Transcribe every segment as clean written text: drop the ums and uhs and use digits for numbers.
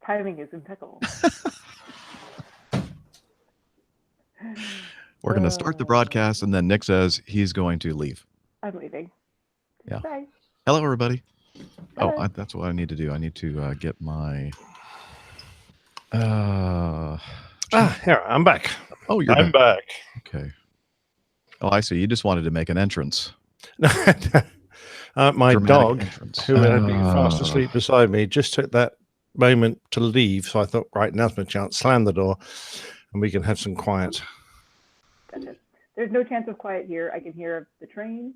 Timing is impeccable. We're going to start the broadcast, and then Nick says he's going to leave. I'm leaving. Yeah. Bye. Hello, everybody. Bye. Oh, that's what I need to do. I need to get my... Here, I'm back. Oh, you're I'm back. Okay. Oh, I see. You just wanted to make an entrance. My Dramatic dog, entrance. who had been fast asleep beside me, just took that moment to leave. So I thought, right, now's my chance. Slam the door, and we can have some quiet. Gotcha. There's no chance of quiet here. I can hear the train.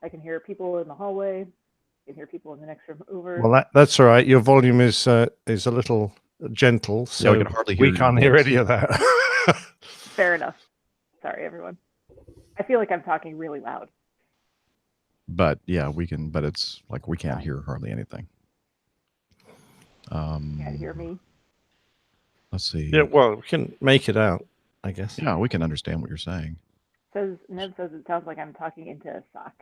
I can hear people in the hallway. I can hear people in the next room over. Well, that's all right. Your volume is a little gentle, so we can hardly hear. We can't hear any of that. Fair enough. Sorry, everyone. I feel like I'm talking really loud. But yeah, we can. But it's like we can't hear hardly anything. Can't hear me. Let's see. Yeah, well, we can make it out, I guess. Yeah, we can understand what you're saying. Nev says it sounds like I'm talking into a sock.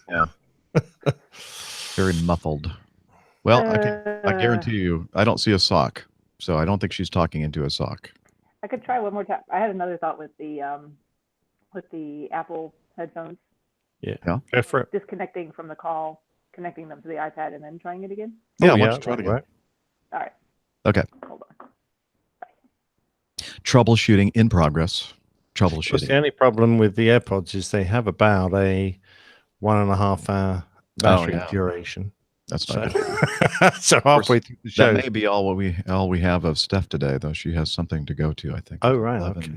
Yeah. Very muffled. Well, I guarantee you, I don't see a sock, so I don't think she's talking into a sock. I could try one more time. I had another thought with the Apple headphones. Yeah. Go for it. Disconnecting from the call, connecting them to the iPad, and then trying it again. Yeah, why don't you try it again? All right. Okay. Hold on. Bye. Troubleshooting in progress. Troubleshooting. The only problem with the AirPods is they have about a 1.5 hour battery duration. That's not good. So halfway through the show. That may be all we have of Steph today, though. She has something to go to, I think. Oh, right. Okay.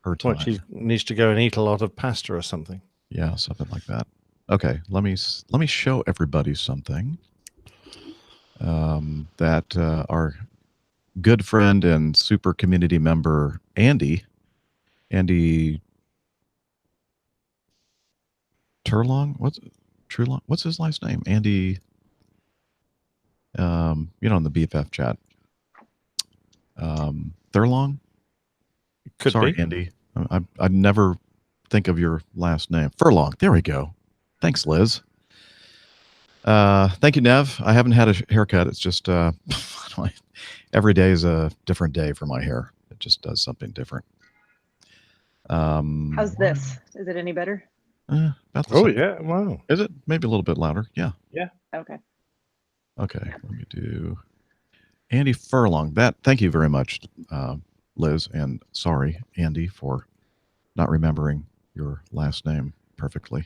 Her time. She needs to go and eat a lot of pasta or something. Yeah, something like that. Okay, let me show everybody something that our good friend and super community member Andy Turlong, what's his last name? Andy, in the BFF chat. Thurlong? Sorry, Andy. I'd never think of your last name. Furlong. There we go. Thanks, Liz. Thank you, Nev. I haven't had a haircut. It's just every day is a different day for my hair. It just does something different. How's this? Is it any better? Yeah. Wow. Is it? Maybe a little bit louder. Yeah. Yeah. Okay. Okay. Let me do Andy Furlong. Thank you very much, Liz. And sorry, Andy, for not remembering your last name perfectly.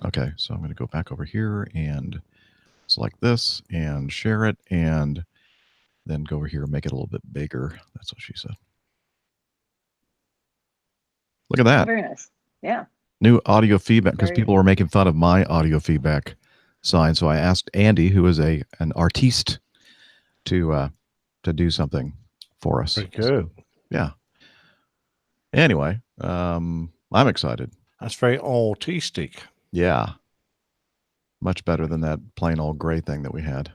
Okay. So I'm going to go back over here and select this and share it, and then go over here and make it a little bit bigger. That's what she said. Look at that. Very nice. Yeah. New audio feedback, because people were making fun of my audio feedback sign. So I asked Andy, who is an artiste, to do something for us. Very good. So, yeah. Anyway, I'm excited. That's very autistic. Yeah. Much better than that plain old gray thing that we had.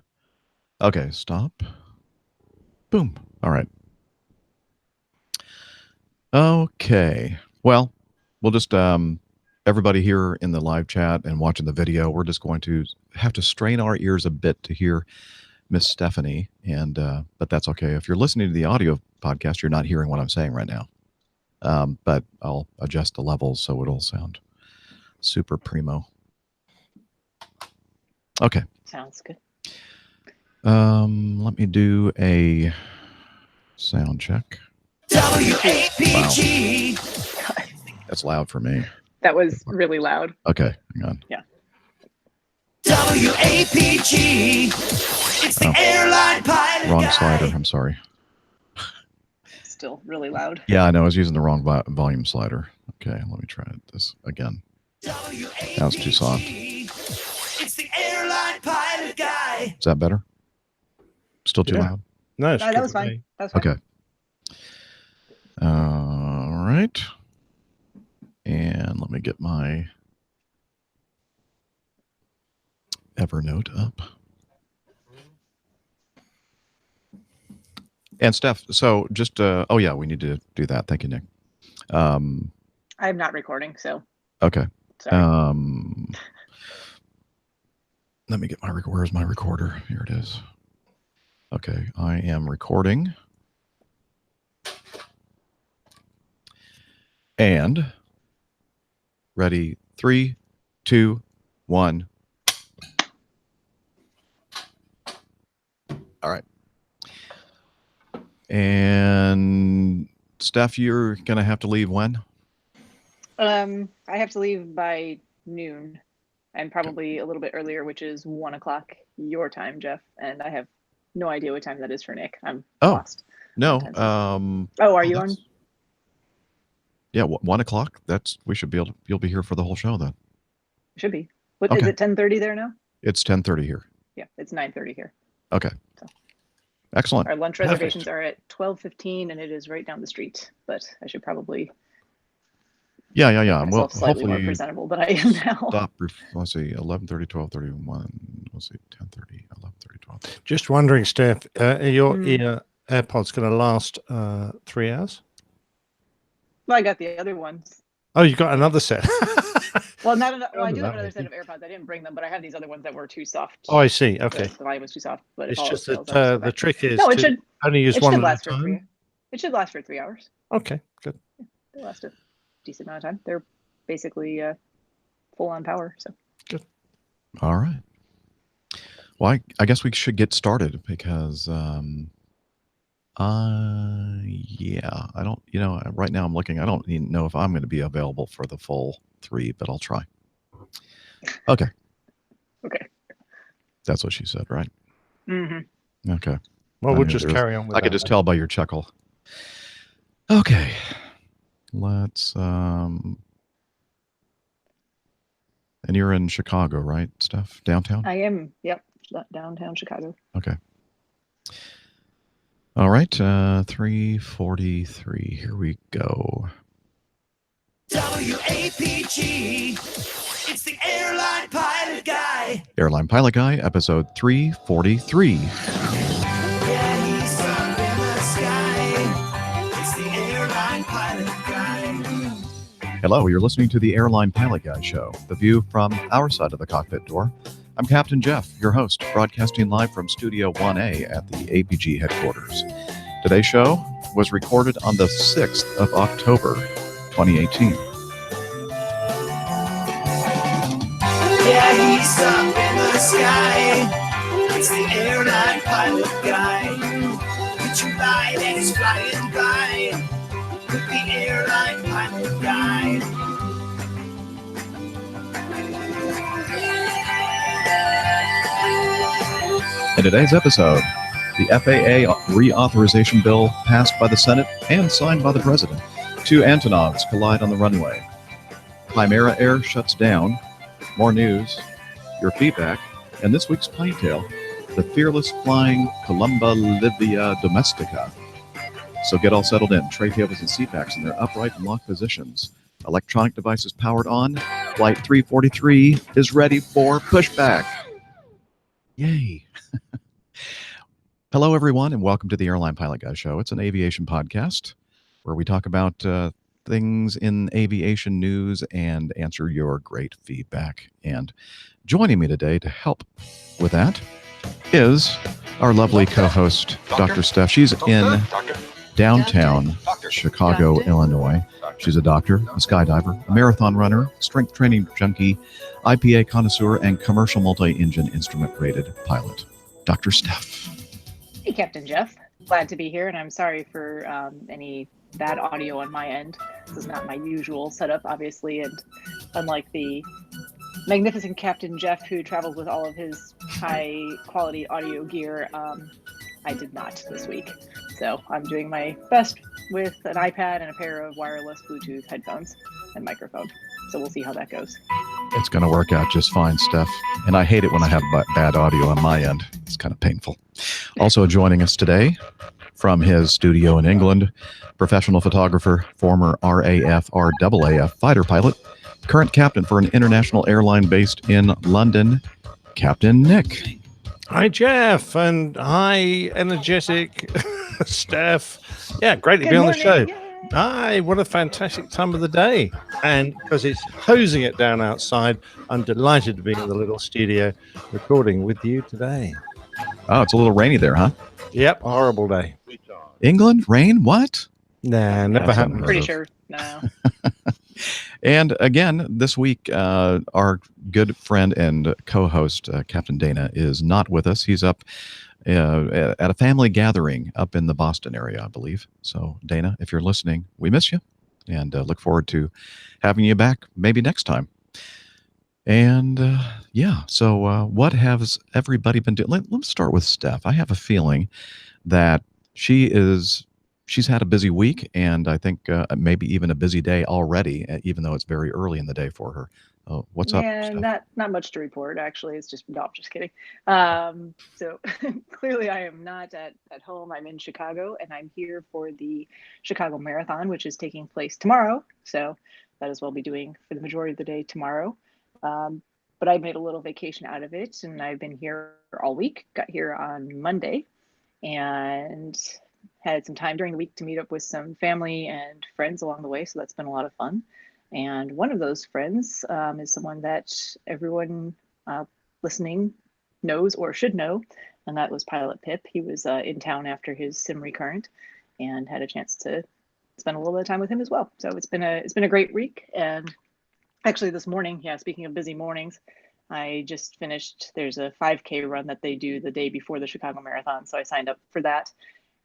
Okay, stop. Boom. All right. Okay. Well, we'll just everybody here in the live chat and watching the video, we're just going to have to strain our ears a bit to hear Miss Stephanie, and but that's okay. If you're listening to the audio podcast, you're not hearing what I'm saying right now. But I'll adjust the levels so it'll sound super primo. Okay. Sounds good. Let me do a sound check. WAPG. Wow. That's loud for me. That was really loud. Okay, hang on. Yeah. WAPG. It's the airline pilot. Wrong slider. I'm sorry. Still really loud. Yeah, I know. I was using the wrong volume slider. Okay, let me try this again. That was too soft. It's the airline pilot guy. Is that better? Still too loud? No, that was fine. That's fine. Okay. All right. And let me get my Evernote up. And Steph, so just, oh yeah, we need to do that. Thank you, Nick. I'm not recording, so. Okay. Sorry. Let me get my, where's my recorder? Here it is. Okay, I am recording. And ready, 3, 2, 1. All right. And Steph, you're going to have to leave when? I have to leave by noon, and probably a little bit earlier, which is 1 o'clock your time, Jeff. And I have no idea what time that is for Nick. I'm lost. No. Are you on? Yeah, 1 o'clock. We should be able to, you'll be here for the whole show then. Should be. What Okay. is it? 10:30 there now? It's 10:30 here. Yeah, it's 9:30 here. Okay. So. Excellent. Our lunch reservations are at 12:15, and it is right down the street. But I should probably. Yeah. Well, slightly more presentable than I am now. Stop. Let's see. 11:30, 12:30, 1. Let's see. 10:30, 11:30, 12:30. Just wondering, Steph, are your ear AirPods going to last 3 hours? Well, I got the other ones. Oh, you got another set. Well, I do have another set of AirPods. I didn't bring them, but I have these other ones that were too soft. Oh, I see. Okay. The volume was too soft. But It's just that the trick is it should only use one at a time. It should last for 3 hours. Okay, good. Yeah, they last a decent amount of time. They're basically full on power. So good. All right. Well, I guess we should get started because I don't, right now I'm looking, I don't even know if I'm going to be available for the full 3, but I'll try. Okay. Okay. That's what she said, right? Mm-hmm. Okay. Well, we'll just carry on with I could just tell by your chuckle. Okay. Let's, and you're in Chicago, right, Steph? Downtown? I am. Yep. Downtown Chicago. Okay. All right. 3:43. Here we go. WAPG. It's the Airline Pilot Guy. Airline Pilot Guy, episode 343. Yeah, he's up in the sky. It's the Airline Pilot Guy. Hello, you're listening to the Airline Pilot Guy show, the view from our side of the cockpit door. I'm Captain Jeff, your host, broadcasting live from Studio 1A at the APG headquarters. Today's show was recorded on the 6th of October, 2018. Yeah, he's up in the sky. It's the Airline Pilot Guy. Get your light and he's flying by with the Airline Pilot Guy. In today's episode, the FAA reauthorization bill passed by the Senate and signed by the President. 2 Antonovs collide on the runway. Chimera Air shuts down. More news, your feedback, and this week's plane tale, the fearless flying Columba Livia Domestica. So get all settled in. Tray tables and seat backs in their upright and locked positions. Electronic devices powered on. Flight 343 is ready for pushback. Yay. Hello, everyone, and welcome to the Airline Pilot Guy Show. It's an aviation podcast where we talk about things in aviation news and answer your great feedback. And joining me today to help with that is our lovely co-host, Dr. Steph. She's in downtown Chicago, Illinois. She's a doctor, a skydiver, a marathon runner, strength training junkie, IPA connoisseur, and commercial multi-engine instrument-rated pilot. Dr. Steph. Hey, Captain Jeff. Glad to be here, and I'm sorry for any bad audio on my end. This is not my usual setup, obviously, and unlike the magnificent Captain Jeff, who travels with all of his high-quality audio gear, I did not this week. So I'm doing my best with an iPad and a pair of wireless Bluetooth headphones and microphone. So we'll see how that goes. It's going to work out just fine, Steph. And I hate it when I have bad audio on my end. It's kind of painful. Also joining us today from his studio in England, professional photographer, former RAF, RAAF fighter pilot, current captain for an international airline based in London, Captain Nick. Hi, Jeff, and hi, energetic Steph. Yeah, great to be on the show. Yay. Hi, what a fantastic time of the day. And because it's hosing it down outside, I'm delighted to be in the little studio recording with you today. Oh, it's a little rainy there, huh? Yep, horrible day. England, rain, what? Nah, never That's happened. unheard Pretty of. sure. No. And again, this week, our good friend and co-host, Captain Dana, is not with us. He's up at a family gathering up in the Boston area, I believe. So, Dana, if you're listening, we miss you and look forward to having you back maybe next time. And so what has everybody been doing? Let's start with Steph. I have a feeling that she's had a busy week, and I think maybe even a busy day already, even though it's very early in the day for her. What's up, Yeah, Steph? not much to report, actually. It's just, no, I'm just kidding. So clearly I am not at home. I'm in Chicago, and I'm here for the Chicago Marathon, which is taking place tomorrow. So that is what I'll be doing for the majority of the day tomorrow. But I made a little vacation out of it, and I've been here all week. Got here on Monday and had some time during the week to meet up with some family and friends along the way. So that's been a lot of fun. And one of those friends is someone that everyone listening knows or should know, and that was Pilot Pip. He was in town after his sim recurrent and had a chance to spend a little bit of time with him as well. So it's been a great week. And actually this morning, speaking of busy mornings, I just finished, there's a 5K run that they do the day before the Chicago Marathon. So I signed up for that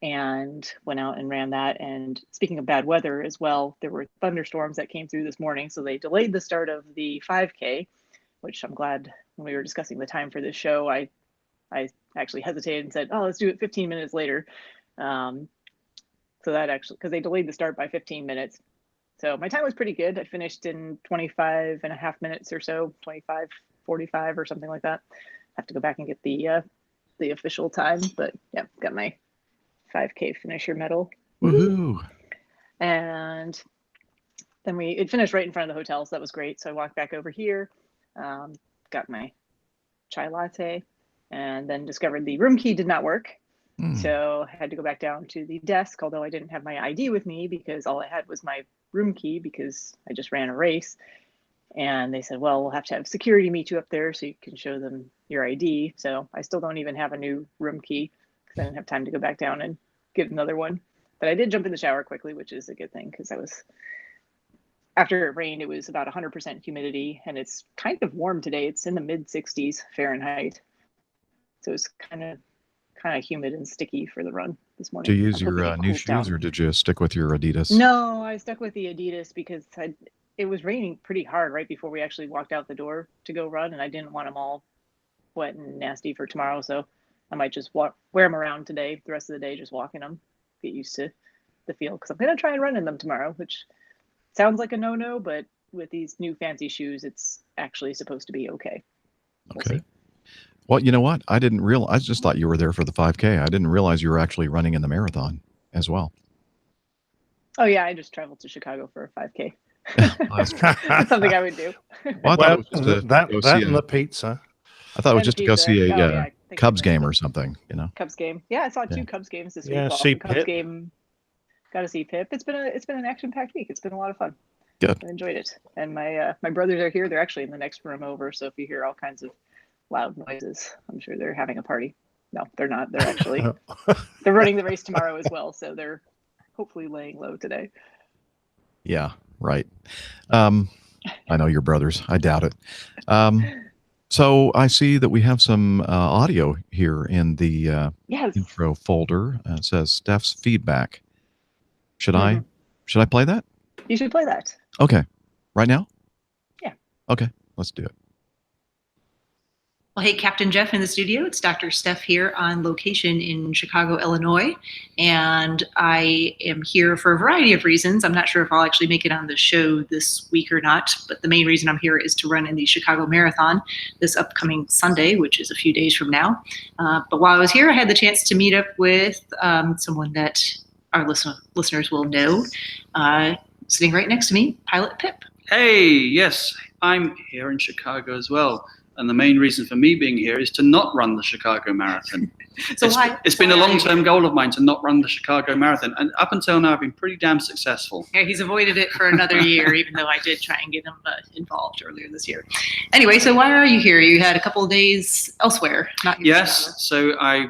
and went out and ran that. And speaking of bad weather as well, there were thunderstorms that came through this morning. So they delayed the start of the 5K, which I'm glad when we were discussing the time for this show, I actually hesitated and said, oh, let's do it 15 minutes later. So that actually, because they delayed the start by 15 minutes. So my time was pretty good. I finished in 25 and a half minutes or so, 25:45 or something like that. I have to go back and get the official time, but yeah, got my 5K finisher medal. Woohoo! And then it finished right in front of the hotel, so that was great. So I walked back over here, got my chai latte, and then discovered the room key did not work. So I had to go back down to the desk, although I didn't have my ID with me because all I had was my room key because I just ran a race. And they said, well, we'll have to have security meet you up there so you can show them your ID. So I still don't even have a new room key because I didn't have time to go back down and get another one. But I did jump in the shower quickly, which is a good thing because after it rained, it was about 100% humidity and it's kind of warm today. It's in the mid 60s Fahrenheit. So it's kind of humid and sticky for the run this morning. Did you use your new shoes or did you stick with your Adidas? No, I stuck with the Adidas because it was raining pretty hard right before we actually walked out the door to go run, and I didn't want them all wet and nasty for tomorrow. So I might just wear them around today, the rest of the day, just walking them, get used to the feel because I'm going to try and run in them tomorrow, which sounds like a no-no, but with these new fancy shoes, it's actually supposed to be okay. We'll see. Well, you know what? I didn't realize. I just thought you were there for the 5K. I didn't realize you were actually running in the marathon as well. Oh yeah, I just traveled to Chicago for a 5K. That's something I would do. Well, that and the pizza. I thought it was just to go see a Cubs game or something. Cubs game. Yeah, I saw two Cubs games this week. Yeah, see Cubs Pip. game. Got to see Pip. It's been an action-packed week. It's been a lot of fun. Good. I enjoyed it. And my brothers are here. They're actually in the next room over. So if you hear all kinds of loud noises, I'm sure they're having a party. No, they're not. They're actually they're running the race tomorrow as well. So they're hopefully laying low today. Yeah, right. I know your brothers. I doubt it. So I see that we have some audio here in the intro folder. It says Steph's feedback. Should I play that? You should play that. Okay. Right now? Yeah. Okay. Let's do it. Well, hey, Captain Jeff in the studio. It's Dr. Steph here on location in Chicago, Illinois. And I am here for a variety of reasons. I'm not sure if I'll actually make it on the show this week or not, but the main reason I'm here is to run in the Chicago Marathon this upcoming Sunday, which is a few days from now. But while I was here, I had the chance to meet up with someone that our listeners will know, sitting right next to me, Pilot Pip. Hey, yes, I'm here in Chicago as well. And the main reason for me being here is to not run the Chicago Marathon. It's been a long-term goal of mine to not run the Chicago Marathon. And up until now, I've been pretty damn successful. Yeah, he's avoided it for another year, even though I did try and get him involved earlier this year. Anyway, so why are you here? You had a couple of days elsewhere, not in Chicago. So I,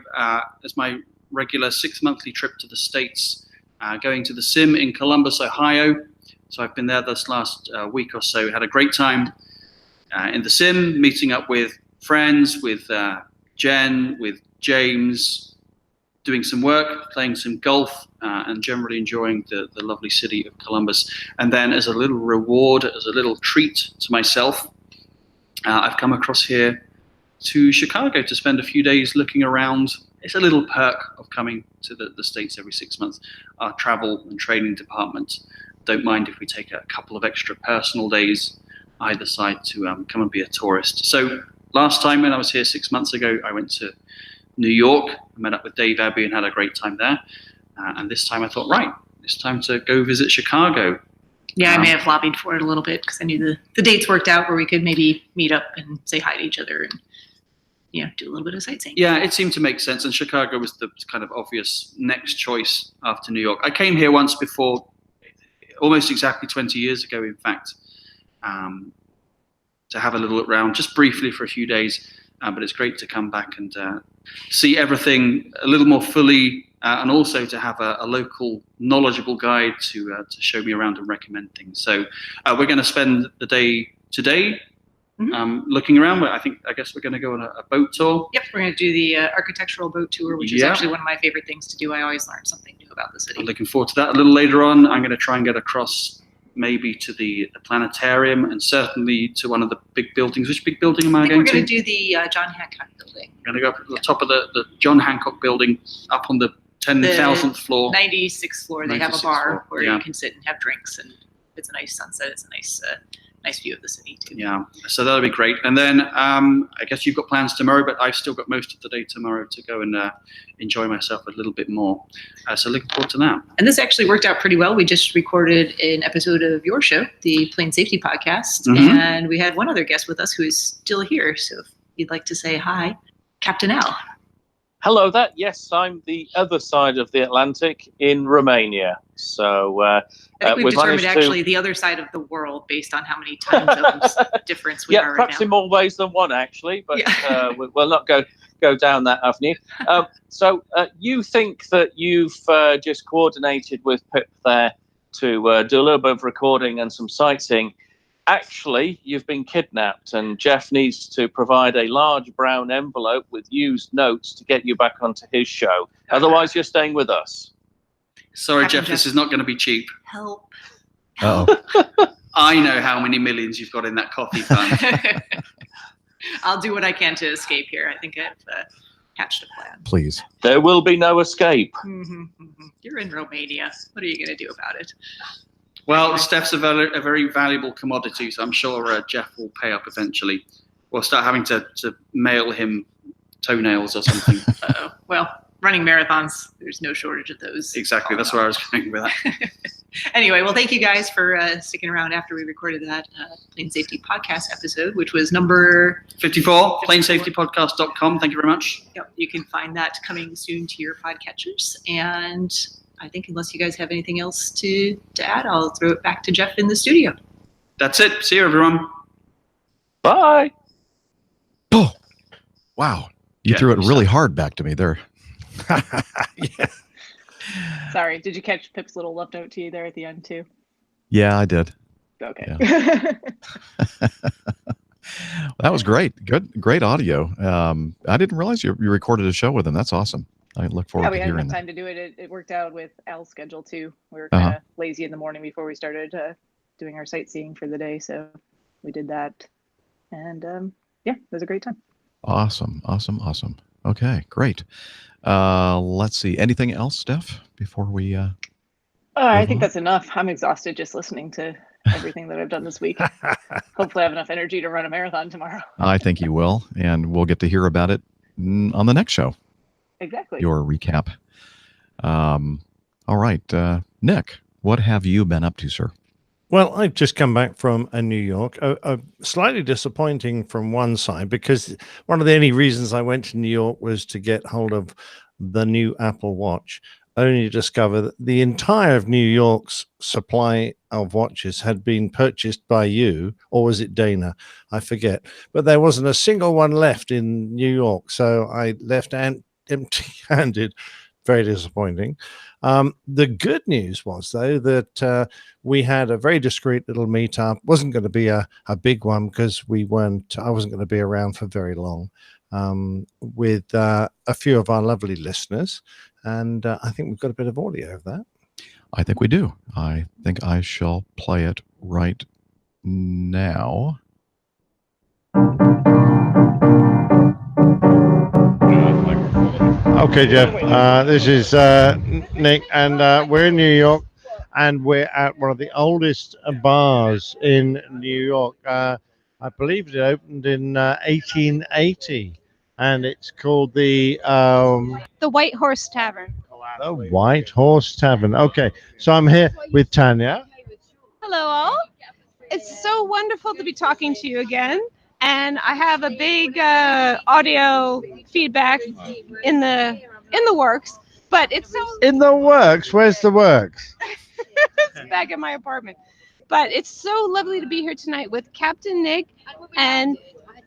as my regular 6-monthly trip to the States, going to the Sim in Columbus, Ohio. So I've been there this last week or so. Had a great time in the Sim, meeting up with friends, with Jen, with James, doing some work, playing some golf, and generally enjoying the lovely city of Columbus. And then as a little reward, as a little treat to myself, I've come across here to Chicago to spend a few days looking around. It's a little perk of coming to the States every 6 months. Our travel and training department don't mind if we take a couple of extra personal days either side to come and be a tourist. So last time when I was here 6 months ago, I went to New York, met up with Dave Abbey and had a great time there. And this time I thought, right, it's time to go visit Chicago. Yeah, I may have lobbied for it a little bit because I knew the dates worked out where we could maybe meet up and say hi to each other and do a little bit of sightseeing. Yeah, it seemed to make sense, and Chicago was the kind of obvious next choice after New York. I came here once before, almost exactly 20 years ago, in fact, to have a little look around, just briefly for a few days. But it's great to come back and see everything a little more fully, and also to have a local, knowledgeable guide to show me around and recommend things. So we're going to spend the day today looking around. I guess we're going to go on a boat tour. Yep, we're going to do the architectural boat tour, which is actually one of my favorite things to do. I always learn something new about the city. I'm looking forward to that. A little later on, I'm going to try and get across maybe to the planetarium and certainly to one of the big buildings. Which big building am I going to? We're going to do the John Hancock building. I'm going to go up to the top of the John Hancock building, up on the 10,000th floor. 96th floor. They have a bar where yeah. you can sit and have drinks, and it's a nice sunset. It's a nice view of the city too. Yeah, so that'll be great. And then I guess you've got plans tomorrow, but I've still got most of the day tomorrow to go and enjoy myself a little bit more. So looking forward to that. And this actually worked out pretty well. We just recorded an episode of your show, the Plane Safety Podcast, and we had one other guest with us who is still here. So if you'd like to say hi, Captain Al. Hello there. Yes, I'm the other side of the Atlantic in Romania. So I think we've determined actually the other side of the world based on how many time zones difference we are right now. Perhaps in more ways than one, actually, but we'll not go down that avenue. So you think that you've just coordinated with Pip there to do a little bit of recording and some sightseeing. Actually, you've been kidnapped, and Jeff needs to provide a large brown envelope with used notes to get you back onto his show. Otherwise, you're staying with us. Sorry, Jeff, this is not going to be cheap. Help. Uh-oh. I know how many millions you've got in that coffee fund. I'll do what I can to escape here. I think I've hatched a plan. Please. There will be no escape. You're in Romania. What are you going to do about it? Well, Steph's a very valuable commodity, so I'm sure Jeff will pay up eventually. We'll start having to mail him toenails or something. Well, running marathons, there's no shortage of those. Exactly, that's where I was going with that. Anyway, well, thank you guys for sticking around after we recorded that Plane Safety Podcast episode, which was number 54, planesafetypodcast.com. Thank you very much. Yep, you can find that coming soon to your podcatchers. And I think unless you guys have anything else to add, I'll throw it back to Jeff in the studio. That's it. See you, everyone. Bye. Oh, wow. You threw it really hard back to me there. Yeah. Sorry, did you catch Pip's little left note to you there at the end too? Yeah, I did. Okay. Yeah. That was great. Great audio. I didn't realize you recorded a show with him. That's awesome. I look forward to hearing that. We had enough time to do it. It worked out with Al's schedule too. We were kind of lazy in the morning before we started doing our sightseeing for the day, so we did that, and it was a great time. Awesome. Okay, great. Let's see. Anything else, Steph, before we I think that's enough. I'm exhausted just listening to everything that I've done this week. Hopefully I have enough energy to run a marathon tomorrow. I think you will, and we'll get to hear about it on the next show. Exactly. Your recap. All right. Nick, what have you been up to, sir? Well, I've just come back from New York. Slightly disappointing from one side, because one of the only reasons I went to New York was to get hold of the new Apple Watch, only to discover that the entire of New York's supply of watches had been purchased by you, or was it Dana? I forget. But there wasn't a single one left in New York, so I left empty-handed very disappointing. The good news was, though, that we had a very discreet little meetup. Wasn't going to be a big one because I wasn't going to be around for very long, with a few of our lovely listeners. And I think we've got a bit of audio of that. I think we do. I think I shall play it right now. Okay, Jeff. This is Nick, and we're in New York, and we're at one of the oldest bars in New York. I believe it opened in 1880, and it's called the White Horse Tavern. The White Horse Tavern. Okay, so I'm here with Tanya. Hello, all. It's so wonderful to be talking to you again. And I have a big audio feedback in the works, but it's so In the works? Where's the works? it's back in my apartment. But it's so lovely to be here tonight with Captain Nick and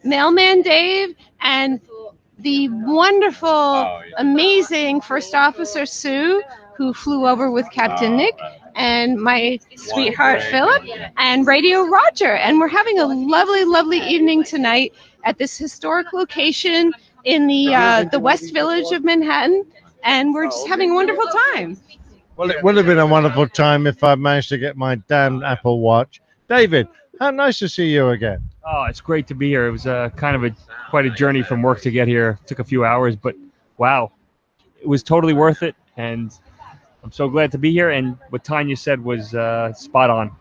Mailman Dave and the wonderful, amazing First Officer Sue, who flew over with Captain Nick, and my sweetheart Philip, and Radio Roger. And we're having a lovely, lovely evening tonight at this historic location in the West Village of Manhattan, and we're just having a wonderful time. Well, it would have been a wonderful time if I managed to get my damn Apple Watch. David, how nice to see you again. Oh, it's great to be here. It was quite a journey from work to get here. It took a few hours, but wow, it was totally worth it. And I'm so glad to be here. And what Tanya said was spot on.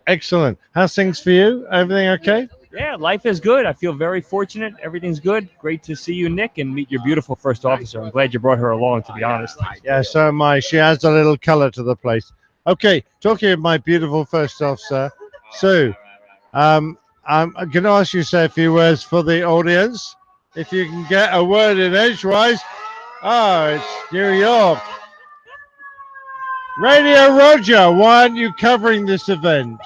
Excellent. How's things for you? Everything okay? Yeah, life is good. I feel very fortunate. Everything's good. Great to see you, Nick, and meet your beautiful first officer. I'm glad you brought her along, to be honest. Yeah, so am I. She adds a little color to the place. Okay, talking of my beautiful first officer, Sue, I'm going to ask you to say a few words for the audience. If you can get a word in edgewise. Oh, it's New York. Radio Roger, why aren't you covering this event?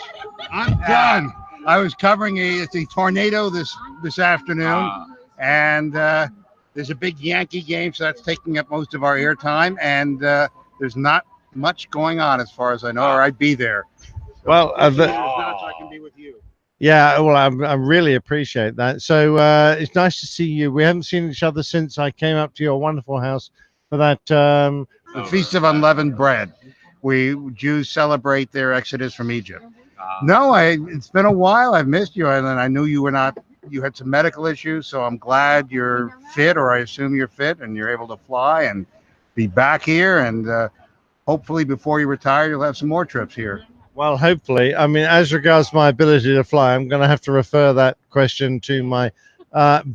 I'm done. I was covering a tornado this afternoon, and there's a big Yankee game, so that's taking up most of our airtime, and there's not much going on as far as I know, or I'd be there. Well, so I can be with you. Yeah, well, I really appreciate that. So it's nice to see you. We haven't seen each other since I came up to your wonderful house for that. The Feast of Unleavened Bread. Jews celebrate their exodus from Egypt. No, it's been a while. I've missed you, and I knew you had some medical issues, so I'm glad you're fit, or I assume you're fit, and you're able to fly and be back here. And hopefully before you retire, you'll have some more trips here. Well, hopefully. I mean, as regards my ability to fly, I'm going to have to refer that question to my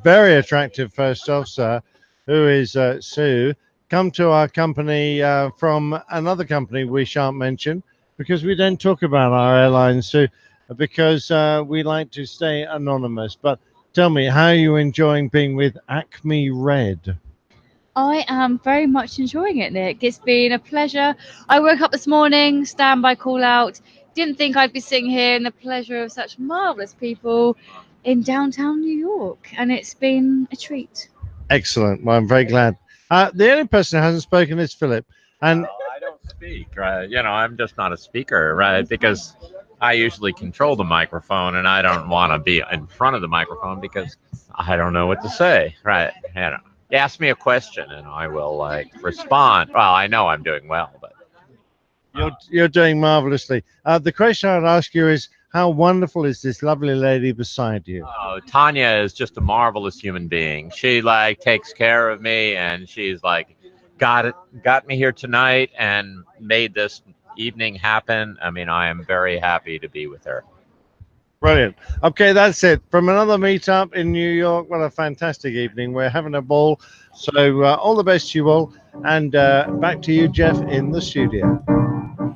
very attractive first officer, who is Sue. Come to our company from another company we shan't mention, because we don't talk about our airlines, Sue, because we like to stay anonymous. But tell me, how are you enjoying being with Acme Red? I am very much enjoying it, Nick. It's been a pleasure. I woke up this morning, standby call out. Didn't think I'd be sitting here in the pleasure of such marvelous people in downtown New York, and it's been a treat. Excellent. Well, I'm very glad. The only person who hasn't spoken is Philip. And I don't speak, right? I'm just not a speaker, right? Because I usually control the microphone, and I don't want to be in front of the microphone because I don't know what to say, right? Ask me a question and I will respond. Well, I know I'm doing well, but you're doing marvelously. The question I'd ask you is, how wonderful is this lovely lady beside you? Oh, Tanya is just a marvelous human being. She takes care of me, and she's got me here tonight and made this evening happen. I mean, I am very happy to be with her. Brilliant. Okay, that's it. From another meetup in New York. What a fantastic evening. We're having a ball. So all the best to you all. And back to you, Jeff, in the studio.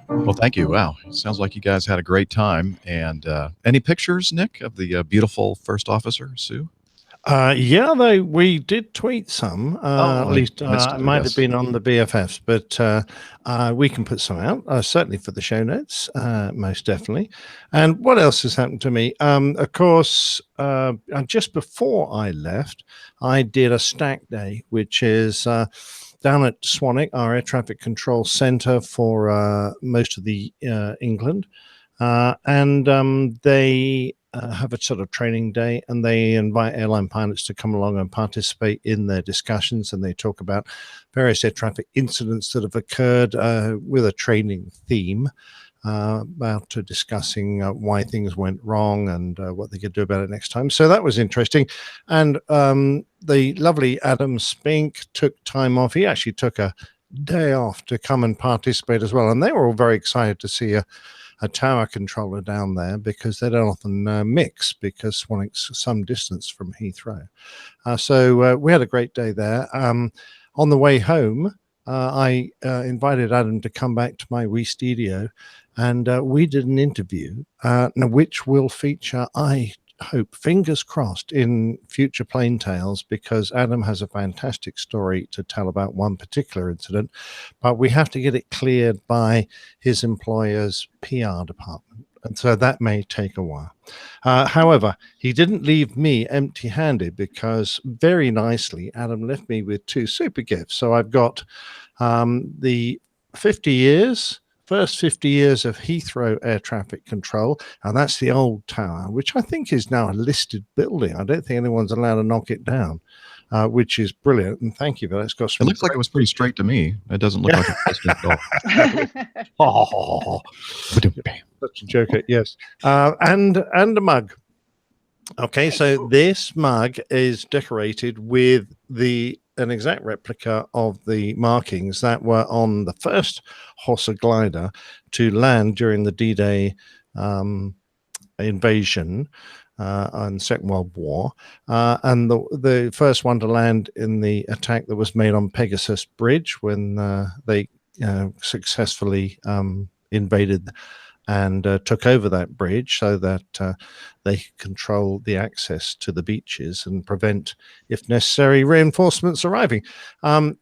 Well, thank you. Wow. It sounds like you guys had a great time. And any pictures, Nick, of the beautiful first officer, Sue? Yeah, we did tweet some. At least it might have been on the BFFs, but we can put some out, certainly for the show notes, most definitely. And what else has happened to me? Of course, just before I left, I did a stack day, which is down at Swanwick, our air traffic control center for most of the England. And they have a sort of training day, and they invite airline pilots to come along and participate in their discussions, and they talk about various air traffic incidents that have occurred with a training theme about discussing why things went wrong and what they could do about it next time. So that was interesting. And the lovely Adam Spink took time off. He actually took a day off to come and participate as well, and they were all very excited to see a tower controller down there, because they don't often mix, because Swanwick's some distance from Heathrow. So we had a great day there. On the way home, I invited Adam to come back to my wee studio, and we did an interview, which will feature, I hope, fingers crossed, in future Plain Tales, because Adam has a fantastic story to tell about one particular incident, but we have to get it cleared by his employer's PR department, and so that may take a while. However, he didn't leave me empty-handed, because very nicely Adam left me with 2 super gifts. So I've got the 50 years first 50 years of Heathrow air traffic control, and that's the old tower, which I think is now a listed building. I don't think anyone's allowed to knock it down, which is brilliant. And thank you for that. It's got some. It looks like it was pretty straight to me. It doesn't look like it's listed at all. Such a joker, yes. And a mug. Okay, so this mug is decorated with an exact replica of the markings that were on the first Horsa glider to land during the D-Day invasion and Second World War, and the first one to land in the attack that was made on Pegasus Bridge when they successfully invaded and took over that bridge, so that they could control the access to the beaches and prevent, if necessary, reinforcements arriving.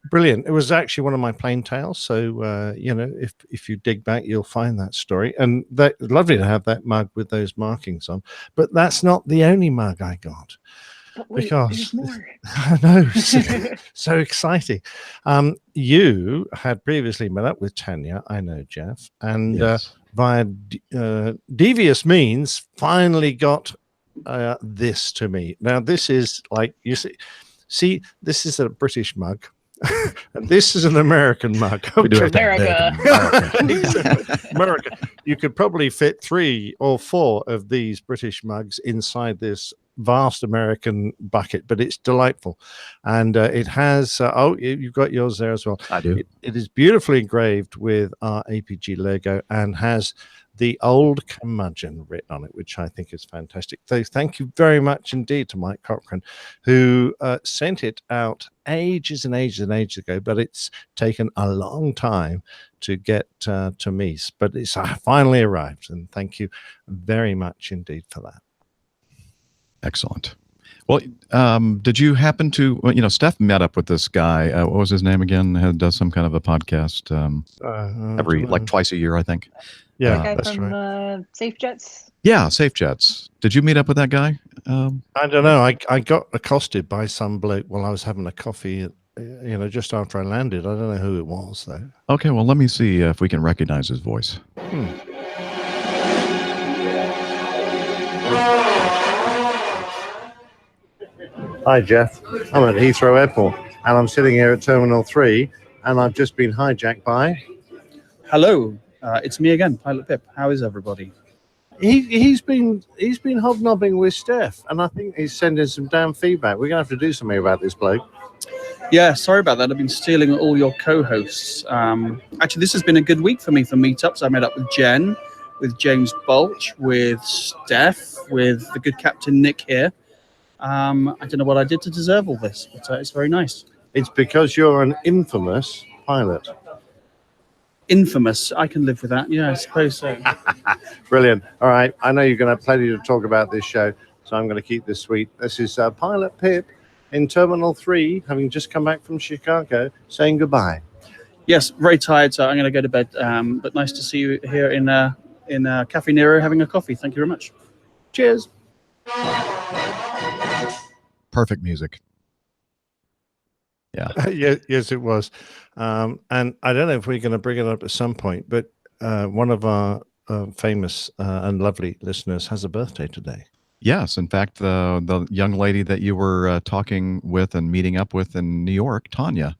Brilliant. It was actually one of my plain tales, so if you dig back, you'll find that story. And lovely to have that mug with those markings on. But that's not the only mug I got. But wait, Because there's more. I know, so exciting. You had previously met up with Tanya, I know, Jeff, and Yes. via devious means finally got this to me. Now, this is like, you see, this is a British mug. And this is an American mug. We do have to America. America. You could probably fit 3 or 4 of these British mugs inside this vast American bucket, but it's delightful. And it has, you've got yours there as well. I do. It is beautifully engraved with our APG logo and has the old curmudgeon written on it, which I think is fantastic. So thank you very much indeed to Mike Cochran, who sent it out ages and ages and ages ago, but it's taken a long time to get to me. But it's finally arrived, and thank you very much indeed for that. Excellent. Well, did you happen to, Steph met up with this guy. What was his name again? Does some kind of a podcast every, like twice a year, I think. Yeah, That guy that's from right. Safe Jets. Yeah, Safe Jets. Did you meet up with that guy? I don't know. I got accosted by some bloke while I was having a coffee, just after I landed. I don't know who it was, though. Okay, well, let me see if we can recognize his voice. Hi, Jeff. I'm at Heathrow Airport, and I'm sitting here at Terminal 3, and I've just been hijacked by... Hello, it's me again, Pilot Pip. How is everybody? He's been hobnobbing with Steph, and I think he's sending some damn feedback. We're going to have to do something about this bloke. Yeah, sorry about that. I've been stealing all your co-hosts. Actually, this has been a good week for me for meetups. I met up with Jen, with James Balch, with Steph, with the good Captain Nick here. I don't know what I did to deserve all this, but it's very nice. It's because you're an infamous pilot. Infamous. I can live with that. Yeah, I suppose so. Brilliant. All right. I know you're going to have plenty to talk about this show, so I'm going to keep this sweet. This is Pilot Pip in Terminal 3, having just come back from Chicago, saying goodbye. Yes, very tired, so I'm going to go to bed. But nice to see you here in Cafe Nero having a coffee. Thank you very much. Cheers. Perfect music. Yeah. Yes, it was. And I don't know if we're going to bring it up at some point, but one of our famous and lovely listeners has a birthday today. Yes. In fact, the young lady that you were talking with and meeting up with in New York, Tanya,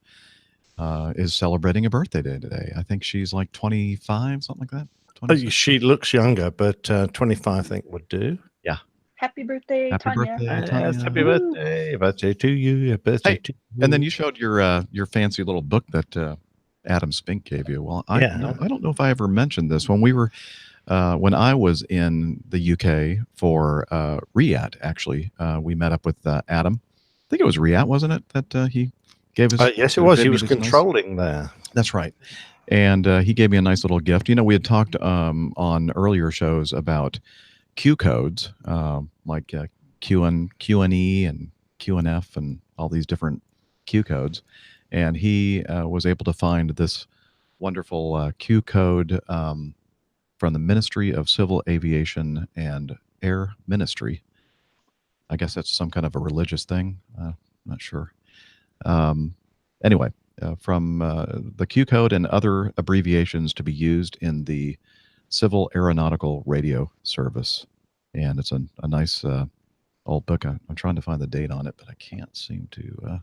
is celebrating a birthday day today. I think she's like 25, something like that. 26. She looks younger, but 25, I think, would do. Yeah. Happy birthday, Happy Tanya. birthday, Tanya. Yes, happy birthday. Birthday to you. Happy birthday to you. And then you showed your fancy little book that Adam Spink gave you. Well, I don't know if I ever mentioned this when we were when I was in the UK for RIAT. Actually, we met up with Adam. I think it was RIAT, wasn't it? That he gave us. Yes, it was. He was controlling there. That's right. And he gave me a nice little gift. You know, we had talked on earlier shows about Q codes, like QNE and QNF and all these different Q codes. And he was able to find this wonderful Q code from the Ministry of Civil Aviation and Air Ministry. I guess that's some kind of a religious thing. I'm not sure. Anyway, from the Q code and other abbreviations to be used in the Civil Aeronautical Radio Service. And it's a nice old book. I'm trying to find the date on it, but I can't seem to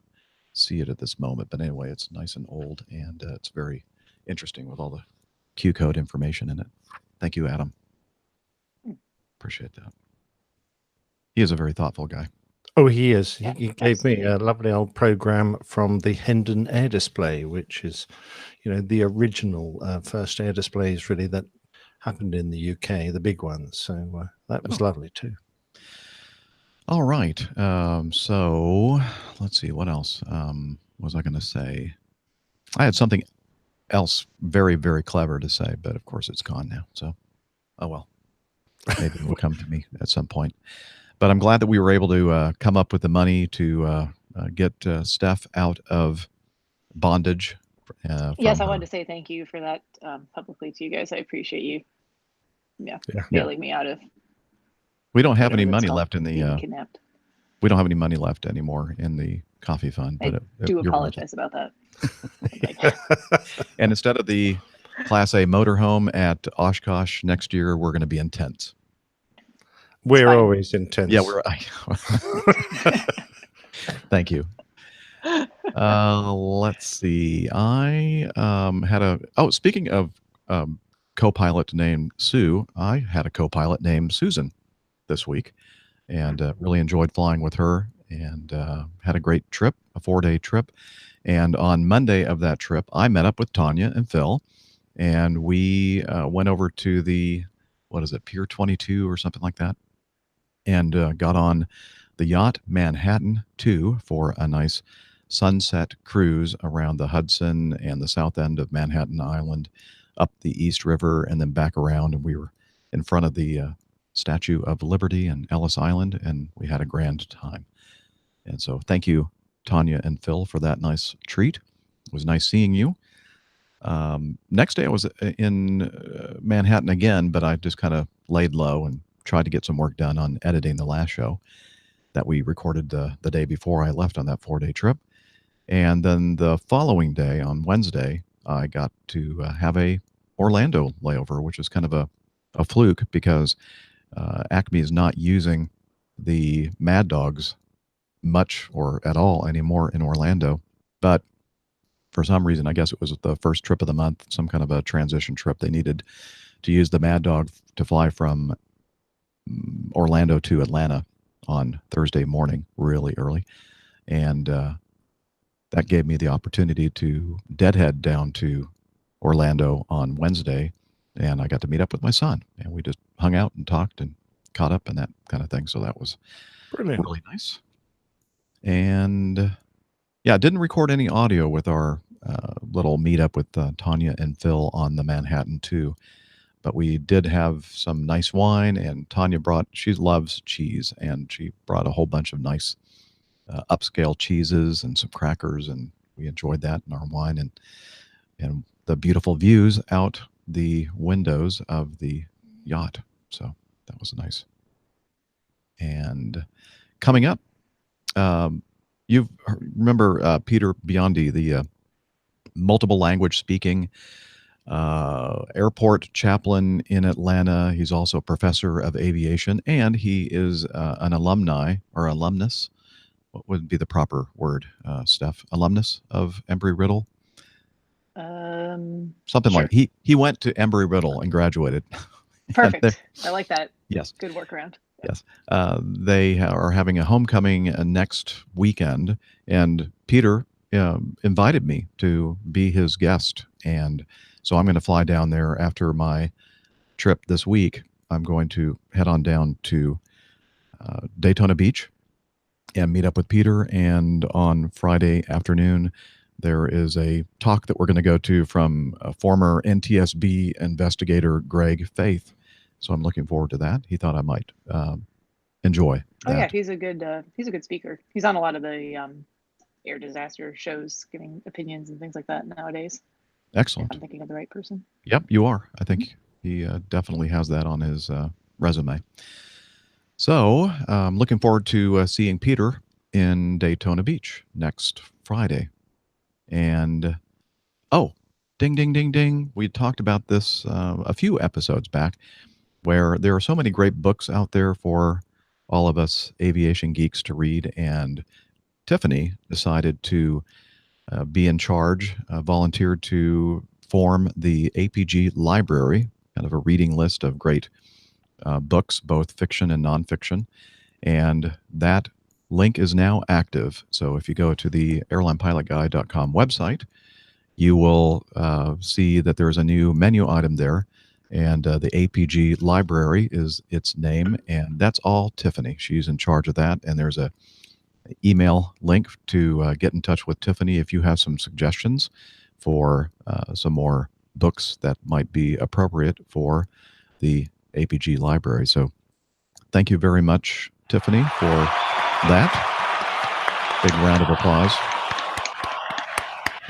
see it at this moment. But anyway, it's nice and old, and it's very interesting with all the Q code information in it. Thank you, Adam. Appreciate that. He is a very thoughtful guy. Oh, he is. He gave me a lovely old program from the Hendon Air Display, which is, the original first air displays really that happened in the UK, the big ones. So that was lovely too. All right. So let's see. What else was I going to say? I had something else very, very clever to say, but of course it's gone now. So, oh well. Maybe it will come to me at some point. But I'm glad that we were able to come up with the money to get Steph out of bondage. Yes, I wanted to say thank you for that publicly to you guys. I appreciate you bailing me out of. We don't have any money left in being kidnapped. We don't have any money left anymore in the coffee fund. But I do apologize about that. And instead of the Class A motorhome at Oshkosh next year, we're going to be in tents. We're always in tents. Yeah, we're. Thank you. Let's see. I had speaking of co-pilot named Sue, I had a co-pilot named Susan this week, and really enjoyed flying with her, and had a great trip, a 4-day trip. And on Monday of that trip, I met up with Tanya and Phil, and we went over to the, Pier 22 or something like that, and got on the yacht Manhattan 2 for a nice sunset cruise around the Hudson and the south end of Manhattan Island, up the East River, and then back around. And we were in front of the Statue of Liberty and Ellis Island, and we had a grand time. And so thank you, Tanya and Phil, for that nice treat. It was nice seeing you. Next day I was in Manhattan again, but I just kind of laid low and tried to get some work done on editing the last show that we recorded the day before I left on that 4-day trip. And then the following day, on Wednesday, I got to have a Orlando layover, which is kind of a fluke because Acme is not using the Mad Dogs much or at all anymore in Orlando. But for some reason, I guess it was the first trip of the month, some kind of a transition trip. They needed to use the Mad Dog to fly from Orlando to Atlanta on Thursday morning, really early. And that gave me the opportunity to deadhead down to Orlando on Wednesday, and I got to meet up with my son, and we just hung out and talked and caught up and that kind of thing. So that was brilliant, really nice. And yeah, I didn't record any audio with our little meetup with Tanya and Phil on the Manhattan 2, but we did have some nice wine, and Tanya she loves cheese, and she brought a whole bunch of nice upscale cheeses and some crackers, and we enjoyed that in our wine and the beautiful views out the windows of the yacht. So that was nice. And coming up, You remember Peter Biondi, the multiple language speaking airport chaplain in Atlanta. He's also a professor of aviation, and he is an alumni or alumnus. What would be the proper word, Steph? Alumnus of Embry-Riddle? Something Sure. like he went to Embry-Riddle and graduated. Perfect. I like that. Yes. Good workaround. Yes. They are having a homecoming next weekend, and Peter invited me to be his guest. And so I'm going to fly down there after my trip this week. I'm going to head on down to Daytona Beach and meet up with Peter. And on Friday afternoon, there is a talk that we're going to go to from former NTSB investigator Greg Faith. So I'm looking forward to that. He thought I might enjoy that. Oh yeah, he's a good speaker. He's on a lot of the air disaster shows, giving opinions and things like that nowadays. Excellent. If I'm thinking of the right person. Yep, you are. I think he definitely has that on his resume. So I'm looking forward to seeing Peter in Daytona Beach next Friday. And oh, ding, ding, ding, ding. We talked about this a few episodes back, where there are so many great books out there for all of us aviation geeks to read. And Tiffany decided to be in charge, volunteered to form the APG library, kind of a reading list of great books, both fiction and nonfiction. And that link is now active. So if you go to the airlinepilotguide.com website, you will see that there's a new menu item there. And the APG library is its name. And that's all Tiffany. She's in charge of that. And there's a email link to get in touch with Tiffany if you have some suggestions for some more books that might be appropriate for the APG library. So thank you very much, Tiffany, for that. Big round of applause.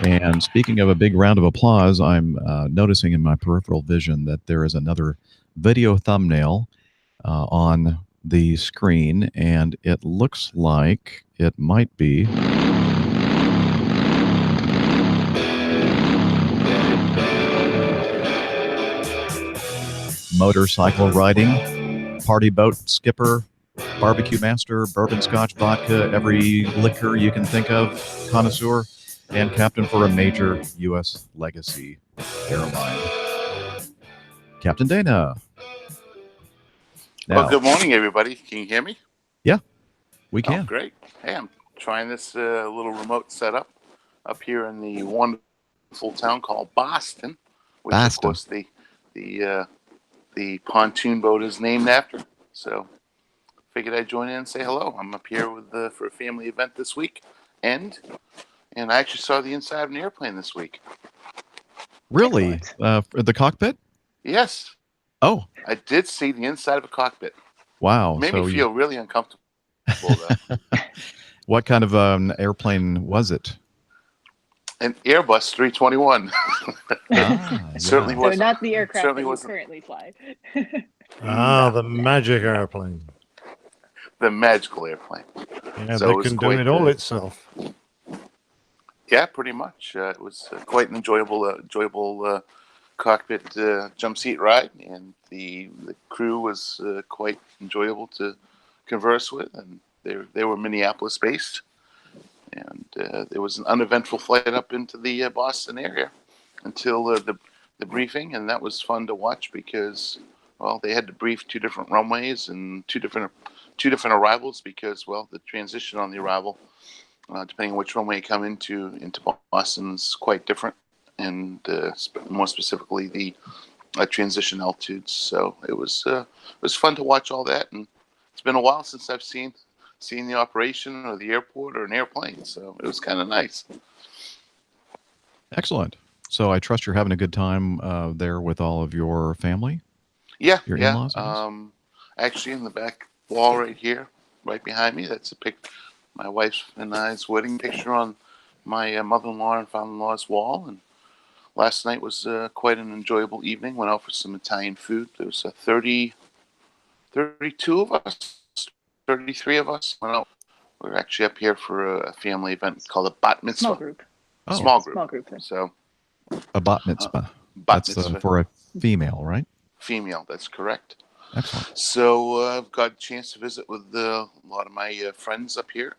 And speaking of a big round of applause, I'm noticing in my peripheral vision that there is another video thumbnail on the screen, and it looks like it might be motorcycle riding, party boat skipper, barbecue master, bourbon scotch vodka, every liquor you can think of, connoisseur, and captain for a major U.S. legacy airline. Captain Dana. Well, good morning, everybody. Can you hear me? Yeah, we can. Oh, great. Hey, I'm trying this little remote setup up here in the wonderful town called Boston, which, of course, the pontoon boat is named after. So figured I'd join in and say hello. I'm up here with for a family event this week, and I actually saw the inside of an airplane this week. Really? The cockpit? Yes. Oh. I did see the inside of a cockpit. Wow. Made me feel really uncomfortable, though. What kind of an airplane was it? An Airbus 321. Certainly So wasn't. not the aircraft certainly that you wasn't. currently fly. The magic airplane. The magical airplane. Yeah, So that it was can do quite it all itself. Yeah, pretty much. It was quite an enjoyable cockpit jump seat ride, and the crew was quite enjoyable to converse with, and they were Minneapolis based, and there was an uneventful flight up into the Boston area until the briefing, and that was fun to watch because, well, they had to brief two different runways and two different arrivals because, well, the transition on the arrival, depending on which runway you come into Boston, is quite different, and more specifically the transition altitudes. So it was fun to watch all that, and it's been a while since I've seen the operation or the airport or an airplane, so it was kind of nice. Excellent. So I trust you're having a good time there with all of your family? Yeah, your yeah. in-laws? Actually, in the back wall right here, right behind me, that's my wife's and I's wedding picture on my mother-in-law and father-in-law's wall. And last night was quite an enjoyable evening. Went out for some Italian food. There was 32 of us, 33 of us. Went out we're actually up here for a family event called a bat mitzvah. Small group. Oh. Small group. Small group thing. So A bat mitzvah. bat That's mitzvah. for a female, right? Female, that's correct. Excellent. So I've got a chance to visit with a lot of my friends up here.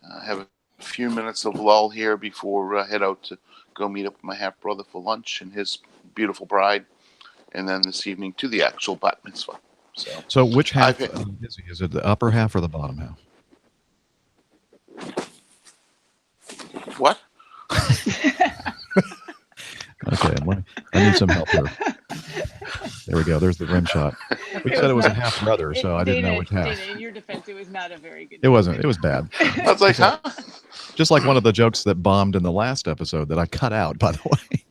I have a few minutes of lull here before I head out to go meet up with my half brother for lunch and his beautiful bride, and then this evening to the actual bat mitzvah. So which half is he? Is it the upper half or the bottom half? What? Okay, I need some help here. There we go. There's the rim shot. We said it was a half brother, so I didn't know which half. Dana, in your defense, it was not a very good. It wasn't. It was bad. I was like, huh? Just like one of the jokes that bombed in the last episode that I cut out, by the way.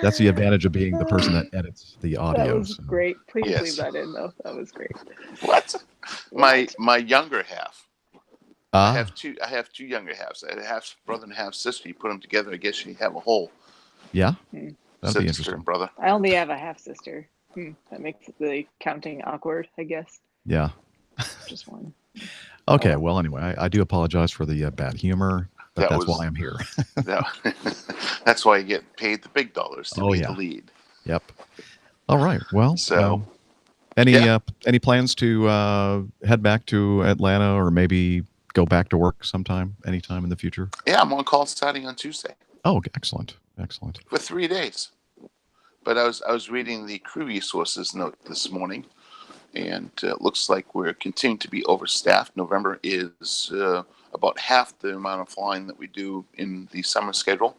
That's the advantage of being the person that edits the audio. That was great. Please leave that in, though. That was great. What? My younger half. Ah. I have two younger halves. I had a half brother and a half sister. You put them together, I guess you have a whole. Yeah. Hmm. That'd be Sister interesting. and brother. I only have a half sister. That makes the counting awkward, I guess. Yeah. Just one. Okay. Well, anyway, I do apologize for the bad humor, but that's why I'm here. That's why you get paid the big dollars to be the lead. Yep. All right. Well, so any plans to head back to Atlanta or maybe go back to work anytime in the future? Yeah, I'm on call starting on Tuesday. Oh, excellent. Excellent. For 3 days. But I was reading the crew resources note this morning, and it looks like we're continuing to be overstaffed. November is about half the amount of flying that we do in the summer schedule.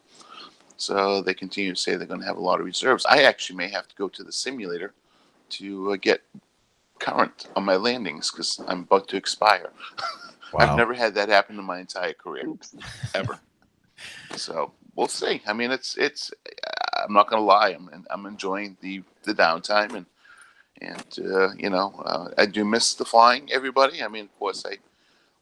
So they continue to say they're going to have a lot of reserves. I actually may have to go to the simulator to get current on my landings because I'm about to expire. Wow. I've never had that happen in my entire career, ever. So we'll see. I mean, it's. I'm not going to lie. I'm enjoying the downtime and I do miss the flying. Everybody. I mean, of course, I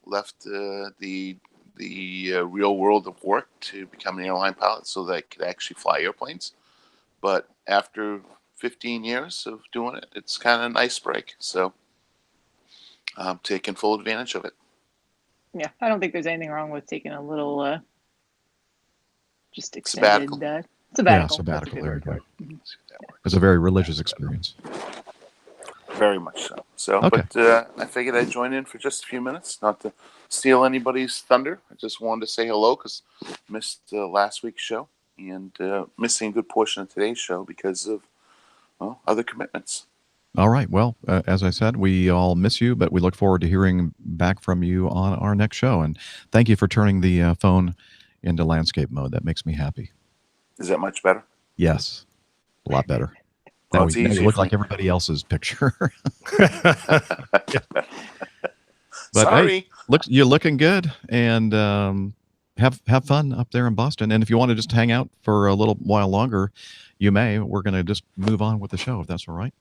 left the real world of work to become an airline pilot so that I could actually fly airplanes. But after 15 years of doing it, it's kind of a nice break. So I'm taking full advantage of it. Yeah, I don't think there's anything wrong with taking a little just extended sabbatical. Yeah, sabbatical. There you go. It's a very religious experience. Very much so. So, okay. But I figured I'd join in for just a few minutes, not to steal anybody's thunder. I just wanted to say hello because missed last week's show and missing a good portion of today's show because of other commitments. All right. Well, as I said, we all miss you, but we look forward to hearing back from you on our next show. And thank you for turning the phone into landscape mode. That makes me happy. Is that much better? Yes. A lot better. Well, now we look like everybody else's picture. But sorry. Hey, you're looking good, and have fun up there in Boston. And if you want to just hang out for a little while longer, you may. We're going to just move on with the show, if that's all right.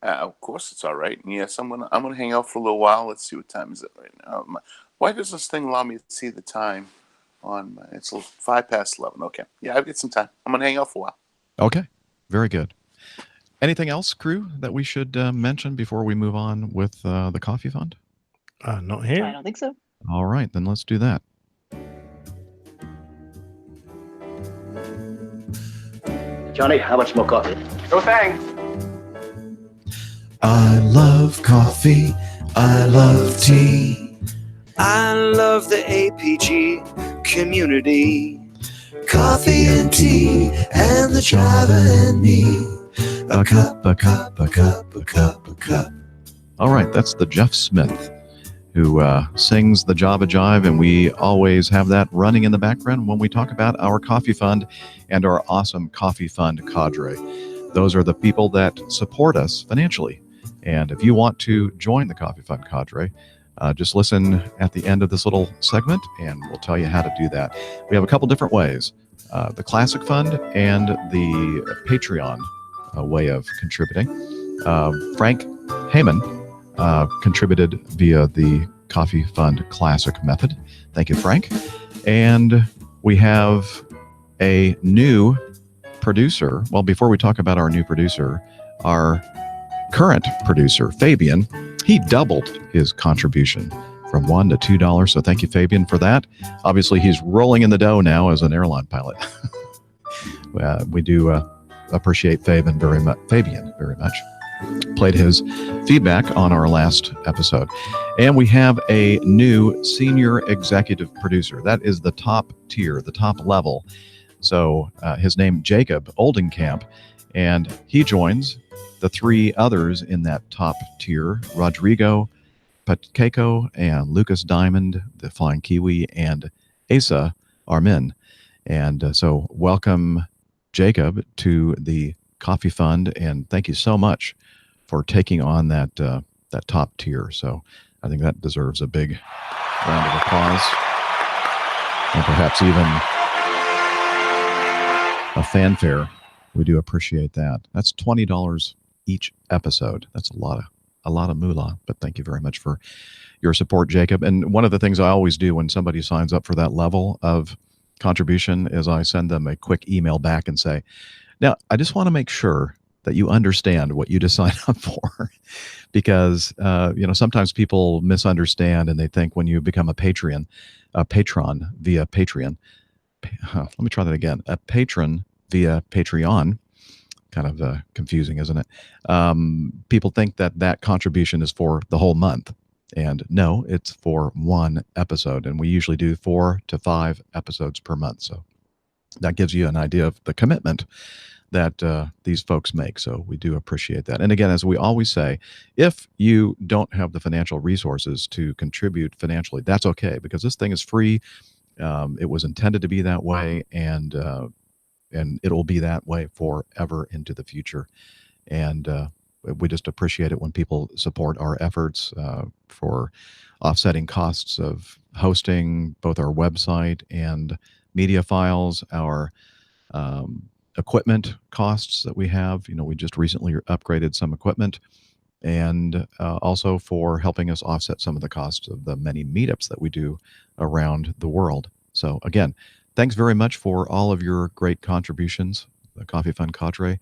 Of course, it's all right. Yes, I'm gonna hang out for a little while. Let's see, what time is it right now? Why does this thing allow me to see the time? It's 11:05. Okay, yeah, I've got some time. I'm gonna hang out for a while. Okay, very good. Anything else, crew, that we should mention before we move on with the coffee fund? Not here. I don't think so. All right, then let's do that. Johnny, how much more coffee? No thanks. I love coffee. I love tea. I love the APG community. Coffee and tea and the driver and me. A cup, a cup, a cup, a cup, a cup. All right, that's the Jeff Smith who sings the Java Jive, and we always have that running in the background when we talk about our coffee fund and our awesome coffee fund cadre. Those are the people that support us financially. And if you want to join the coffee fund cadre, just listen at the end of this little segment, and we'll tell you how to do that. We have a couple different ways, the Classic Fund and the Patreon way of contributing. Frank Heyman contributed via the Coffee Fund Classic method. Thank you, Frank. And we have a new producer. Well, before we talk about our new producer, our current producer, Fabian, he doubled his contribution from $1 to $2. So thank you, Fabian, for that. Obviously, he's rolling in the dough now as an airline pilot. We do appreciate Fabian very much. Played his feedback on our last episode. And we have a new senior executive producer. That is the top tier, the top level. So his name, Jacob Oldenkamp, and he joins the three others in that top tier, Rodrigo Pacheco and Lucas Diamond, the Flying Kiwi, and Asa Armin. And so welcome, Jacob, to the Coffee Fund, and thank you so much for taking on that top tier. So I think that deserves a big round of applause, and perhaps even a fanfare. We do appreciate that. That's $20 each episode. That's a lot of moolah, but thank you very much for your support, Jacob. And one of the things I always do when somebody signs up for that level of contribution is I send them a quick email back and say, now, I just want to make sure that you understand what you just signed up for, because sometimes people misunderstand and they think when you become a patron via Patreon. Let me try that again. A patron via Patreon. Kind of confusing, isn't it? People think that contribution is for the whole month. And no, it's for one episode. And we usually do 4 to 5 episodes per month. So that gives you an idea of the commitment that these folks make. So we do appreciate that. And again, as we always say, if you don't have the financial resources to contribute financially, that's okay, because this thing is free. It was intended to be that way, and it will be that way forever into the future. And we just appreciate it when people support our efforts for offsetting costs of hosting both our website and media files, our equipment costs that we have. We just recently upgraded some equipment, and also for helping us offset some of the costs of the many meetups that we do around the world. So again, thanks very much for all of your great contributions, the Coffee Fund cadre.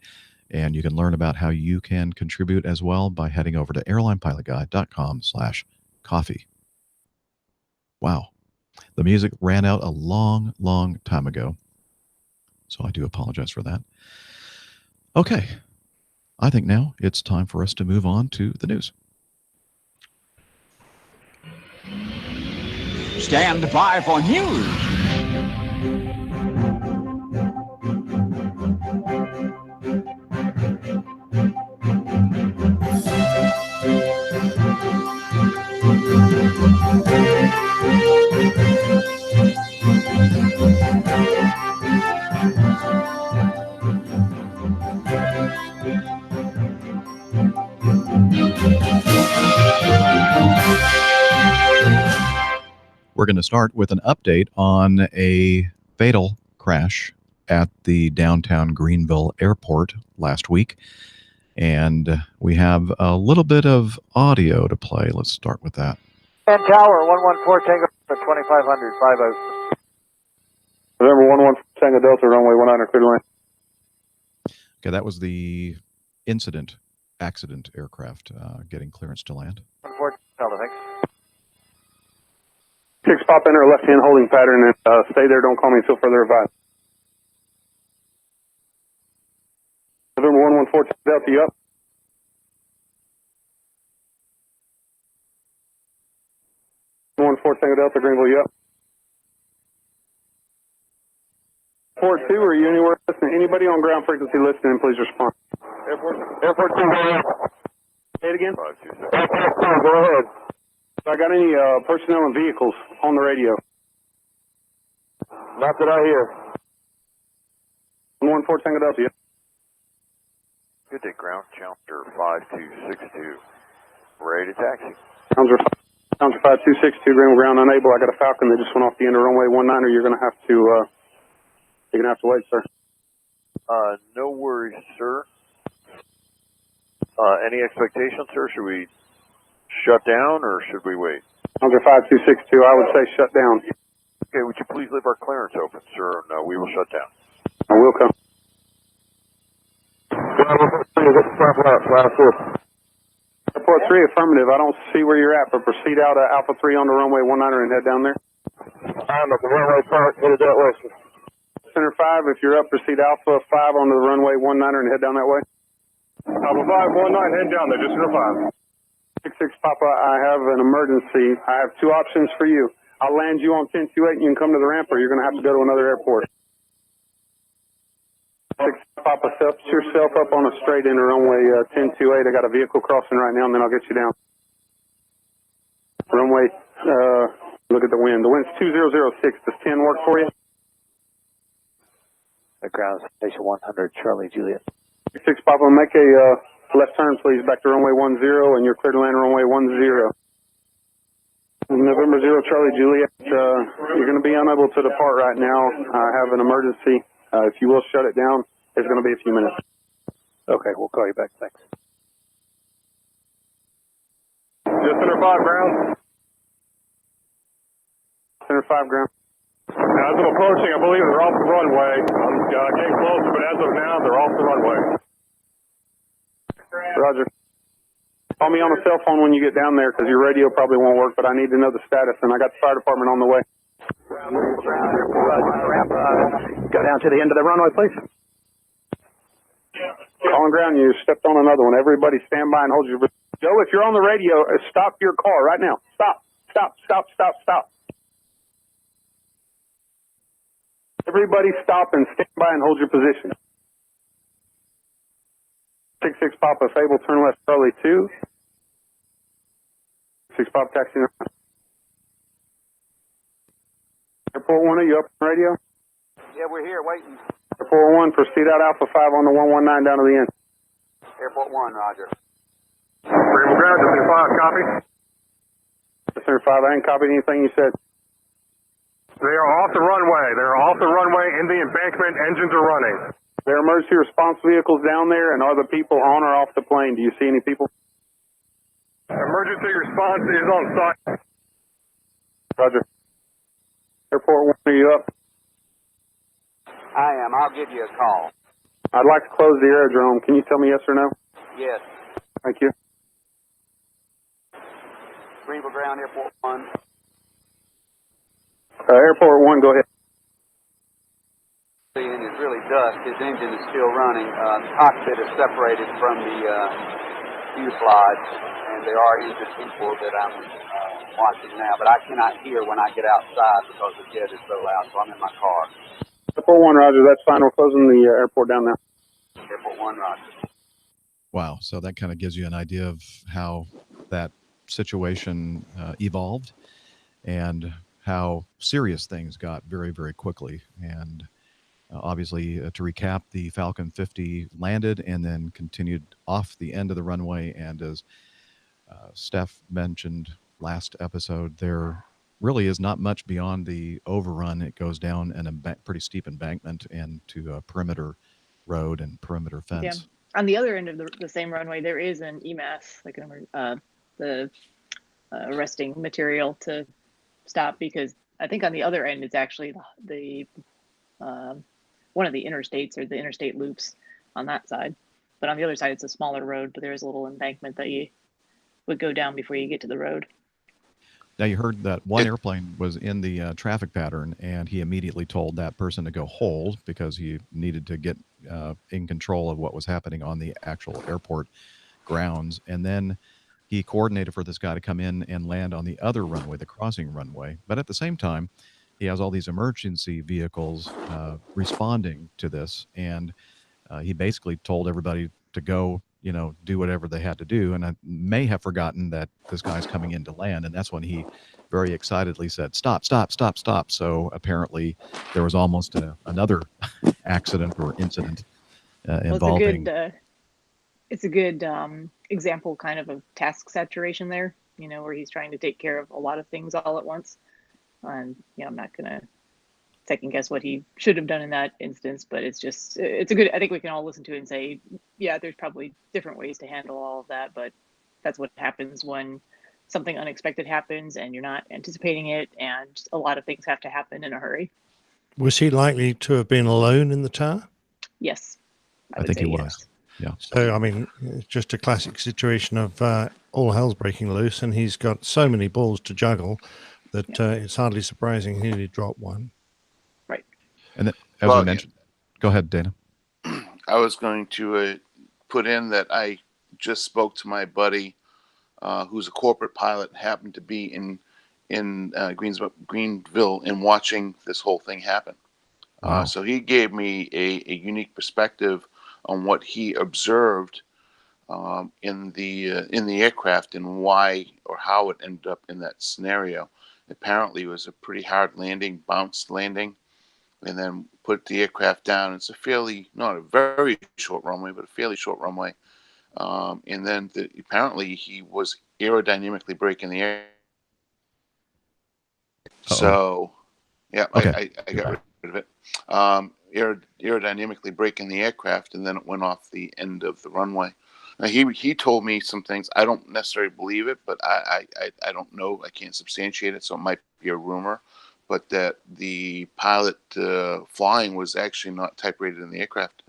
And you can learn about how you can contribute as well by heading over to airlinepilotguide.com/coffee. Wow. The music ran out a long, long time ago, so I do apologize for that. Okay. I think now it's time for us to move on to the news. Stand by for news. We're going to start with an update on a fatal crash at the downtown Greenville airport last week. And we have a little bit of audio to play. Let's start with that. And Tower, 114 Tango, 2500, 50. November 114 Tango Delta, runway 19, clear to land. Okay, that was the accident aircraft getting clearance to land. 114 Delta, thanks. 6 pop enter left-hand holding pattern and stay there, don't call me until further advised. November 114 Delta, you up? Tango Delta, Greenville, you up? Port 2, are you anywhere listening? Anybody on ground frequency listening, please respond. Airport 2, go ahead. Say it again? 527. Go ahead. I got any personnel and vehicles on the radio? Not that I hear. 114 Tango Delta, yeah. Good day, ground, Challenger 5262. Ready to taxi. Challenger 5262, Greenville ground unable. I got a Falcon that just went off the end of runway 19er. You're gonna have to wait, sir. No worries, sir. Any expectations, sir? Should we shut down or should we wait? Challenger 5262, I would say shut down. Okay, would you please leave our clearance open, sir? No, we will shut down. I will come. Airport 3, affirmative. I don't see where you're at, but proceed out Alpha 3 on the runway 19 and head down there. I'm at the runway park, headed that way. Center 5, if you're up, proceed Alpha 5 onto the runway 19 and head down that way. Alpha 519, head down there, just center 5. 66 Papa, I have an emergency. I have two options for you. I'll land you on 1028 and you can come to the ramp, or you're going to have to go to another airport. 6 Papa, set yourself up on a straight into runway 1028. I got a vehicle crossing right now, and then I'll get you down. Runway, look at the wind. The wind's 2006. Does 10 work for you? The ground station 100, Charlie Juliet. 6 Papa, make a left turn, please, back to runway 10, and you're clear to land runway 10. November 0, Charlie Juliet. You're going to be unable to depart right now. I have an emergency. If you will shut it down, it's going to be a few minutes. Okay, we'll call you back. Thanks. Just center 5 ground. Center 5 ground. As I'm approaching, I believe they're off the runway. I'm getting closer, but as of now, they're off the runway. Roger. Call me on a cell phone when you get down there, because your radio probably won't work, but I need to know the status, and I got the fire department on the way. Go down to the end of the runway, please. On ground, you stepped on another one. Everybody stand by and hold your... Joe, if you're on the radio, stop your car right now. Stop, stop, stop, stop, stop. Everybody stop and stand by and hold your position. 66 Papa, Fable, turn left, Charlie 2. 6 Papa, taxi. Airport 1, are you up on radio? Yeah, we're here waiting. Airport 1, proceed out Alpha 5 on the 119 down to the end. Airport 1, Roger. Variable ground, Center 5, copy. Center 5, I ain't copied anything you said. They are off the runway. They're off the runway in the embankment. Engines are running. There are emergency response vehicles down there, and are the people on or off the plane? Do you see any people? Emergency response is on site. Roger. Airport 1, are you up? I am. I'll give you a call. I'd like to close the aerodrome. Can you tell me yes or no? Yes. Thank you. Greenville Ground, Airport 1. Airport 1, go ahead. And it's really dusk. His engine is still running. The cockpit is separated from the fuselage, and there are injured people that I'm watching now. But I cannot hear when I get outside because the jet is so loud, so I'm in my car. Airport 1, Roger. That's fine. We're closing the airport down now. Airport 1, Roger. Wow. So that kind of gives you an idea of how that situation evolved and how serious things got very, very quickly. And obviously, to recap, the Falcon 50 landed and then continued off the end of the runway. And as Steph mentioned last episode, there really is not much beyond the overrun. It goes down a pretty steep embankment and to a perimeter road and perimeter fence. Yeah. On the other end of the same runway, there is an EMAS, like the arresting material to stop, because I think on the other end it's actually the one of the interstates or the interstate loops on that side, but on the other side it's a smaller road, but there is a little embankment that you would go down before you get to the road. Now, you heard that one airplane was in the traffic pattern, and he immediately told that person to go hold because he needed to get in control of what was happening on the actual airport grounds. And then he coordinated for this guy to come in and land on the other runway, the crossing runway. But at the same time, he has all these emergency vehicles responding to this. And he basically told everybody to go, do whatever they had to do. And I may have forgotten that this guy's coming in to land. And that's when he very excitedly said, stop, stop, stop, stop. So apparently there was almost another accident or incident involving. It's a good example kind of task saturation there, where he's trying to take care of a lot of things all at once. And, I'm not going to second guess what he should have done in that instance, but it's a good, I think we can all listen to it and say, yeah, there's probably different ways to handle all of that, but that's what happens when something unexpected happens and you're not anticipating it, and a lot of things have to happen in a hurry. Was he likely to have been alone in the tower? Yes. I think he was. Yeah. So, I mean, it's just a classic situation of all hell's breaking loose, and he's got so many balls to juggle that it's hardly surprising he nearly dropped one. Right. And then, as we mentioned, go ahead, Dana. I was going to put in that I just spoke to my buddy, who's a corporate pilot, happened to be in Greenville and watching this whole thing happen. Wow. So he gave me a unique perspective on what he observed in the aircraft and why or how it ended up in that scenario. Apparently, it was a pretty hard landing, bounced landing, and then put the aircraft down. It's not a very short runway, but a fairly short runway. And then apparently he was aerodynamically braking the air. So, yeah, Okay. I got rid of it. Aerodynamically braking the aircraft, and then it went off the end of the runway. Now, he told me some things. I don't necessarily believe it, but I don't know. I can't substantiate it, so it might be a rumor. But that the pilot flying was actually not type rated in the aircraft.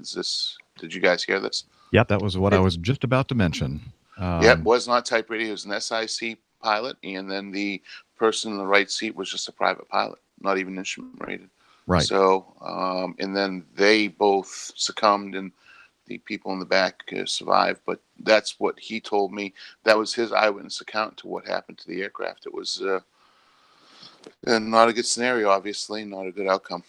Did you guys hear this? Yep, that was what I was just about to mention. Yep, was not type rated. He was an SIC pilot, and then the person in the right seat was just a private pilot, not even instrument rated. Right. So, and then they both succumbed, and the people in the back survived. But that's what he told me. That was his eyewitness account to what happened to the aircraft. It was not a good scenario, obviously, not a good outcome.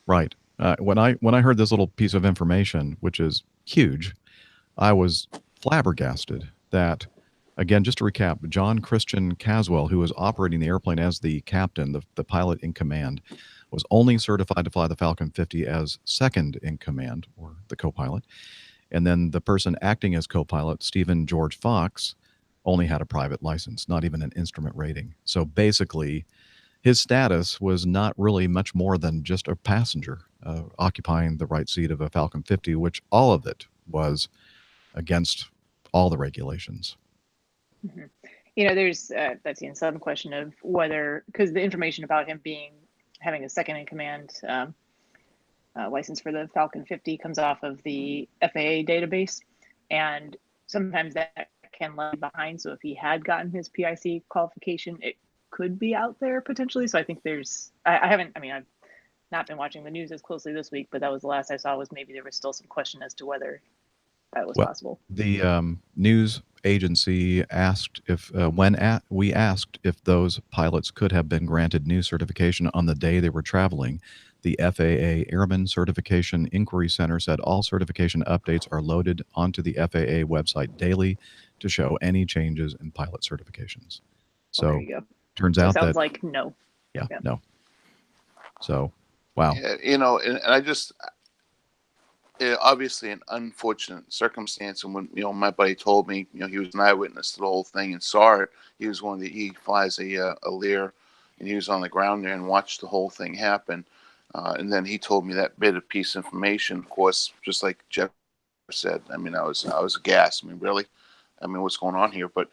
Right. When I heard this little piece of information, which is huge, I was flabbergasted that, again, just to recap, John Christian Caswell, who was operating the airplane as the captain, the pilot in command, was only certified to fly the Falcon 50 as second in command, or the co-pilot. And then the person acting as co-pilot, Stephen George Fox, only had a private license, not even an instrument rating. So basically, his status was not really much more than just a passenger occupying the right seat of a Falcon 50, which all of it was against all the regulations. Mm-hmm. There's that's some question of whether, because the information about him having a second in command license for the Falcon 50 comes off of the FAA database, and sometimes that can lag behind. So if he had gotten his PIC qualification, it could be out there potentially. So I think I've not been watching the news as closely this week, but that was the last I saw, was maybe there was still some question as to whether that was possible. The news agency asked if we asked if those pilots could have been granted new certification on the day they were traveling. The FAA Airman Certification Inquiry Center said all certification updates are loaded onto the FAA website daily to show any changes in pilot certifications. So there you go. Turns so out it sounds that like no. Yeah, no. So, wow. And I just obviously an unfortunate circumstance. And when my buddy told me, he was an eyewitness to the whole thing and saw it. He was he flies a Lear, and he was on the ground there and watched the whole thing happen. And then he told me that bit of piece of information. Of course, just like Jeff said, I was aghast. Really? What's going on here? But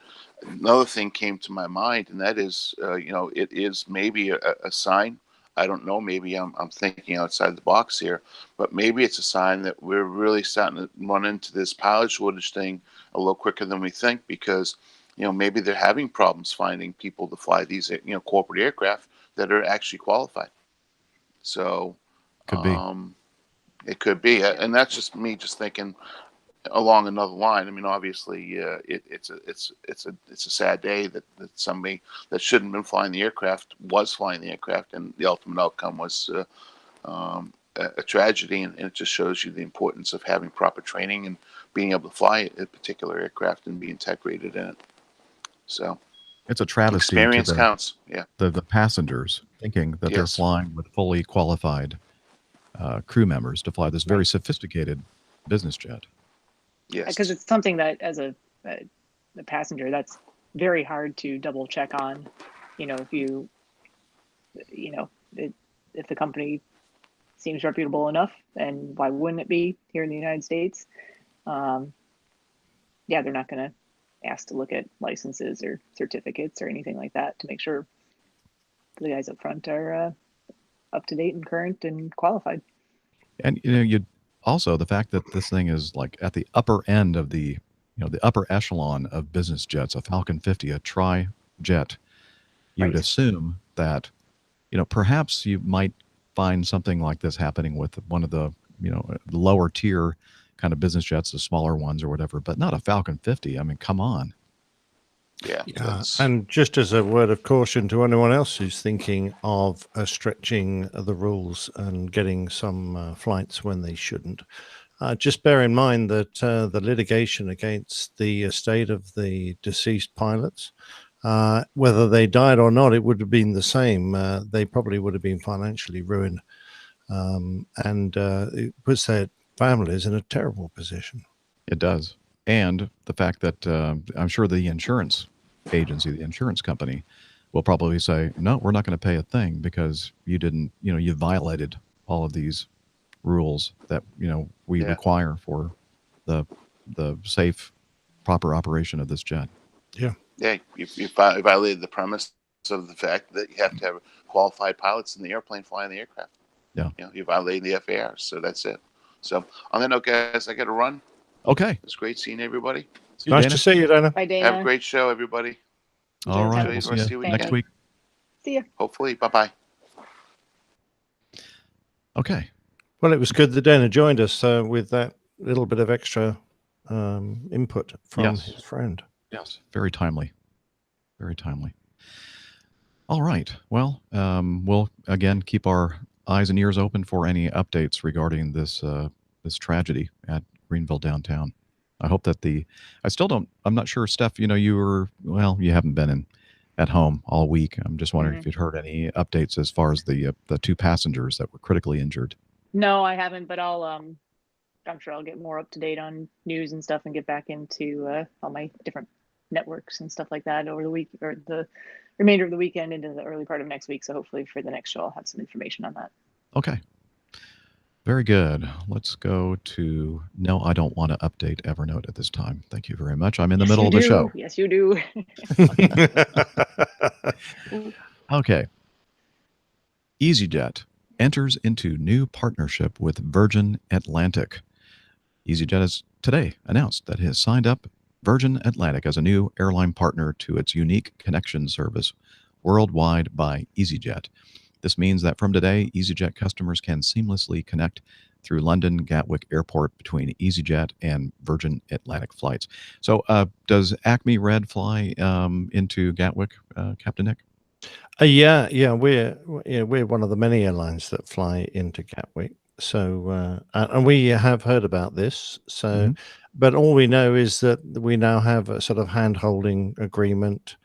another thing came to my mind, and that is, it is maybe a sign. I don't know. Maybe I'm thinking outside the box here, but maybe it's a sign that we're really starting to run into this pilot shortage thing a little quicker than we think, because maybe they're having problems finding people to fly these corporate aircraft that are actually qualified. So could be. It could be, and that's just me just thinking along another line. Obviously, it's a sad day that somebody that shouldn't have been flying the aircraft was flying the aircraft, and the ultimate outcome was a tragedy. And it just shows you the importance of having proper training and being able to fly a particular aircraft and be integrated in it. So it's a travesty. Experience counts. Yeah. The passengers thinking that they're flying with fully qualified crew members to fly this very sophisticated business jet. Yes, because it's something that as a passenger, that's very hard to double check on. If if the company seems reputable enough, and why wouldn't it be here in the United States? They're not going to ask to look at licenses or certificates or anything like that to make sure the guys up front are up to date and current and qualified. And you'd also the fact that this thing is like at the upper end of the, the upper echelon of business jets, a Falcon 50, a tri-jet, you would assume that, perhaps you might find something like this happening with one of the, lower tier kind of business jets, the smaller ones or whatever, but not a Falcon 50. I mean, come on. Yeah. And just as a word of caution to anyone else who's thinking of stretching the rules and getting some flights when they shouldn't, just bear in mind that the litigation against the estate of the deceased pilots, whether they died or not, it would have been the same. They probably would have been financially ruined. And it puts their families in a terrible position. It does. And the fact that I'm sure the insurance agency, the insurance company, will probably say, no, we're not going to pay a thing because you didn't, you violated all of these rules that, we require for the safe, proper operation of this jet. Yeah. Yeah, you violated the premise of the fact that you have to have qualified pilots in the airplane flying the aircraft. Yeah. You violated the FAR, so that's it. So on that note, guys, I got to run. Okay. It's great seeing everybody. Nice to see you, Dana. Bye, Dana. Have a great show, everybody. All right. Enjoy We'll the rest see of you your next weekend. week. See ya. Hopefully. Bye-bye. Okay. Well, it was good that Dana joined us with that little bit of extra input from his friend. Yes. Very timely. Very timely. All right. Well, we'll again keep our eyes and ears open for any updates regarding this tragedy at Greenville downtown. I hope that I'm not sure, Steph, you haven't been at home all week. I'm just wondering if you'd heard any updates as far as the two passengers that were critically injured. No, I haven't, but I'm sure I'll get more up to date on news and stuff and get back into all my different networks and stuff like that over the week or the remainder of the weekend into the early part of next week. So hopefully for the next show, I'll have some information on that. Okay. Very good. Let's go to no, I don't want to update Evernote at this time. Thank you very much. I'm in the middle of the show. Yes, you do. Okay. EasyJet enters into new partnership with Virgin Atlantic. EasyJet has today announced that it has signed up Virgin Atlantic as a new airline partner to its unique connection service worldwide by EasyJet. This means that from today, EasyJet customers can seamlessly connect through London Gatwick Airport between EasyJet and Virgin Atlantic flights. So does Acme Red fly into Gatwick, Captain Nick? Yeah, we're one of the many airlines that fly into Gatwick. So and we have heard about this. So, but all we know is that we now have a sort of hand-holding agreement,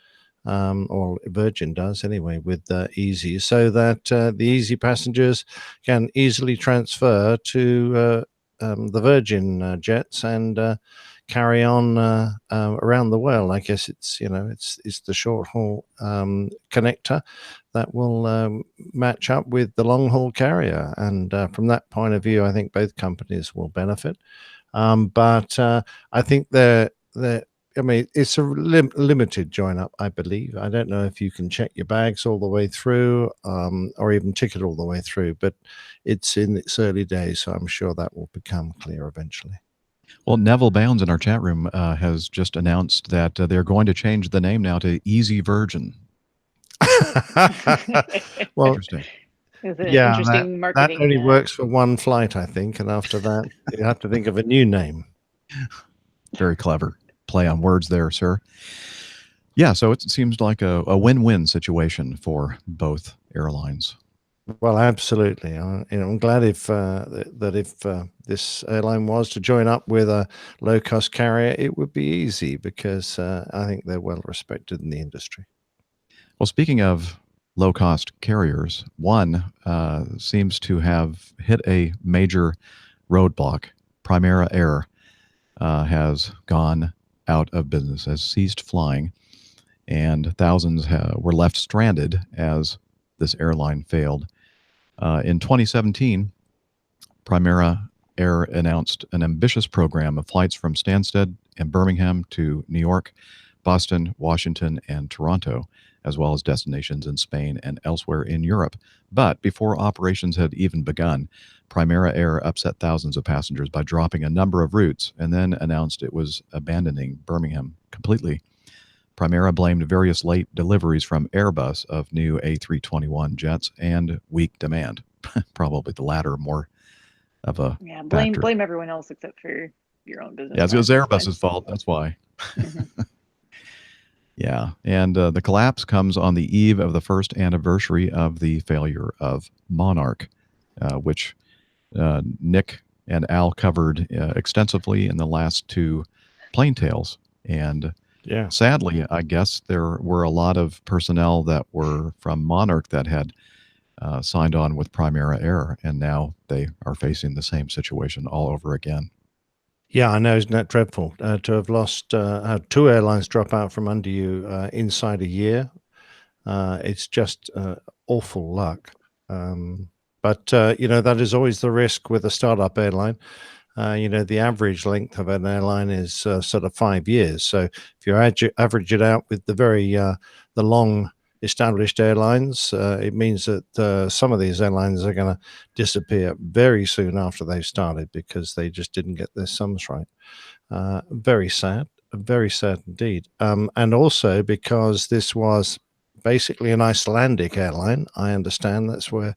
or Virgin does anyway, with Easy, so that the Easy passengers can easily transfer to the Virgin jets and carry on around the world. I guess it's the short haul connector that will match up with the long haul carrier, and from that point of view, I think both companies will benefit. But I think it's a limited join up, I believe. I don't know if you can check your bags all the way through, or even ticket all the way through, but it's in its early days, so I'm sure that will become clear eventually. Well, Neville Bounds in our chat room has just announced that they're going to change the name now to Easy Virgin. Well, interesting. Yeah, interesting that marketing. only works for one flight, I think, and after that, you have to think of a new name. Very clever play on words there, sir. Yeah, so it seems like a win-win situation for both airlines. Well, absolutely. I'm glad if this airline was to join up with a low-cost carrier, it would be easy because I think they're well respected in the industry. Well, speaking of low-cost carriers, one seems to have hit a major roadblock. Primera Air has gone out of business, has ceased flying, and thousands were left stranded as this airline failed. In 2017, Primera Air announced an ambitious program of flights from Stansted and Birmingham to New York, Boston, Washington, and Toronto, as well as destinations in Spain and elsewhere in Europe. But before operations had even begun, Primera Air upset thousands of passengers by dropping a number of routes and then announced it was abandoning Birmingham completely. Primera blamed various late deliveries from Airbus of new A321 jets and weak demand. Probably the latter more of a factor. Blame everyone else except for your own business. Yeah, it was Airbus's fault. That's why. Yeah, and the collapse comes on the eve of the first anniversary of the failure of Monarch, which Nick and Al covered extensively in the last two Plane Tales. And sadly, I guess there were a lot of personnel that were from Monarch that had signed on with Primera Air, and now they are facing the same situation all over again. Yeah, I know. Isn't that dreadful to have lost two airlines drop out from under you inside a year? It's just awful luck. But that is always the risk with a startup airline. The average length of an airline is sort of 5 years. So if you average it out with the long established airlines, it means that some of these airlines are going to disappear very soon after they started because they just didn't get their sums right. Very sad indeed. And also because this was basically an Icelandic airline, I understand that's where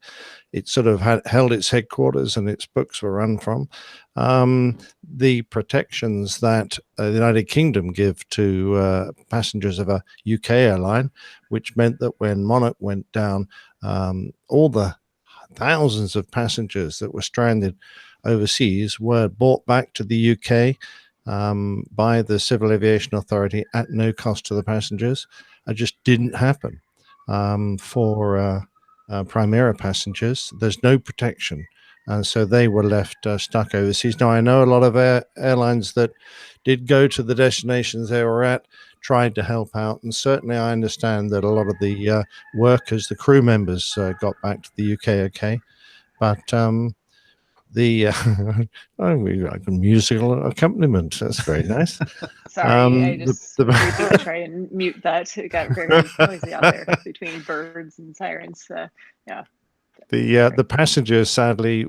it sort of held its headquarters and its books were run from. The protections that the United Kingdom give to passengers of a UK airline, which meant that when Monarch went down, all the thousands of passengers that were stranded overseas were brought back to the UK by the Civil Aviation Authority at no cost to the passengers. It just didn't happen for Primera passengers. There's no protection, and so they were left stuck overseas. Now, I know a lot of airlines that did go to the destinations they were at, tried to help out, and certainly I understand that a lot of the workers, the crew members, got back to the UK okay, but we like a musical accompaniment. That's very nice. Sorry, I just briefly try and mute that. It got very noisy out there between birds and sirens. Yeah. The passengers, sadly,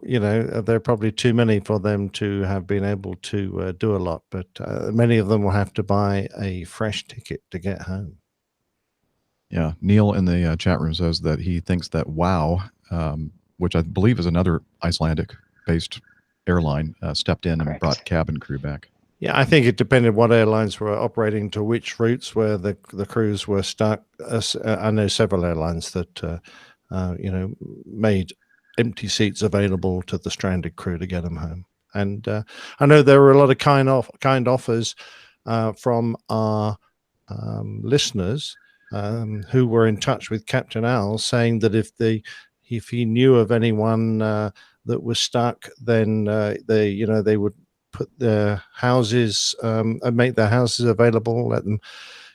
there are probably too many for them to have been able to do a lot, but many of them will have to buy a fresh ticket to get home. Yeah, Neil in the chat room says that he thinks that WOW, which I believe is another Icelandic-based airline, stepped in and brought cabin crew back. Yeah, I think it depended what airlines were operating to which routes where the crews were stuck. I know several airlines that made empty seats available to the stranded crew to get them home. And I know there were a lot of kind offers from our listeners who were in touch with Captain Al, saying that if he knew of anyone that was stuck, then they would put their houses and make their houses available, let them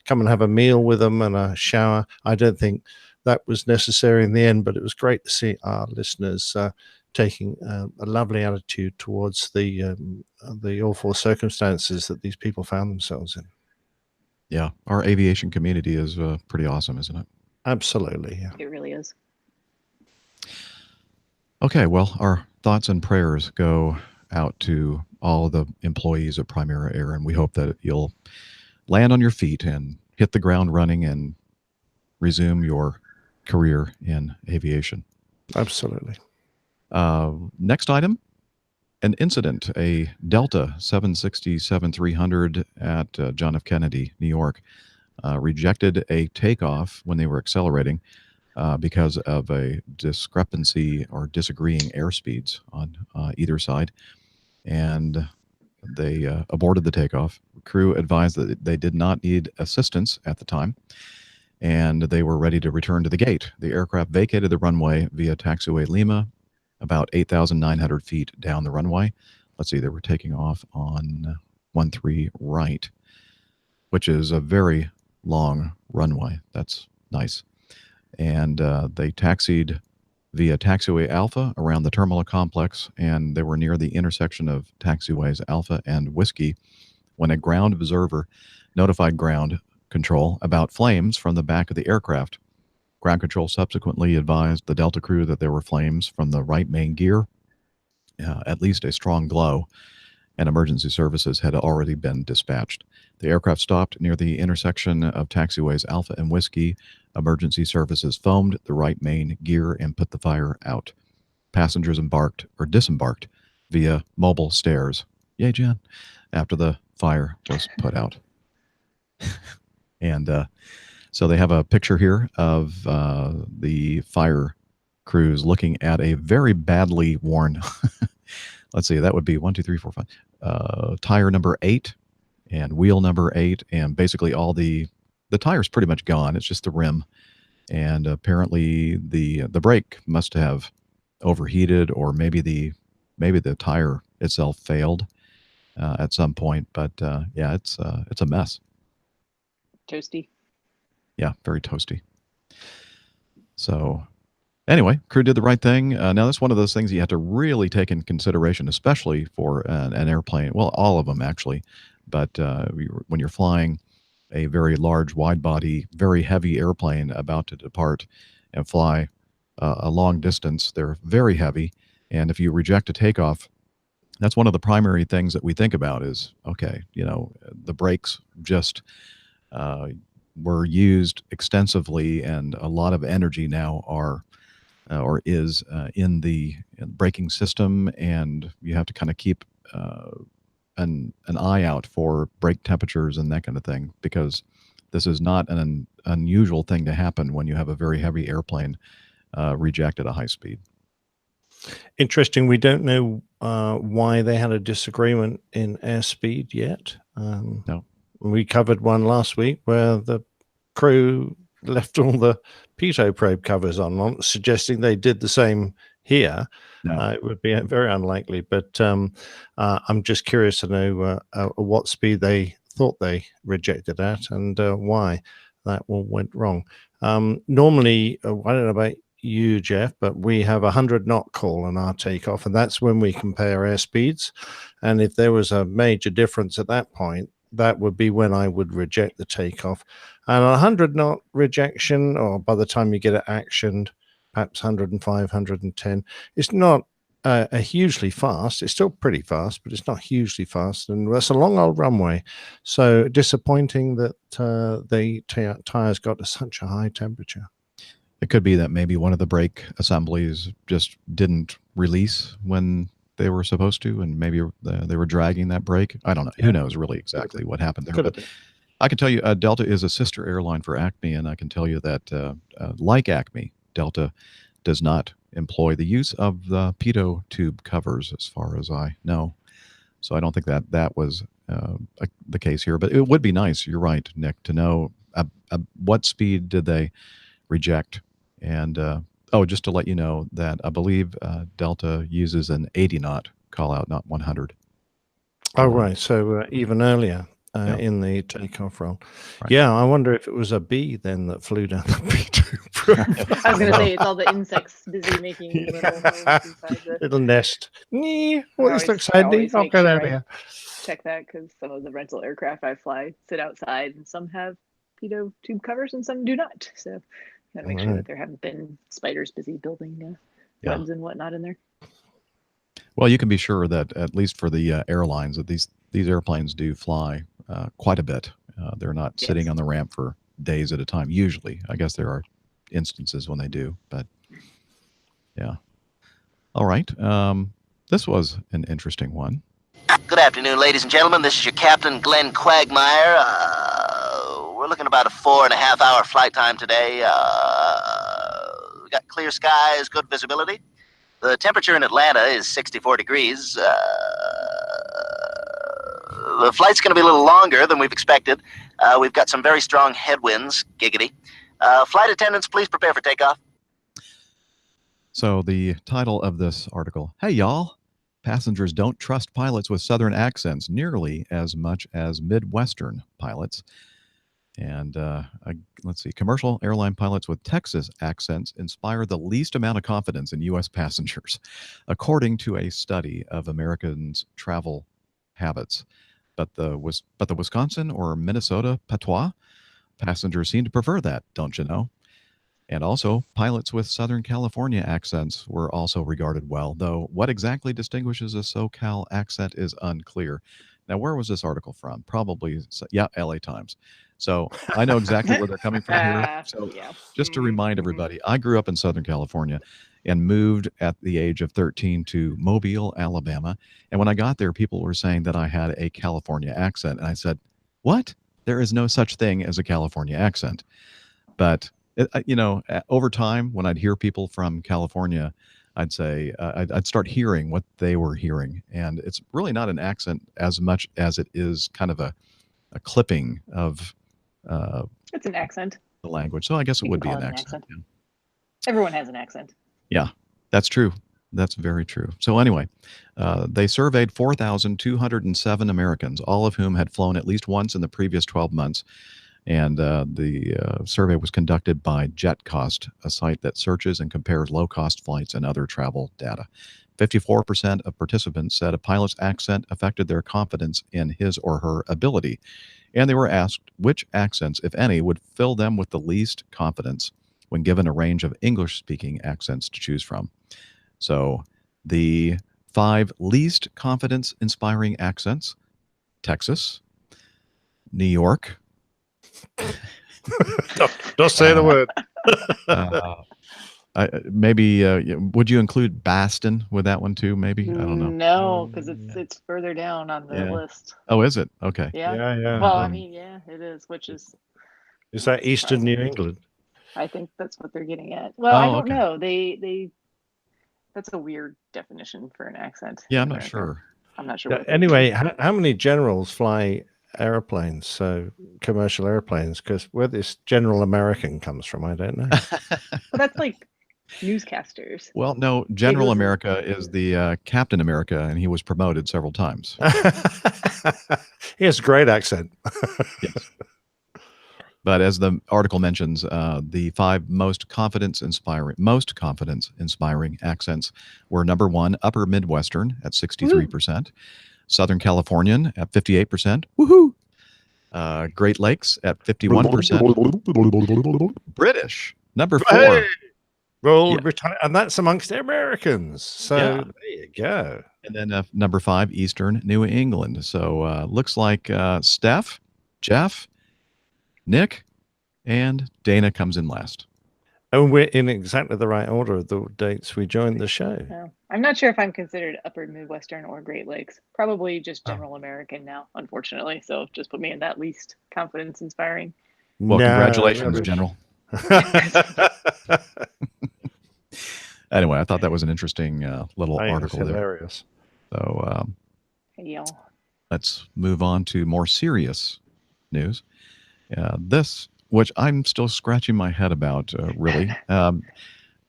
come and have a meal with them and a shower. I don't think that was necessary in the end, but it was great to see our listeners taking a lovely attitude towards the awful circumstances that these people found themselves in. Yeah, our aviation community is pretty awesome, isn't it? Absolutely, yeah. It really is. Okay, well, our thoughts and prayers go out to all of the employees of Primera Air, and we hope that you'll land on your feet and hit the ground running and resume your career in aviation. Absolutely. Next item, an incident. A Delta 767-300 at John F. Kennedy, New York, rejected a takeoff when they were accelerating because of a discrepancy or disagreeing airspeeds on either side. And they aborted the takeoff. Crew advised that they did not need assistance at the time, and they were ready to return to the gate. The aircraft vacated the runway via taxiway Lima, about 8,900 feet down the runway. Let's see, they were taking off on 13 right, which is a very long runway. That's nice. And they taxied via taxiway Alpha around the terminal complex, and they were near the intersection of taxiways Alpha and Whiskey when a ground observer notified ground control about flames from the back of the aircraft. Ground control subsequently advised the Delta crew that there were flames from the right main gear, at least a strong glow, and emergency services had already been dispatched. The aircraft stopped near the intersection of taxiways Alpha and Whiskey. Emergency services foamed the right main gear and put the fire out. Passengers embarked or disembarked via mobile stairs. Yay, Jen. After the fire was put out. And so they have a picture here of the fire crews looking at a very badly worn, let's see, that would be 1, 2, 3, 4, 5, tire number 8 and wheel number 8. And basically all the tire's pretty much gone. It's just the rim. And apparently the brake must have overheated, or maybe the tire itself failed at some point. But yeah, it's a mess. Toasty. Yeah, very toasty. So anyway, crew did the right thing. Now that's one of those things you have to really take in consideration, especially for an airplane. Well, all of them actually, but when you're flying a very large, wide-body, very heavy airplane about to depart and fly a long distance, they're very heavy. And if you reject a takeoff, that's one of the primary things that we think about is, okay, the brakes just were used extensively, and a lot of energy now is in the braking system, and you have to kind of keep an eye out for brake temperatures and that kind of thing, because this is not an unusual thing to happen when you have a very heavy airplane reject at a high speed. Interesting. We don't know why they had a disagreement in airspeed yet. No. We covered one last week where the crew left all the pitot probe covers on, suggesting they did the same here. No. It would be very unlikely, but I'm just curious to know what speed they thought they rejected at and why that all went wrong. Normally, I don't know about you, Jeff, but we have 100 knot call on our takeoff, and that's when we compare airspeeds. And if there was a major difference at that point, that would be when I would reject the takeoff. And a 100 knot rejection, or by the time you get it actioned, perhaps 105, 110, it's not a hugely fast. It's still pretty fast, but it's not hugely fast. And that's a long old runway. So disappointing that the tires got to such a high temperature. It could be that maybe one of the brake assemblies just didn't release when they were supposed to, and maybe they were dragging that brake. I don't know. Who knows really exactly what happened there. But I can tell you Delta is a sister airline for Acme, and I can tell you that like Acme, Delta does not employ the use of the pitot tube covers as far as I know. So I don't think that was the case here. But it would be nice, you're right, Nick, to know what speed did they reject. And just to let you know that I believe Delta uses an 80 knot call out, not 100. Oh, right. So even earlier in the takeoff roll. Right. Yeah, I wonder if it was a bee then that flew down the B2. I was going to say, it's all the insects busy making little nest. This looks handy. I'll go down here. Check that, because some of the rental aircraft I fly sit outside, and some have pitot tube covers and some do not. So gotta make sure that there haven't been spiders busy building webs and whatnot in there. Well, you can be sure that at least for the airlines, that these airplanes do fly quite a bit. They're not sitting on the ramp for days at a time. Usually, I guess there are instances when they do, but yeah. All right. This was an interesting one. Good afternoon, ladies and gentlemen. This is your captain, Glenn Quagmire. We're looking about a 4.5-hour flight time today. We got clear skies, good visibility. The temperature in Atlanta is 64 degrees. The flight's going to be a little longer than we've expected. We've got some very strong headwinds, giggity. Flight attendants, please prepare for takeoff. So the title of this article, hey, y'all. Passengers don't trust pilots with Southern accents nearly as much as Midwestern pilots. And let's see, commercial airline pilots with Texas accents inspire the least amount of confidence in U.S. passengers, according to a study of Americans' travel habits. but the Wisconsin or Minnesota patois, passengers seem to prefer that, don't you know? And also, pilots with Southern California accents were also regarded well, though what exactly distinguishes a SoCal accent is unclear. Now, where was this article from? Probably, yeah, LA Times. So I know exactly where they're coming from here. So just to remind everybody, I grew up in Southern California and moved at the age of 13 to Mobile, Alabama. And when I got there, people were saying that I had a California accent. And I said, what? There is no such thing as a California accent. But over time, when I'd hear people from California, I'd say I'd start hearing what they were hearing, and it's really not an accent as much as it is kind of a clipping of It's an accent. the language. So I guess it You would can be call an it accent. Yeah. Everyone has an accent. Yeah, that's true. That's very true. So anyway, they surveyed 4,207 Americans, all of whom had flown at least once in the previous 12 months. And the survey was conducted by JetCost, a site that searches and compares low-cost flights and other travel data. 54% of participants said a pilot's accent affected their confidence in his or her ability. And they were asked which accents, if any, would fill them with the least confidence when given a range of English-speaking accents to choose from. So the 5 least confidence-inspiring accents: Texas, New York. Don't say the word. Maybe would you include Boston with that one too? Maybe, I don't know. No, because it's further down on the list. Oh, is it? Okay. Yeah. Yeah. Well, I mean, yeah, it is, which is. Is that Eastern New England? I think that's what they're getting at. Well, I don't know. They that's a weird definition for an accent. Yeah, I'm not sure. I'm not sure. Anyway, how many generals fly airplanes, so commercial airplanes? Because where this General American comes from, I don't know. Well, that's like newscasters. Well, no, General America is the Captain America, and he was promoted several times. He has a great accent. Yes. But as the article mentions, the 5 most confidence-inspiring accents were number 1, Upper Midwestern at 63%, Southern Californian at 58%, woohoo! Great Lakes at 51%, British number 4. Hey! Well, and that's amongst the Americans. So there you go. And then number 5, Eastern New England. So looks like Steph, Jeff, Nick, and Dana comes in last. And we're in exactly the right order of the dates we joined the show. I'm not sure if I'm considered Upper Midwestern or Great Lakes. Probably just General American now, unfortunately. So just put me in that least confidence inspiring. Well, congratulations, General. Anyway, I thought that was an interesting little article there. Hilarious. So let's move on to more serious news. This, which I'm still scratching my head about, really.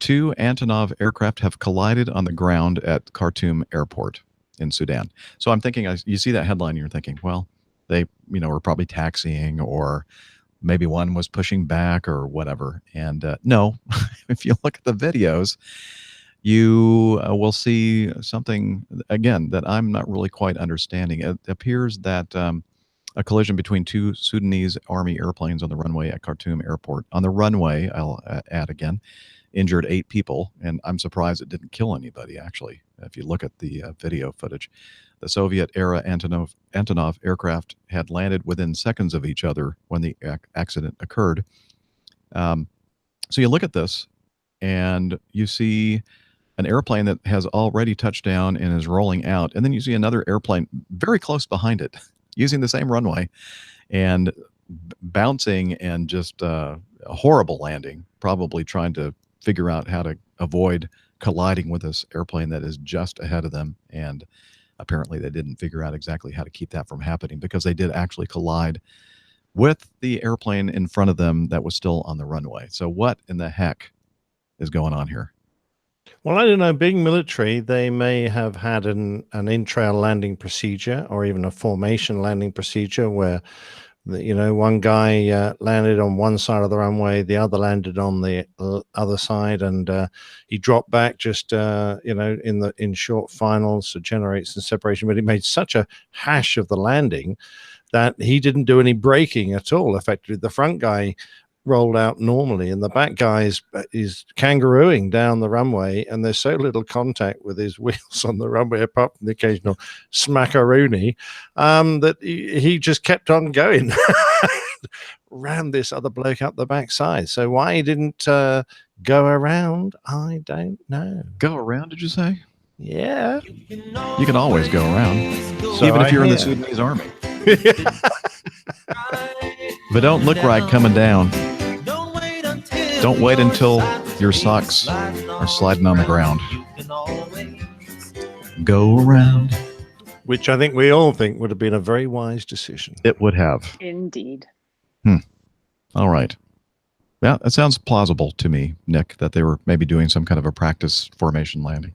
2 Antonov aircraft have collided on the ground at Khartoum Airport in Sudan. So I'm thinking, you see that headline, and you're thinking, well, they, were probably taxiing, or maybe one was pushing back or whatever. And no, if you look at the videos, you will see something, again, that I'm not really quite understanding. It appears that a collision between 2 Sudanese army airplanes on the runway at Khartoum Airport. On the runway, I'll add again, injured 8 people, and I'm surprised it didn't kill anybody, actually, if you look at the video footage. The Soviet-era Antonov aircraft had landed within seconds of each other when the accident occurred. So you look at this, and you see an airplane that has already touched down and is rolling out, and then you see another airplane very close behind it, using the same runway, and bouncing, and just a horrible landing, probably trying to figure out how to avoid colliding with this airplane that is just ahead of them. And apparently they didn't figure out exactly how to keep that from happening, because they did actually collide with the airplane in front of them that was still on the runway. So what in the heck is going on here? Well, I don't know. Being military, they may have had an in-trail landing procedure, or even a formation landing procedure, where One guy landed on one side of the runway, the other landed on the other side, and he dropped back just in short finals to generate some separation. But he made such a hash of the landing that he didn't do any braking at all. Effectively, the front guy rolled out normally, and the back guy is kangarooing down the runway, and there's so little contact with his wheels on the runway, apart from the occasional smackaroonie, that he just kept on going. Rammed this other bloke up the backside. So why he didn't go around, I don't know. Go around, did you say? Yeah. You can always go around, So even if I you're in the hear. Sudanese army. But don't look right coming down. Don't wait until your socks are sliding on the ground. Go around. Which I think we all think would have been a very wise decision. It would have. Indeed. All right. Yeah, that sounds plausible to me, Nick, that they were maybe doing some kind of a practice formation landing.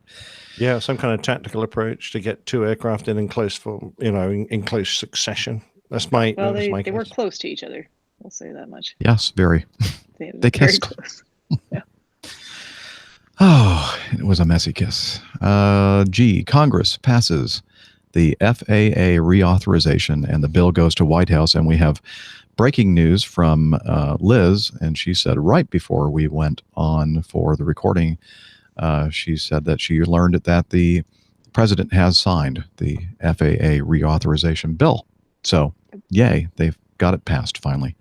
Yeah, some kind of tactical approach to get two aircraft in close in close succession. That's my. Well, that was my they were guess. close to each other. We'll say that much. Yes, very. They They very kissed. close. Yeah. Oh, it was a messy kiss. Congress passes the FAA reauthorization, and the bill goes to White House, and we have breaking news from Liz, and she said right before we went on for the recording, she said that she learned that the president has signed the FAA reauthorization bill. So, yay, they've got it passed finally.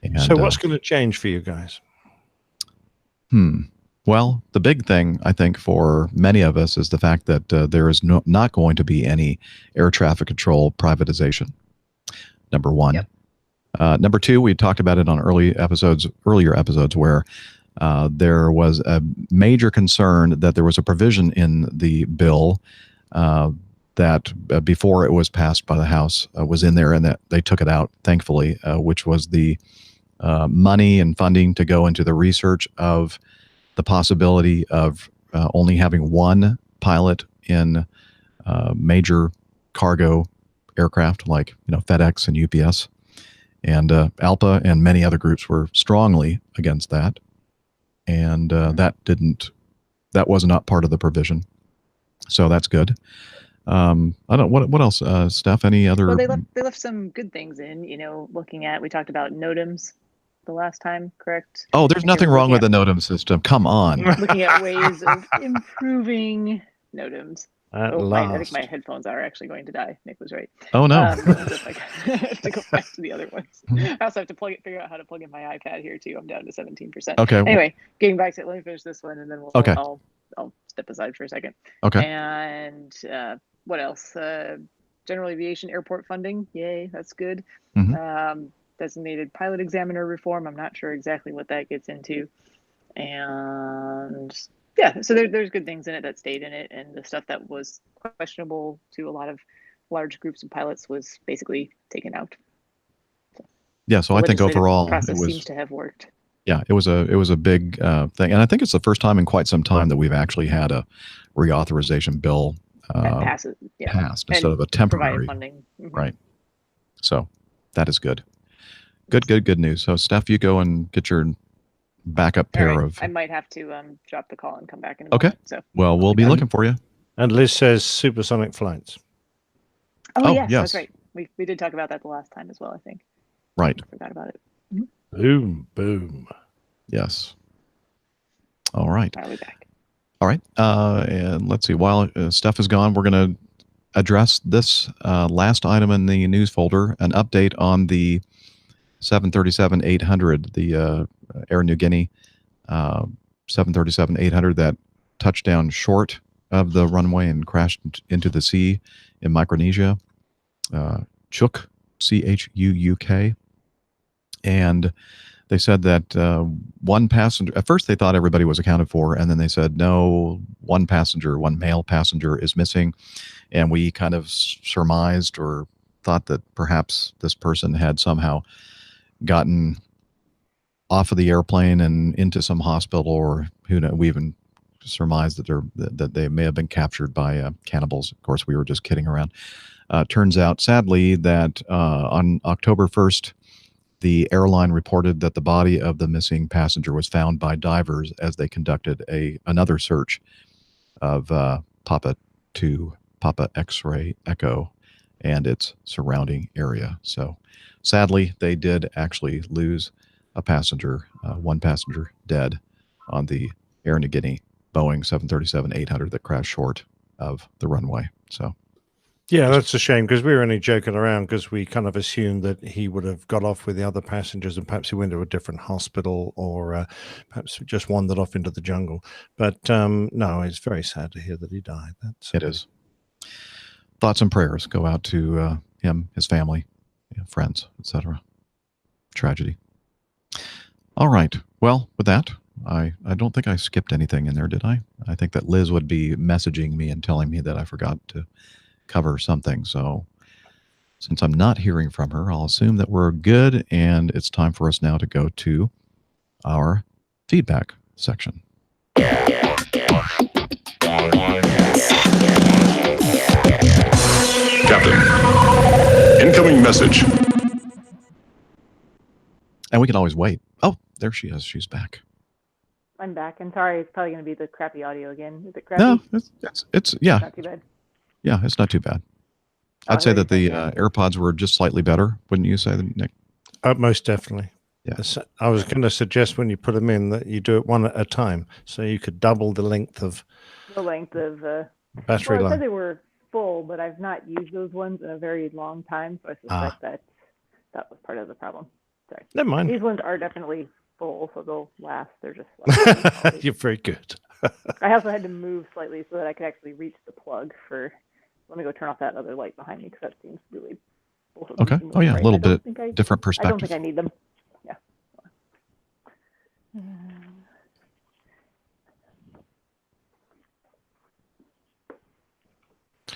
And, So what's going to change for you guys? Well, the big thing, I think, for many of us is the fact that there is not going to be any air traffic control privatization. Number one. Yep. Number two, we talked about it on earlier episodes where there was a major concern that there was a provision in the bill that before it was passed by the House was in there, and that they took it out, thankfully, which was the money and funding to go into the research of the possibility of only having one pilot in major cargo aircraft like FedEx and UPS. And ALPA and many other groups were strongly against that. And that was not part of the provision. So that's good. I don't what else, Steph? Any other? Well, they left some good things in. Looking at, we talked about NOTAMs the last time, correct? Oh, there's nothing wrong with the NOTAM system. Come on. Looking at ways of improving NOTAMs. At I last. think my headphones are actually going to die. Nick was right. Oh, no. I have to go back to the other ones. I also have to figure out how to plug in my iPad here too. I'm down to 17%. Okay. Anyway, getting back to it, let me finish this one, and then Okay. I'll step aside for a second. Okay. And what else? General aviation airport funding. Yay, that's good. Mhm. Designated pilot examiner reform. I'm not sure exactly what that gets into. And yeah, so there's good things in it that stayed in it, and the stuff that was questionable to a lot of large groups of pilots was basically taken out. Yeah, so The I think legislative overall process it was seems to have worked. Yeah, it was a big thing, and I think it's the first time in quite some time that we've actually had a reauthorization bill That passes, yeah. passed And instead of a temporary provided funding. Mhm. right. So that is good. Good news. So Steph, you go and get your backup All pair right, of. I might have to drop the call and come back in a Okay. moment. So. Well, we'll be looking for you. And Liz says supersonic flights. Oh, yes, that's right. We did talk about that the last time as well, I think. Right. I forgot about it. Boom, boom. Yes. All right. I'll be back. All right. And let's see. While Steph is gone, we're going to address this last item in the news folder, an update on the 737-800, the Air Niugini 737-800 that touched down short of the runway and crashed into the sea in Micronesia. Chuuk, Chuuk. And they said that one passenger, at first they thought everybody was accounted for, and then they said, no, one male passenger is missing. And we kind of surmised or thought that perhaps this person had somehow gotten off of the airplane and into some hospital, or who knows, we even surmise that they may have been captured by cannibals. Of course, we were just kidding around. Turns out, sadly, that on October 1st, the airline reported that the body of the missing passenger was found by divers as they conducted another search of Papa X-ray Echo and its surrounding area. So sadly, they did actually lose a passenger, one passenger dead on the Air Niugini Boeing 737-800 that crashed short of the runway. So yeah, that's a shame, because we were only joking around, because we kind of assumed that he would have got off with the other passengers and perhaps he went to a different hospital, or perhaps just wandered off into the jungle. But no, it's very sad to hear that he died. It is. Thoughts and prayers go out to him, his family, friends, etc. Tragedy. All right. Well, with that, I don't think I skipped anything in there, did I? I think that Liz would be messaging me and telling me that I forgot to cover something. So since I'm not hearing from her, I'll assume that we're good, and it's time for us now to go to our feedback section. Captain, incoming message. And we can always wait. Oh, there she is. She's back. I'm back. And sorry, it's probably going to be the crappy audio again. Is it crappy? No, it's yeah. Not too bad. Yeah, it's not too bad. I'd say that the AirPods were just slightly better, wouldn't you say, Nick? Most definitely. Yeah. I was going to suggest when you put them in that you do it one at a time, so you could double the length of battery I life. said they were full, but I've not used those ones in a very long time, so I suspect that was part of the problem. Sorry. Never mind. These ones are definitely full, so they'll last. They're just You're very good. I also had to move slightly so that I could actually reach the plug for. Let me go turn off that other light behind me, because that seems really. Okay. Oh yeah, a little bit different perspective. I don't think I need them. Yeah.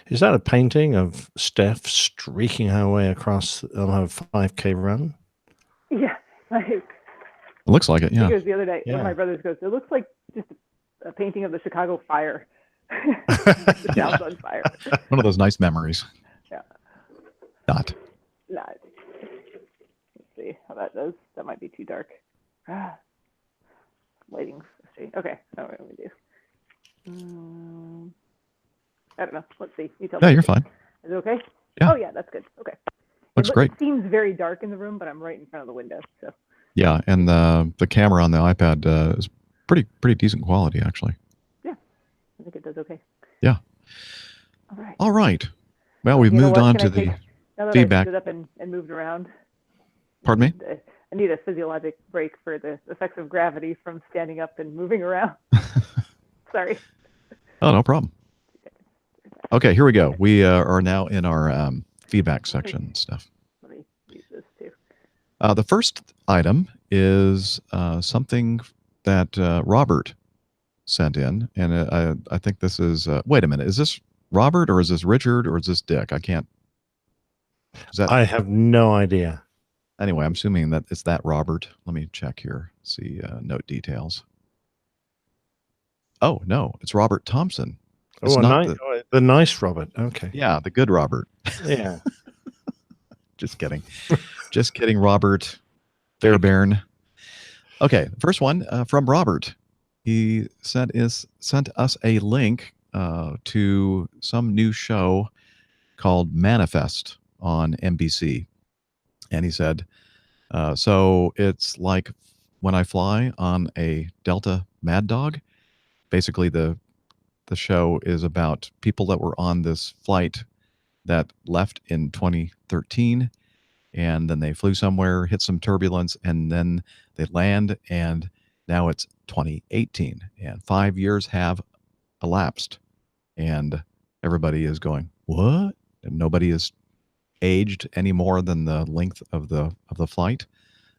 Is that a painting of Steph streaking her way across on her 5K run? Yeah. It looks like it, yeah. He goes the other day. One of my brothers goes, it looks like just a painting of the Chicago fire. The town's on fire. One of those nice memories. Yeah. Not. Let's see how that does. That might be too dark. Lighting. Okay. No, what do we do? I don't know. Let's see. You tell me. Yeah, you're fine. Is it okay? Yeah. Oh, yeah, that's good. Okay. Looks great. It seems very dark in the room, but I'm right in front of the window. So. Yeah, and the camera on the iPad is pretty decent quality, actually. Yeah, I think it does okay. Yeah. All right. All right. Well, we've moved on to the feedback. I stood up and moved around. Pardon me? I need a physiologic break for the effects of gravity from standing up and moving around. Sorry. Oh, no problem. Okay, here we go. We are now in our feedback section stuff. Let me use this too. The first item is something that Robert sent in, and I think this is. Wait a minute, is this Robert or is this Richard or is this Dick? I can't. I have no idea. Anyway, I'm assuming that it's that Robert. Let me check here. See note details. Oh no, it's Robert Thompson. It's not the nice Robert. Okay. Yeah, the good Robert. Yeah. Just kidding. Just kidding, Robert Fairbairn. Okay, first one from Robert. He sent us a link to some new show called Manifest on NBC. And he said, so it's like when I fly on a Delta Mad Dog. Basically, the show is about people that were on this flight that left in 2013, and then they flew somewhere, hit some turbulence, and then they land, and now it's 2018, and 5 years have elapsed, and everybody is going, what? And nobody is aged any more than the length of the flight,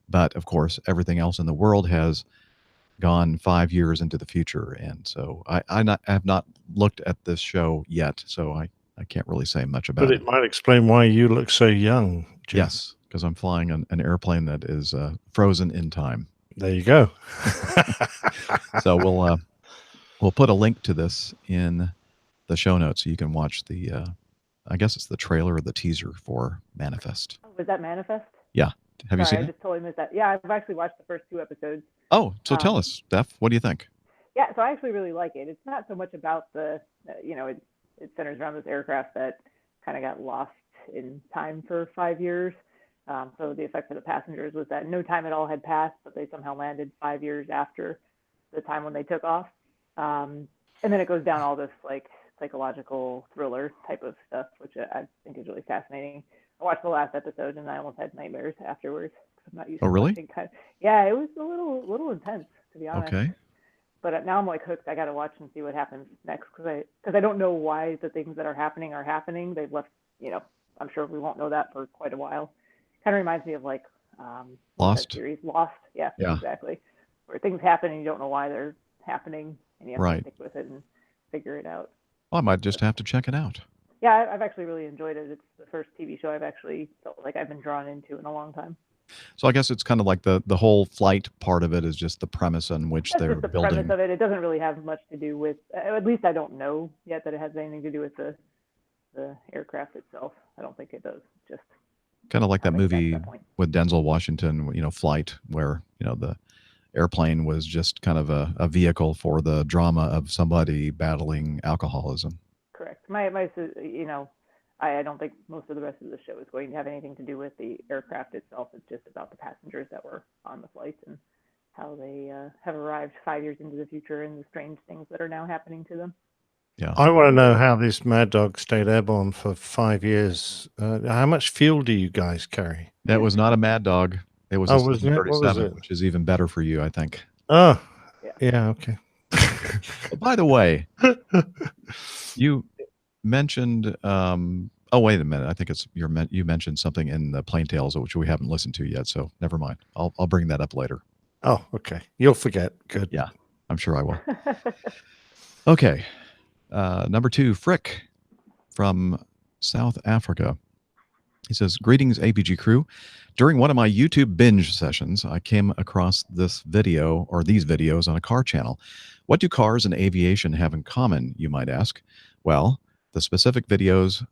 but of course, everything else in the world has gone 5 years into the future, and so I have not looked at this show yet, so I can't really say much about it. But it might explain why you look so young, Jim. Yes, because I'm flying an airplane that is frozen in time. There you go. So we'll We'll put a link to this in the show notes so you can watch the, I guess it's the trailer or the teaser for Manifest. Oh, was that Manifest? Yeah. Have you Sorry, seen I it? just totally missed that. Yeah, I've actually watched the first 2 episodes. Oh, so tell us, Steph, what do you think? Yeah, so I actually really like it. It's not so much about the, it centers around this aircraft that kind of got lost in time for 5 years. So the effect for the passengers was that no time at all had passed, but they somehow landed 5 years after the time when they took off. And then it goes down all this like psychological thriller type of stuff, which I think is really fascinating. I watched the last episode and I almost had nightmares afterwards. I'm not used Oh, to really? watching yeah, it was a little intense, to be honest. Okay. But now I'm like hooked. I got to watch and see what happens next because I don't know why the things that are happening. They've left, I'm sure we won't know that for quite a while. Kind of reminds me of like Lost? that series Lost. Yeah, exactly. Where things happen and you don't know why they're happening and you have to stick with it and figure it out. Well, I might just have to check it out. Yeah, I've actually really enjoyed it. It's the first TV show I've actually felt like I've been drawn into in a long time. So I guess it's kind of like the whole flight part of it is just the premise on which That's they're just the building. premise of it. It doesn't really have much to do with, at least I don't know yet that it has anything to do with the aircraft itself. I don't think it does. Just Kind of like that movie with Denzel Washington, Flight, where, the airplane was just kind of a vehicle for the drama of somebody battling alcoholism. correct. I don't think most of the rest of the show is going to have anything to do with the aircraft itself. It's just about the passengers that were on the flight and how they have arrived 5 years into the future and the strange things that are now happening to them. Yeah. I want to know how this Mad Dog stayed airborne for 5 years. How much fuel do you guys carry? That was not a Mad Dog. It was a wasn't it? What was 37, it? which is even better for you, I think. Oh, yeah, okay. By the way, you mentioned. Oh, wait a minute. I think you mentioned something in the Plain Tales which we haven't listened to yet. So never mind. I'll bring that up later. Oh, okay. You'll forget. Good. Yeah, I'm sure I will. Okay. Number 2, Frick from South Africa. He says, "Greetings, APG crew. During one of my YouTube binge sessions, I came across this video or these videos on a car channel. What do cars and aviation have in common, you might ask? Well, the specific videos,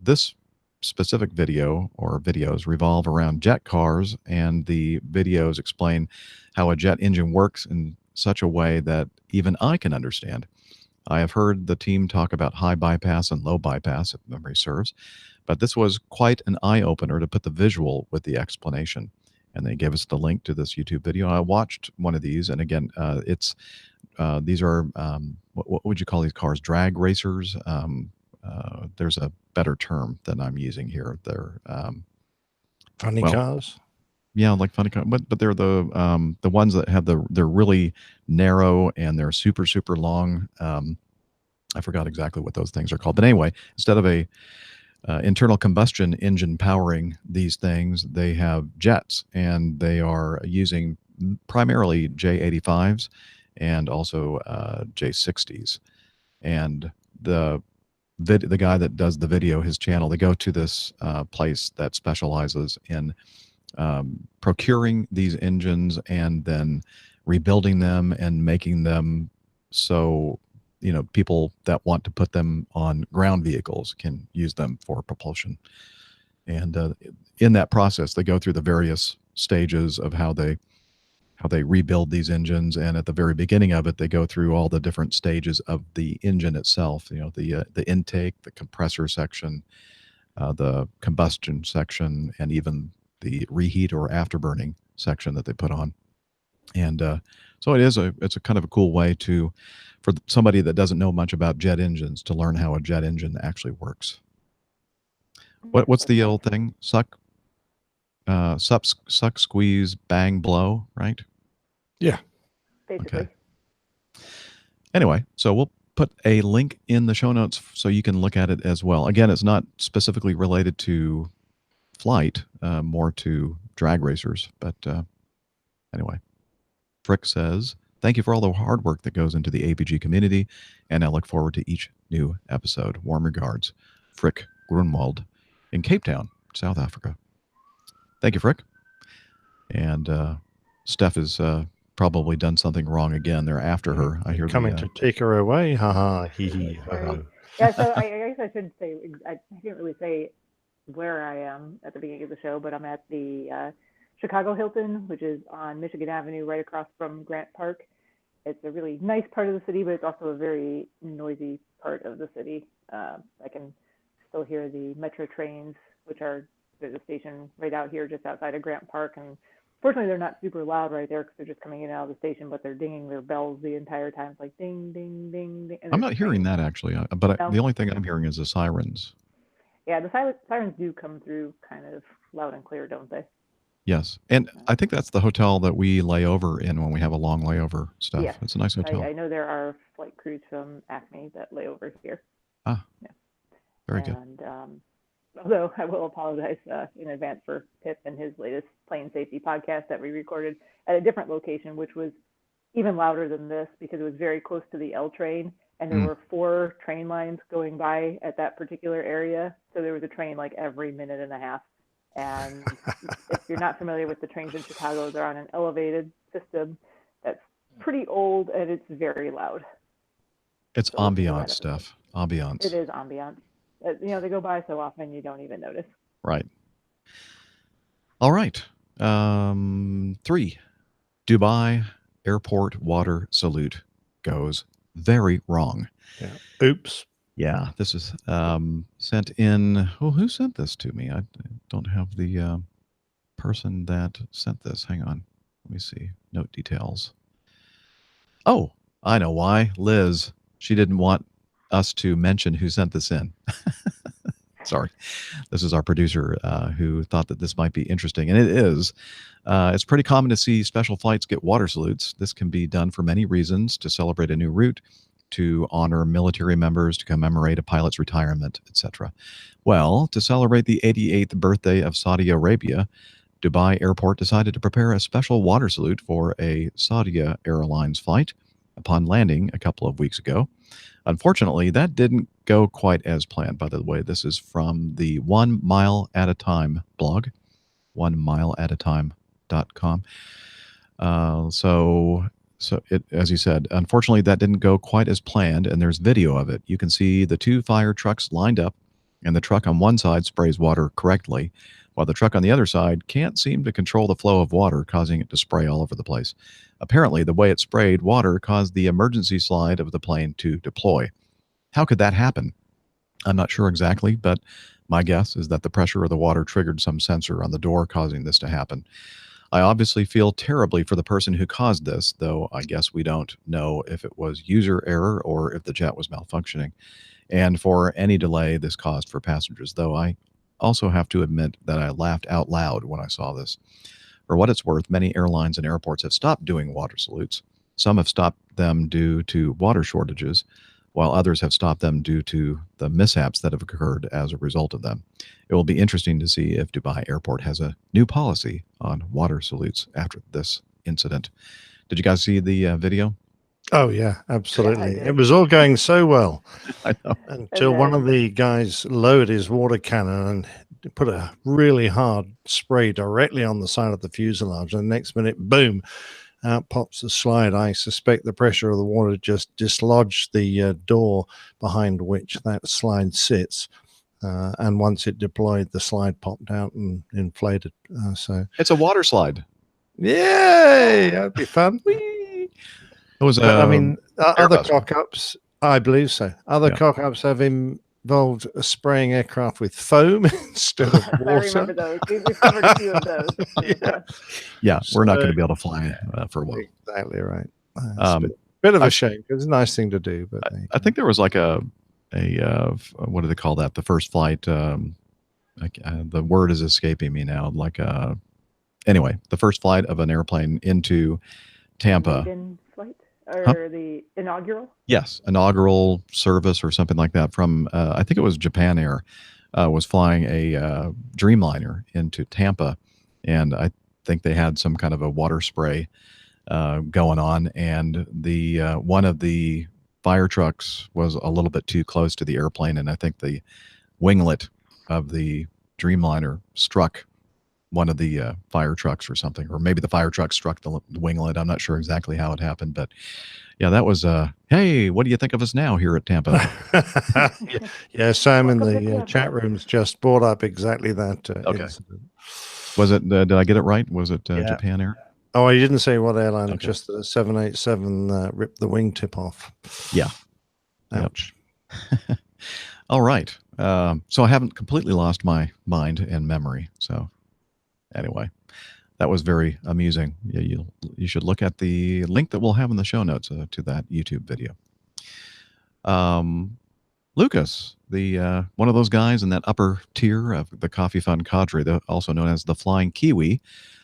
this specific video or videos revolve around jet cars, and the videos explain how a jet engine works in such a way that even I can understand. I have heard the team talk about high bypass and low bypass, if memory serves, but this was quite an eye-opener to put the visual with the explanation. And they gave us the link to this YouTube video. I watched one of these, and again, these are, what would you call these cars? Drag racers? There's a better term than I'm using here. They're funny cars? Yeah, like funny cars, but they're the ones that have they're really narrow and they're super, super long. I forgot exactly what those things are called. But anyway, instead of a internal combustion engine powering these things, they have jets, and they are using primarily J85s and also J60s. And the guy that does the video, his channel, they go to this place that specializes in procuring these engines and then rebuilding them and making them so people that want to put them on ground vehicles can use them for propulsion. And in that process, they go through the various stages of how they rebuild these engines. And at the very beginning of it, they go through all the different stages of the engine itself. The intake, the compressor section, the combustion section, and even the reheat or afterburning section that they put on. And so it's a kind of a cool way for somebody that doesn't know much about jet engines to learn how a jet engine actually works. What's the old thing? Suck, squeeze, bang, blow, right? Yeah. Basically. Okay. Anyway, so we'll put a link in the show notes so you can look at it as well. Again, it's not specifically related to flight, more to drag racers. But anyway, Frick says, "Thank you for all the hard work that goes into the APG community, and I look forward to each new episode. Warm regards, Frick Grunwald in Cape Town, South Africa." Thank you, Frick. And Steph is probably done something wrong again. They're after her. I hear Coming to take her away. Ha ha. Hee hee. Ho ho. Yeah, so I guess I should say, I didn't really say where I am at the beginning of the show, but I'm at the Chicago Hilton, which is on Michigan Avenue, right across from Grant Park. It's a really nice part of the city, but it's also a very noisy part of the city. I can still hear the metro trains, which are, there's a station right out here just outside of Grant Park. And fortunately, they're not super loud right there because they're just coming in and out of the station, but they're dinging their bells the entire time. It's like ding, ding, ding, ding. I'm not hearing that actually, but No. the only thing I'm hearing is the sirens. Yeah, the sirens do come through kind of loud and clear, don't they? Yes. And I think that's the hotel that we lay over in when we have a long layover stuff. Yeah. It's a nice hotel. I know there are flight crews from Acme that lay over here. Ah, yeah. Very good. And although I will apologize in advance for Pip and his latest plane safety podcast that we recorded at a different location, which was even louder than this because it was very close to the L train. And there were 4 train lines going by at that particular area. So there was a train like every minute and a half. And if you're not familiar with the trains in Chicago, they're on an elevated system that's pretty old and it's very loud. It's ambiance stuff. Ambiance. It is ambiance. They go by so often you don't even notice. Right. All right. 3. Dubai Airport water salute goes very wrong. Yeah. Oops. Yeah, this is sent in. Oh, who sent this to me? I don't have the person that sent this. Hang on. Let me see. Note details. Oh, I know why. Liz. She didn't want us to mention who sent this in. Sorry. This is our producer who thought that this might be interesting. And it is. It's pretty common to see special flights get water salutes. This can be done for many reasons: to celebrate a new route, to honor military members, to commemorate a pilot's retirement, etc. Well, to celebrate the 88th birthday of Saudi Arabia, Dubai Airport decided to prepare a special water salute for a Saudi Airlines flight upon landing a couple of weeks ago. Unfortunately, that didn't go quite as planned. By the way, this is from the 1 Mile at a Time blog, 1mileatatime.com. So it, as you said, unfortunately, that didn't go quite as planned, and there's video of it. You can see the 2 fire trucks lined up, and the truck on one side sprays water correctly, while the truck on the other side can't seem to control the flow of water, causing it to spray all over the place. Apparently, the way it sprayed water caused the emergency slide of the plane to deploy. How could that happen? I'm not sure exactly, but my guess is that the pressure of the water triggered some sensor on the door, causing this to happen. I obviously feel terribly for the person who caused this, though I guess we don't know if it was user error or if the jet was malfunctioning, and for any delay this caused for passengers, though I also have to admit that I laughed out loud when I saw this. For what it's worth, many airlines and airports have stopped doing water salutes. Some have stopped them due to water shortages, while others have stopped them due to the mishaps that have occurred as a result of them. It will be interesting to see if Dubai Airport has a new policy on water salutes after this incident. Did you guys see the video? Oh, yeah, absolutely. It was all going so well. I know. Until one of the guys lowered his water cannon and put a really hard spray directly on the side of the fuselage. And the next minute, boom, out pops the slide. I suspect the pressure of the water just dislodged the door behind which that slide sits. And once it deployed, the slide popped out and inflated. So it's a water slide. Yay! That'd be fun. It was. I mean, other cock-ups, I believe so. Other cock-ups have involved spraying aircraft with foam instead of water. I remember those. We've covered a few of those. Yeah, we're not going to be able to fly for a while. Exactly right. Bit of a shame because it's a nice thing to do. But I think there was like a what do they call that? The first flight. The word is escaping me now. Anyway, the first flight of an airplane into Tampa. Flight or the inaugural? Yes, inaugural service or something like that from I think it was Japan Air was flying a Dreamliner into Tampa, and I think they had some kind of a water spray going on, and the one of the fire trucks was a little bit too close to the airplane, and I think the winglet of the Dreamliner struck one of the fire trucks or something, or maybe the fire truck struck the winglet. I'm not sure exactly how it happened, but yeah, that was hey, what do you think of us now here at Tampa? Yeah, Sam in the chat rooms just brought up exactly that incident. Was it? Did I get it right? Was it Yeah. Japan Air? Oh, he didn't say what airline. Okay. Just the 787 ripped the wingtip off. Yeah. Ouch. Yep. All right. So I haven't completely lost my mind and memory. So anyway, that was very amusing. Yeah, you should look at the link that we'll have in the show notes to that YouTube video. Lucas, the one of those guys in that upper tier of the Coffee Fund cadre, also known as the Flying Kiwi,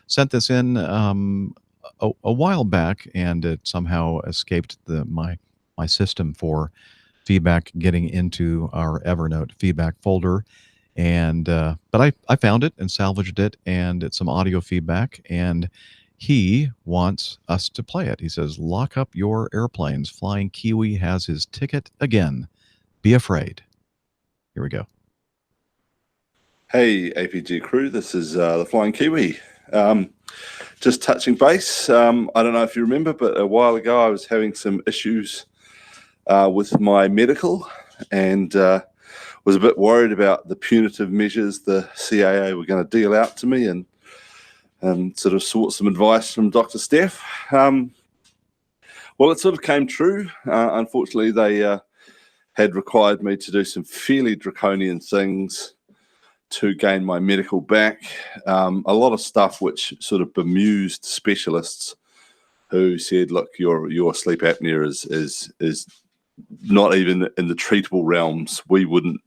sent this in a while back, and it somehow escaped my system for feedback getting into our Evernote feedback folder. And but I found it and salvaged it, and it's some audio feedback, and he wants us to play it. He says, "Lock up your airplanes. Flying Kiwi has his ticket again. Be afraid." Here we go. Hey, APG crew, this is the Flying Kiwi. Just touching base. I don't know if you remember, but a while ago I was having some issues with my medical, and was a bit worried about the punitive measures the CAA were going to deal out to me, and sort of sought some advice from Dr. Steph. Well, it sort of came true. Unfortunately, they had required me to do some fairly draconian things to gain my medical back. A lot of stuff which sort of bemused specialists who said, look, your sleep apnea is not even in the treatable realms. We wouldn't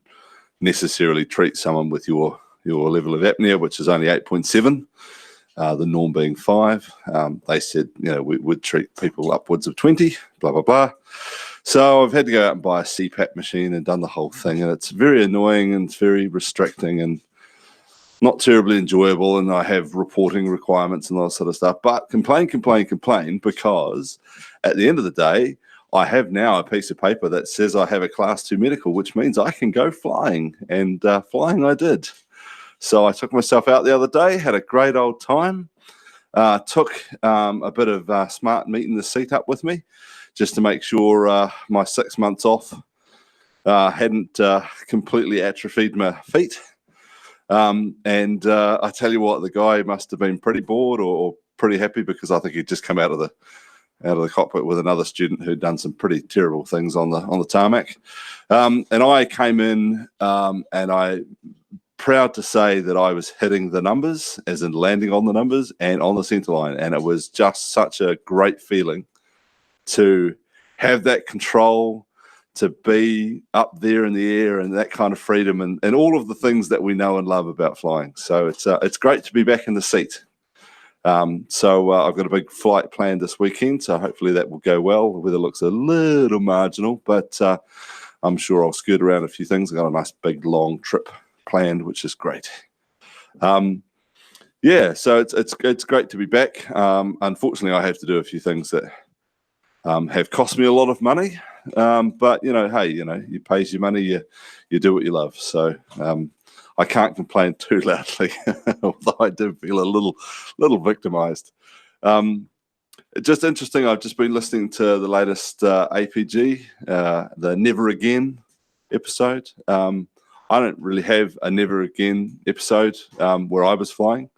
necessarily treat someone with your level of apnea, which is only 8.7, the norm being 5. They said, we would treat people upwards of 20, blah, blah, blah. So I've had to go out and buy a CPAP machine and done the whole thing, and it's very annoying and it's very restricting and not terribly enjoyable, and I have reporting requirements and all that sort of stuff. But complain, because at the end of the day, I have now a piece of paper that says I have a Class 2 medical, which means I can go flying, and flying I did. So I took myself out the other day, had a great old time, took a bit of smart meat in the seat up with me, just to make sure my 6 months off hadn't completely atrophied my feet. And I tell you what, the guy must have been pretty bored or pretty happy, because I think he'd just come out of the cockpit with another student who'd done some pretty terrible things on the tarmac. And I came in and I proud to say that I was hitting the numbers, as in landing on the numbers and on the center line. And it was just such a great feeling to have that control, to be up there in the air, and that kind of freedom, and all of the things that we know and love about flying. So it's great to be back in the seat. So I've got a big flight planned this weekend, so hopefully that will go well. The weather looks a little marginal, but I'm sure I'll skirt around a few things. I've got a nice big long trip planned, which is great. Yeah, so it's great to be back. Unfortunately, I have to do a few things that have cost me a lot of money, but hey, you pays your money, you do what you love. So I can't complain too loudly, although I do feel a little victimized. Just interesting, I've just been listening to the latest APG, the Never Again episode. I don't really have a Never Again episode where I was flying,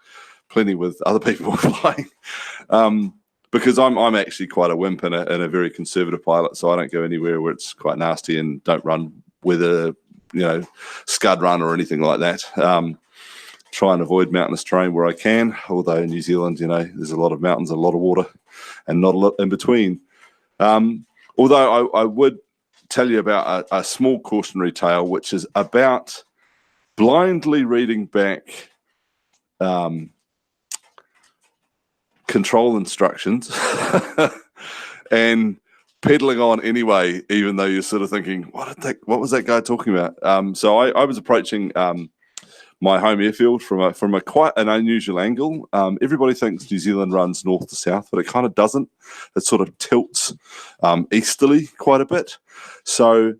plenty with other people flying, because I'm actually quite a wimp and a very conservative pilot, so I don't go anywhere where it's quite nasty, and don't run weather, scud run or anything like that. Try and avoid mountainous terrain where I can, although in New Zealand, there's a lot of mountains, a lot of water, and not a lot in between. Although I would tell you about a small cautionary tale, which is about blindly reading back control instructions and pedaling on anyway, even though you're sort of thinking, what was that guy talking about? So I was approaching my home airfield from a quite an unusual angle. Everybody thinks New Zealand runs north to south, but it kind of doesn't. It sort of tilts easterly quite a bit. So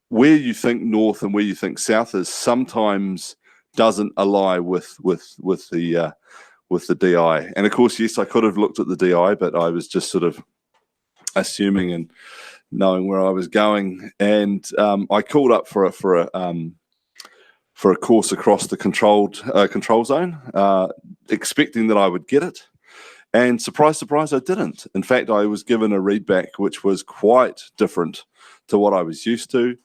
where you think north and where you think south is sometimes doesn't ally with the DI. And of course, yes, I could have looked at the DI, but I was just sort of assuming and knowing where I was going. And I called up for a course across the control zone, expecting that I would get it. And surprise, surprise, I didn't. In fact, I was given a readback which was quite different to what I was used to.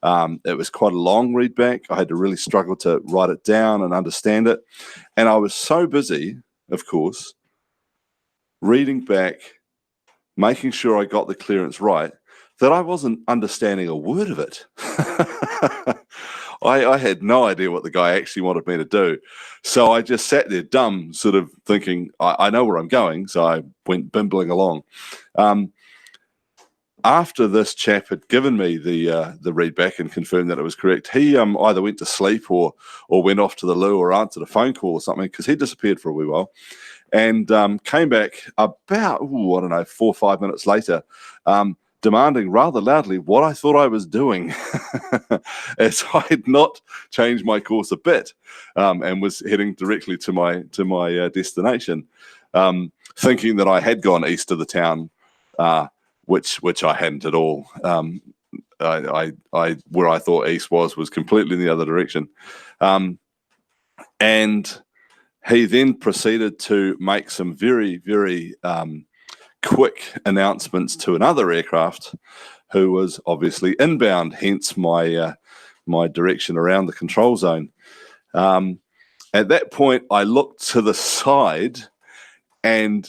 It was quite a long readback. I had to really struggle to write it down and understand it. And I was so busy, of course, reading back, making sure I got the clearance right, that I wasn't understanding a word of it. I had no idea what the guy actually wanted me to do. So I just sat there dumb, sort of thinking, I know where I'm going. So I went bimbling along. After this chap had given me the readback and confirmed that it was correct, he either went to sleep or went off to the loo or answered a phone call or something, because he disappeared for a wee while, and came back about, I don't know, 4 or 5 minutes later, demanding rather loudly what I thought I was doing, as I had not changed my course a bit, and was heading directly to my destination, thinking that I had gone east of the town, which I hadn't at all. I where I thought east was completely in the other direction, and he then proceeded to make some very, very quick announcements to another aircraft who was obviously inbound, hence my my direction around the control zone. At that point, I looked to the side, and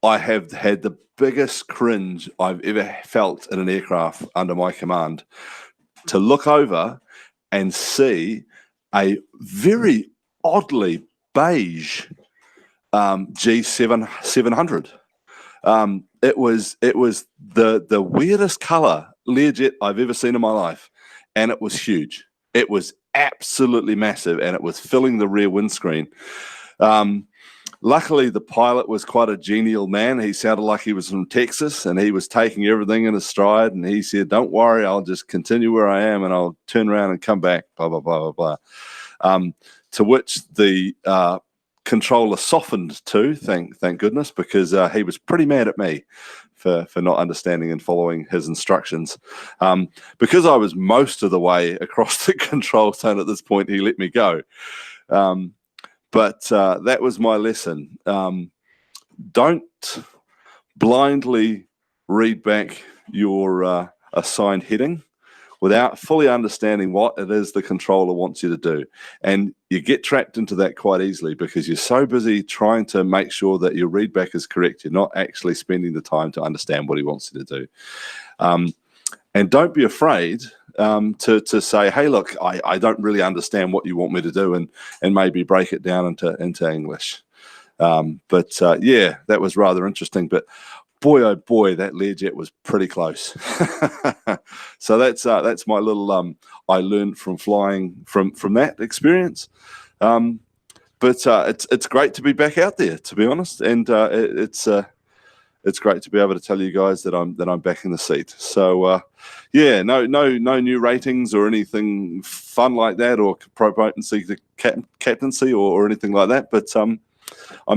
I have had the biggest cringe I've ever felt in an aircraft under my command, to look over and see a very oddly beige G700. It was the weirdest color Learjet I've ever seen in my life, and it was huge. It was absolutely massive, and it was filling the rear windscreen. Luckily, the pilot was quite a genial man. He sounded like he was from Texas, and he was taking everything in his stride. And he said, "Don't worry, I'll just continue where I am, and I'll turn around and come back." Blah blah blah blah blah. To which the controller softened too. Thank goodness, because he was pretty mad at me for not understanding and following his instructions. Because I was most of the way across the control zone at this point, he let me go. But that was my lesson. Don't blindly read back your assigned heading without fully understanding what it is the controller wants you to do. And you get trapped into that quite easily because you're so busy trying to make sure that your readback is correct. You're not actually spending the time to understand what he wants you to do. And don't be afraid to say, hey, look, I don't really understand what you want me to do, and maybe break it down into English. Yeah, that was rather interesting. But boy, oh boy, that Learjet was pretty close. So that's my little I learned from flying from that experience. But it's great to be back out there, to be honest, and it's great to be able to tell you guys that I'm back in the seat. So yeah, no new ratings or anything fun like that, or promotency to captaincy or anything like that. But I'm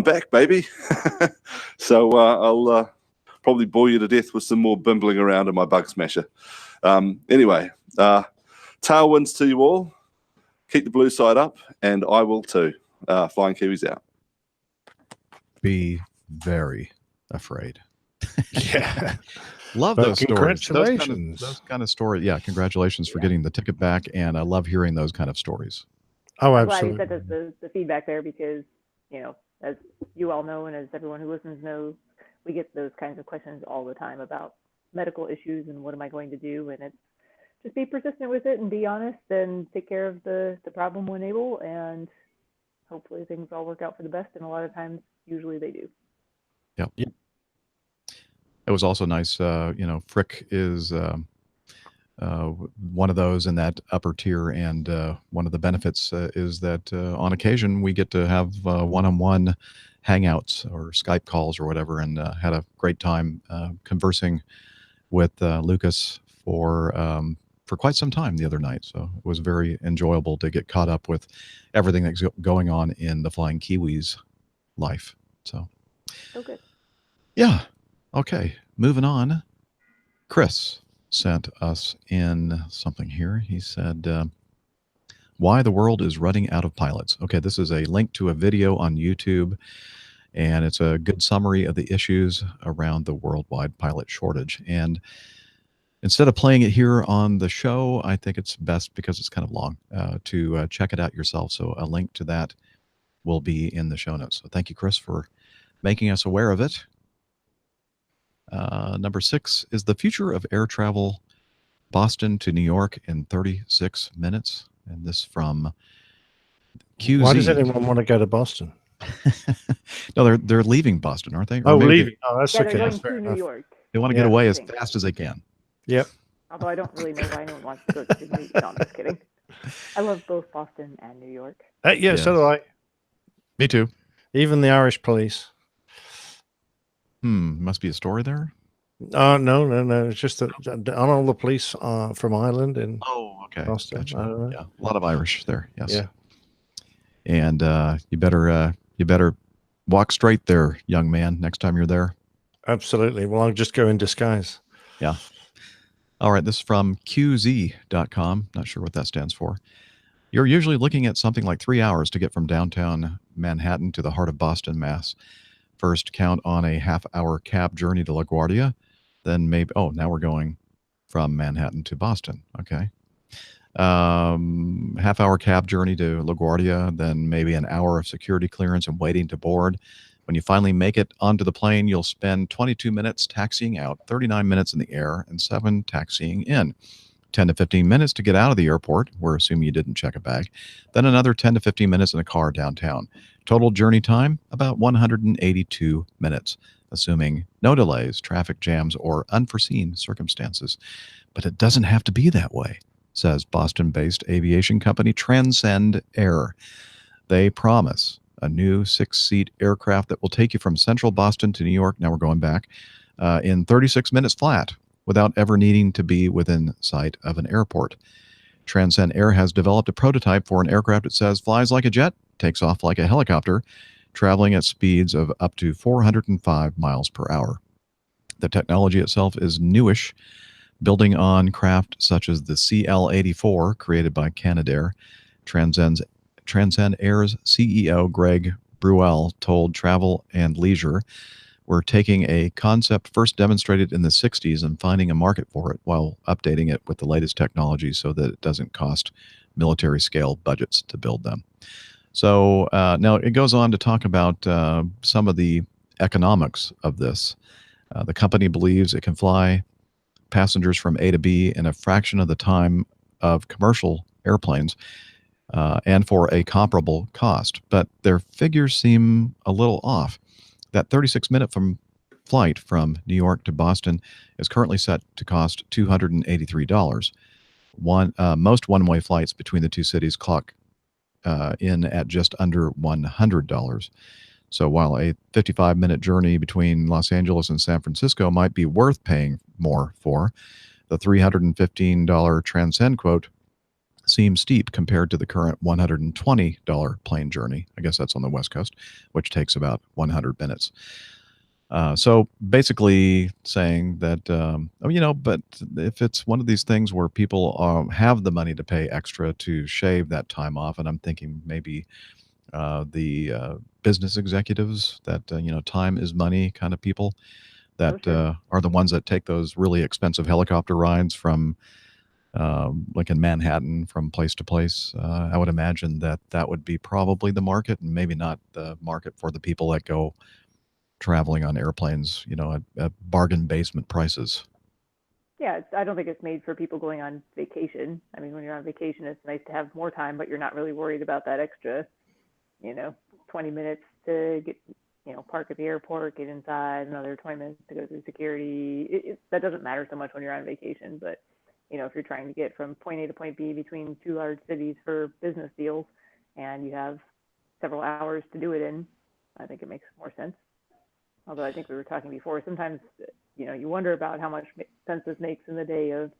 back, baby. So I'll probably bore you to death with some more bimbling around in my bug smasher. Anyway, tailwinds to you all. Keep the blue side up, and I will too. Flying Kiwis out. Be very afraid. Yeah. Love Well, those stories. congratulations. Those kind of stories. Yeah, congratulations for getting the ticket back, and I love hearing those kind of stories. Oh, I'm glad absolutely. you said the feedback there, because, you know, as you all know, and as everyone who listens knows, we get those kinds of questions all the time about medical issues and what am I going to do, and it's just be persistent with it and be honest and take care of the problem when able, and hopefully things all work out for the best, and a lot of times, usually they do. Yep. It was also nice, Frick is one of those in that upper tier, and one of the benefits is that on occasion we get to have one-on-one hangouts or Skype calls or whatever, and had a great time conversing with Lucas for for quite some time the other night. So it was very enjoyable to get caught up with everything that's going on in the Flying Kiwis life. So good. Yeah. Okay. Moving on. Chris sent us in something here. He said, why the world is running out of pilots. Okay, this is a link to a video on YouTube, and it's a good summary of the issues around the worldwide pilot shortage. And instead of playing it here on the show, I think it's best, because it's kind of long, to check it out yourself. So a link to that will be in the show notes. So thank you, Chris, for making us aware of it. Number 6 is the future of air travel, Boston to New York in 36 minutes. And this from QZ. Why does anyone want to go to Boston? No, they're leaving Boston, aren't they? Oh, maybe leaving. Oh, that's Yeah, okay. they're That's going fair to New enough. York. They want to get away as fast as they can. Yep. Although I don't really know why anyone wants to go to New York. No, I'm just kidding. I love both Boston and New York. Yeah, so do I. Me too. Even the Irish police. Must be a story there. No. It's just that aren't all the police are from Ireland and okay, Boston. gotcha. I don't know. Yeah, a lot of Irish there. Yes. Yeah. And you better walk straight there, young man, next time you're there. Absolutely. Well, I'll just go in disguise. Yeah. All right. This is from QZ.com. Not sure what that stands for. You're usually looking at something like 3 hours to get from downtown Manhattan to the heart of Boston, Mass. First, count on a half-hour cab journey to LaGuardia. Then maybe, now we're going from Manhattan to Boston. Okay. Half-hour cab journey to LaGuardia, then maybe an hour of security clearance and waiting to board. When you finally make it onto the plane, you'll spend 22 minutes taxiing out, 39 minutes in the air, and 7 taxiing in. 10 to 15 minutes to get out of the airport. We're assuming you didn't check a bag. Then another 10 to 15 minutes in a car downtown. Total journey time, about 182 minutes, assuming no delays, traffic jams, or unforeseen circumstances. But it doesn't have to be that way, says Boston-based aviation company Transcend Air. They promise a new 6-seat aircraft that will take you from central Boston to New York, now we're going back, in 36 minutes flat, without ever needing to be within sight of an airport. Transcend Air has developed a prototype for an aircraft that says flies like a jet, takes off like a helicopter, traveling at speeds of up to 405 miles per hour. The technology itself is newish, building on craft such as the CL-84 created by Canadair. Transcend Air's CEO Greg Bruel told Travel and Leisure, "We're taking a concept first demonstrated in the 60s and finding a market for it while updating it with the latest technology so that it doesn't cost military scale budgets to build them." So now it goes on to talk about some of the economics of this. The company believes it can fly passengers from A to B in a fraction of the time of commercial airplanes and for a comparable cost. But their figures seem a little off. That 36-minute flight from New York to Boston is currently set to cost $283. Most one-way flights between the two cities clock in at just under $100. So while a 55-minute journey between Los Angeles and San Francisco might be worth paying more for, the $315 Transcend quote seems steep compared to the current $120 plane journey. I guess that's on the West Coast, which takes about 100 minutes. So basically saying that, but if it's one of these things where people have the money to pay extra to shave that time off, and I'm thinking maybe the business executives that, time is money kind of people that are the ones that take those really expensive helicopter rides from like in Manhattan from place to place. I would imagine that would be probably the market, and maybe not the market for the people that go traveling on airplanes, at bargain basement prices. Yeah, I don't think it's made for people going on vacation. I mean, when you're on vacation, it's nice to have more time, but you're not really worried about that extra, 20 minutes to get, park at the airport, get inside, another 20 minutes to go through security. That doesn't matter so much when you're on vacation, but if you're trying to get from point A to point B between two large cities for business deals and you have several hours to do it in, I think it makes more sense. Although I think we were talking before, sometimes, you wonder about how much sense this makes in the day of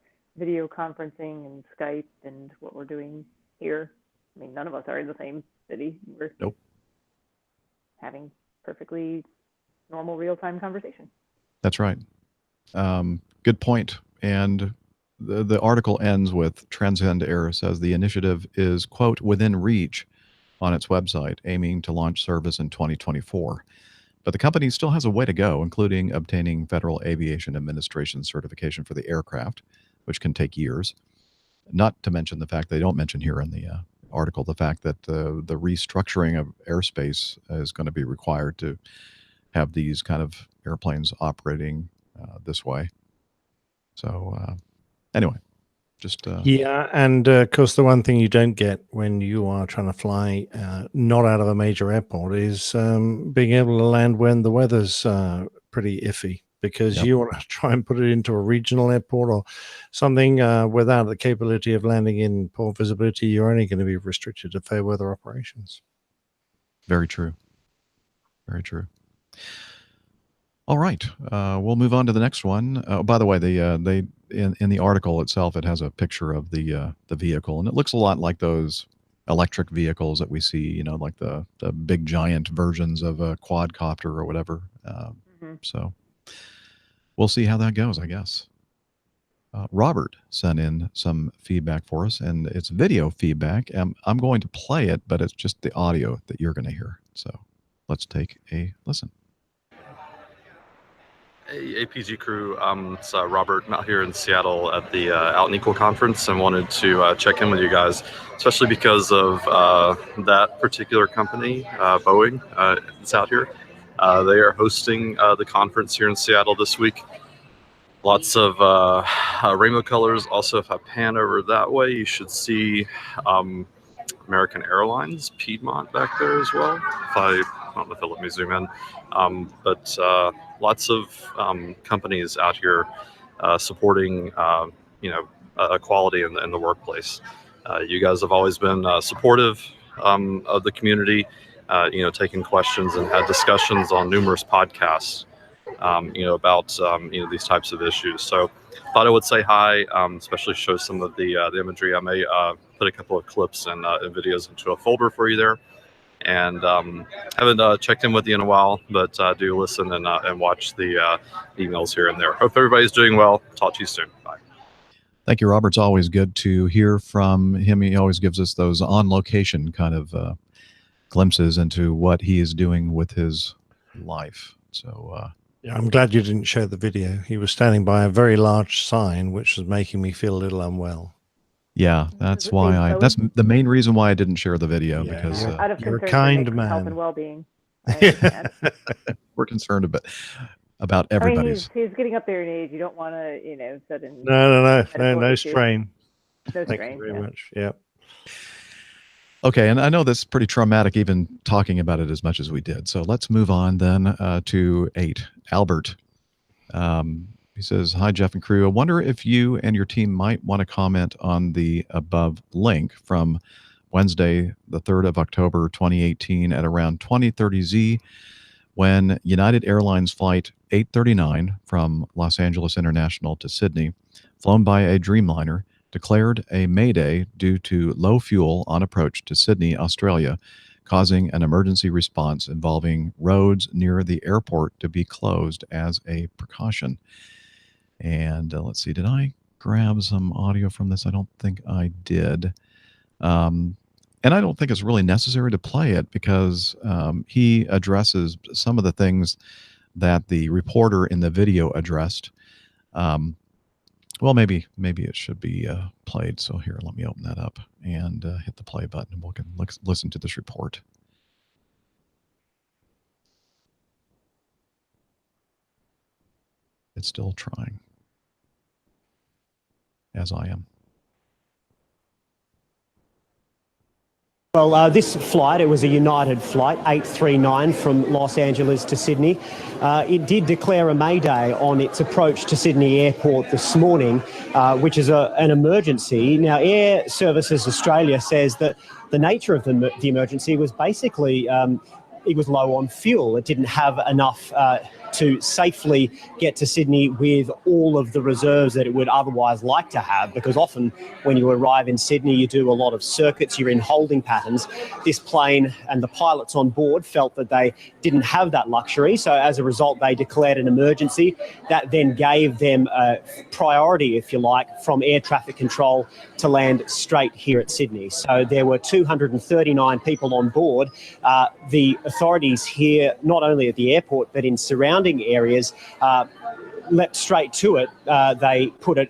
video conferencing and Skype and what we're doing here. I mean, none of us are in the same city. We're Nope. having perfectly normal real-time conversation. That's right. Good point. And the article ends with Transcend Air says the initiative is, quote, within reach on its website, aiming to launch service in 2024. But the company still has a way to go, including obtaining Federal Aviation Administration certification for the aircraft, which can take years. Not to mention the fact they don't mention here in the article, the fact that the restructuring of airspace is going to be required to have these kind of airplanes operating this way. So anyway, just yeah, and of course the one thing you don't get when you are trying to fly not out of a major airport is being able to land when the weather's pretty iffy, because Yep. you want to try and put it into a regional airport or something without the capability of landing in poor visibility. You're only going to be restricted to fair weather operations. Very true. Very true. All right, we'll move on to the next one. By the way, they in the article itself, it has a picture of the vehicle, and it looks a lot like those electric vehicles that we see, you know, like the big giant versions of a quadcopter or whatever. So we'll see how that goes, I guess. Robert sent in some feedback for us, and it's video feedback. I'm going to play it, but it's just the audio that you're going to hear. So let's take a listen. Hey, APG crew, it's Robert. I'm out here in Seattle at the Out and Equal conference and wanted to check in with you guys, especially because of that particular company, Boeing, that's out here. They are hosting the conference here in Seattle this week. Lots of rainbow colors. Also, if I pan over that way, you should see American Airlines, Piedmont back there as well. I don't know if it'll let me zoom in. But lots of companies out here supporting, equality in the workplace. You guys have always been supportive of the community, taking questions and had discussions on numerous podcasts, about, these types of issues. So thought I would say hi, especially show some of the imagery. I may put a couple of clips and videos into a folder for you there. And haven't checked in with you in a while, but do listen and watch the emails here and there. Hope everybody's doing well. Talk to you soon. Bye. Thank you, Robert. It's always good to hear from him. He always gives us those on-location kind of glimpses into what he is doing with his life. So yeah, I'm glad you didn't show the video. He was standing by a very large sign, which was making me feel a little unwell. yeah, that's why that's the main reason why I didn't share the video, because Out of You're a concern for kind Nick's health and man. well-being. I understand. we're concerned about I mean, everybody's. he's getting up there in age. You don't want to, sudden. No strain. No Thank strain. you very yeah. much. Yeah. Okay, and I know that's pretty traumatic even talking about it as much as we did. So let's move on then to 8. Albert. He says, hi, Jeff and crew. I wonder if you and your team might want to comment on the above link from Wednesday, the 3rd of October, 2018 at around 20:30 Z, when United Airlines Flight 839 from Los Angeles International to Sydney, flown by a Dreamliner, declared a mayday due to low fuel on approach to Sydney, Australia, causing an emergency response involving roads near the airport to be closed as a precaution. And let's see, did I grab some audio from this? I don't think I did. And I don't think it's really necessary to play it, because he addresses some of the things that the reporter in the video addressed. Well, maybe it should be played. So here, let me open that up and hit the play button, and we can listen to this report. It's still trying, as I am. Well, this flight, it was a United flight, 839 from Los Angeles to Sydney. It did declare a mayday on its approach to Sydney Airport this morning, which is an emergency. Now, Air Services Australia says that the nature of the emergency was basically it was low on fuel. It didn't have enough to safely get to Sydney with all of the reserves that it would otherwise like to have, because often when you arrive in Sydney, you do a lot of circuits, you're in holding patterns. This plane and the pilots on board felt that they didn't have that luxury, so as a result, they declared an emergency. That then gave them a priority, if you like, from air traffic control to land straight here at Sydney. So there were 239 people on board. The authorities here, not only at the airport but in surrounding areas, leapt straight to it. They put a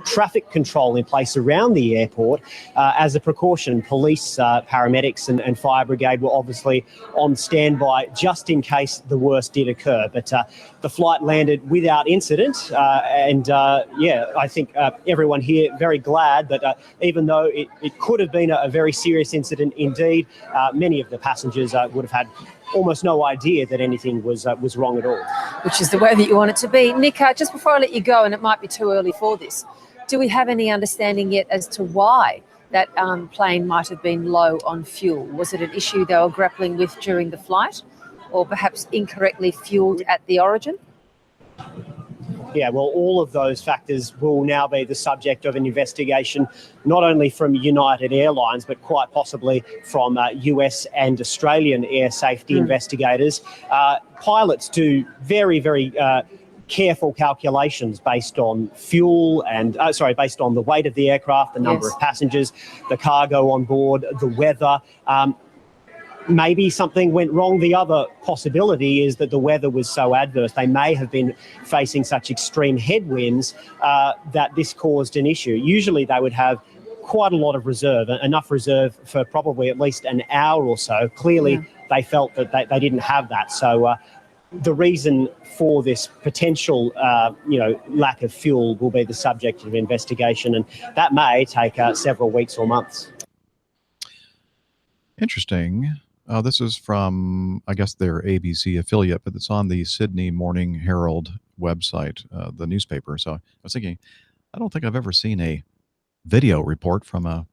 traffic control in place around the airport as a precaution. Police, paramedics and fire brigade were obviously on standby just in case the worst did occur. But the flight landed without incident, and I think everyone here very glad that even though it could have been a very serious incident indeed, many of the passengers would have had almost no idea that anything was wrong at all. Which is the way that you want it to be. Nick, just before I let you go, and it might be too early for this, do we have any understanding yet as to why that plane might have been low on fuel? Was it an issue they were grappling with during the flight, or perhaps incorrectly fueled at the origin? Yeah, well, all of those factors will now be the subject of an investigation, not only from United Airlines, but quite possibly from US and Australian air safety investigators. Pilots do very, very careful calculations based on fuel and, based on the weight of the aircraft, the number of passengers, the cargo on board, the weather. Maybe something went wrong. The other possibility is that the weather was so adverse, they may have been facing such extreme headwinds that this caused an issue. Usually they would have quite a lot of reserve, enough reserve for probably at least an hour or so. Clearly they felt that they didn't have that. So the reason for this potential, lack of fuel will be the subject of investigation, and that may take several weeks or months. Interesting. This is from, I guess, their ABC affiliate, but it's on the Sydney Morning Herald website, the newspaper. So I was thinking, I don't think I've ever seen a video report from a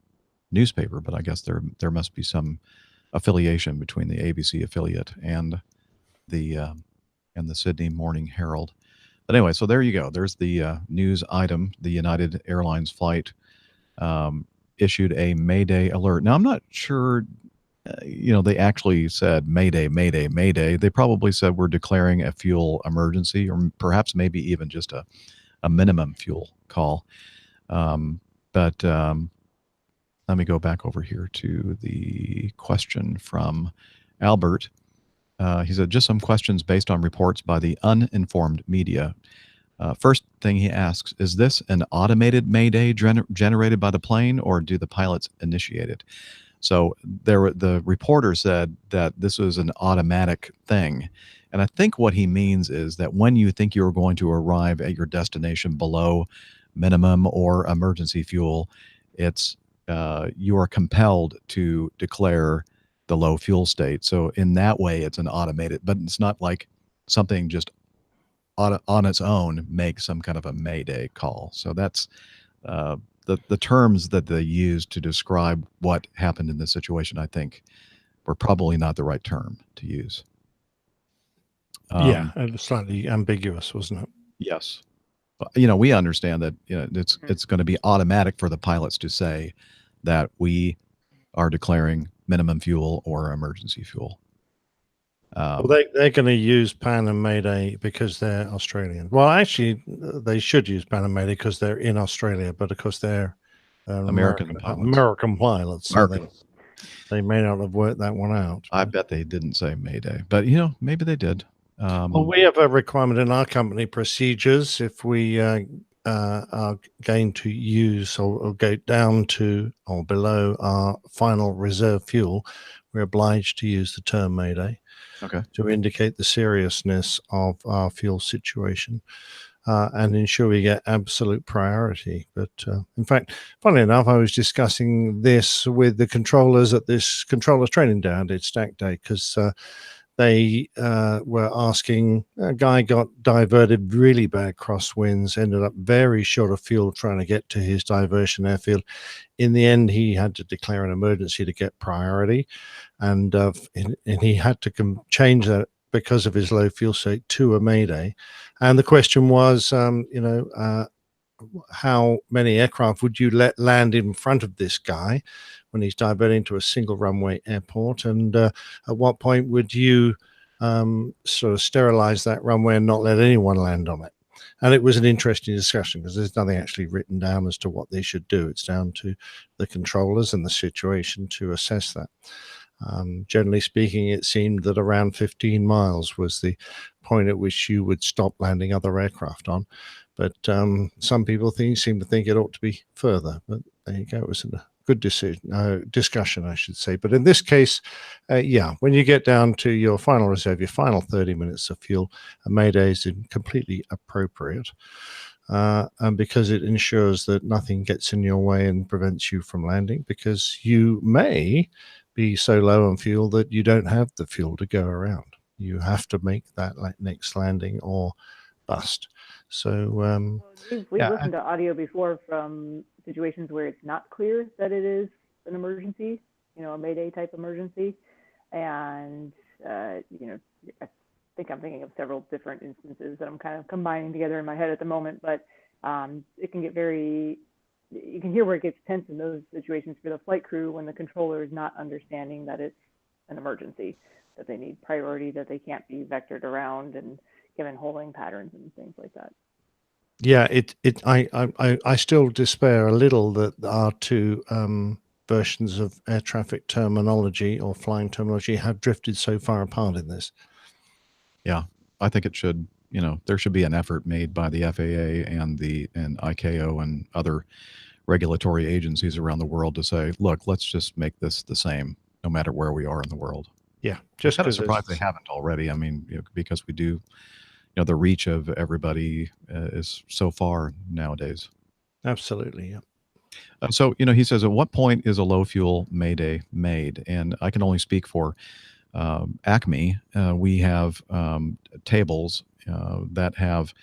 newspaper, but I guess there must be some affiliation between the ABC affiliate and the Sydney Morning Herald. But anyway, so there you go. There's the news item. The United Airlines flight issued a Mayday alert. Now, I'm not sure, they actually said Mayday, Mayday, Mayday. They probably said we're declaring a fuel emergency, or perhaps maybe even just a minimum fuel call. But let me go back over here to the question from Albert. He said, just some questions based on reports by the uninformed media. First thing he asks, is this an automated Mayday generated by the plane, or do the pilots initiate it? So the reporter said that this was an automatic thing. And I think what he means is that when you think you're going to arrive at your destination below minimum or emergency fuel, it's you are compelled to declare the low fuel state. So in that way, it's an automated, but it's not like something just on its own makes some kind of a Mayday call. So that's the terms that they use to describe what happened in this situation, I think, were probably not the right term to use. It was slightly ambiguous, wasn't it? Yes. We understand that it's going to be automatic for the pilots to say that we are declaring minimum fuel or emergency fuel. Well, they're going to use Pan and Mayday because they're Australian. Well, actually, they should use Pan and Mayday because they're in Australia, but of course they're American pilots. So they may not have worked that one out. I bet they didn't say Mayday, but maybe they did. Well, we have a requirement in our company procedures. If we are going to use or go down to or below our final reserve fuel, we're obliged to use the term Mayday. Okay. To indicate the seriousness of our fuel situation and ensure we get absolute priority. But in fact, funnily enough, I was discussing this with the controllers at this controllers training day. I did Stack Day because they were asking, a guy got diverted, really bad crosswinds, ended up very short of fuel trying to get to his diversion airfield. In the end, he had to declare an emergency to get priority, and he had to change that because of his low fuel state to a mayday. And the question was, how many aircraft would you let land in front of this guy when he's diverting to a single runway airport? And at what point would you sort of sterilize that runway and not let anyone land on it? And it was an interesting discussion because there's nothing actually written down as to what they should do. It's down to the controllers and the situation to assess that. Generally speaking, it seemed that around 15 miles was the point at which you would stop landing other aircraft on. But some people seem to think it ought to be further. But there you go. It was a good discussion, I should say. But in this case, when you get down to your final reserve, your final 30 minutes of fuel, a mayday is completely appropriate. And because it ensures that nothing gets in your way and prevents you from landing, because you may be so low on fuel that you don't have the fuel to go around. You have to make that next landing or bust. So we've listened to audio before from situations where it's not clear that it is an emergency, a mayday type emergency, and I think I'm thinking of several different instances that I'm kind of combining together in my head at the moment, but it can get you can hear where it gets tense in those situations for the flight crew when the controller is not understanding that it's an emergency, that they need priority, that they can't be vectored around and given holding patterns and things like that. Yeah, I still despair a little that our two versions of air traffic terminology or flying terminology have drifted so far apart in this. Yeah, I think it should, there should be an effort made by the FAA and ICAO and other regulatory agencies around the world to say, look, let's just make this the same no matter where we are in the world. Yeah, just kind of surprised they haven't already. I mean, because we do, the reach of everybody is so far nowadays. Absolutely, yeah. So, he says, at what point is a low fuel mayday made? And I can only speak for Acme. We have tables that have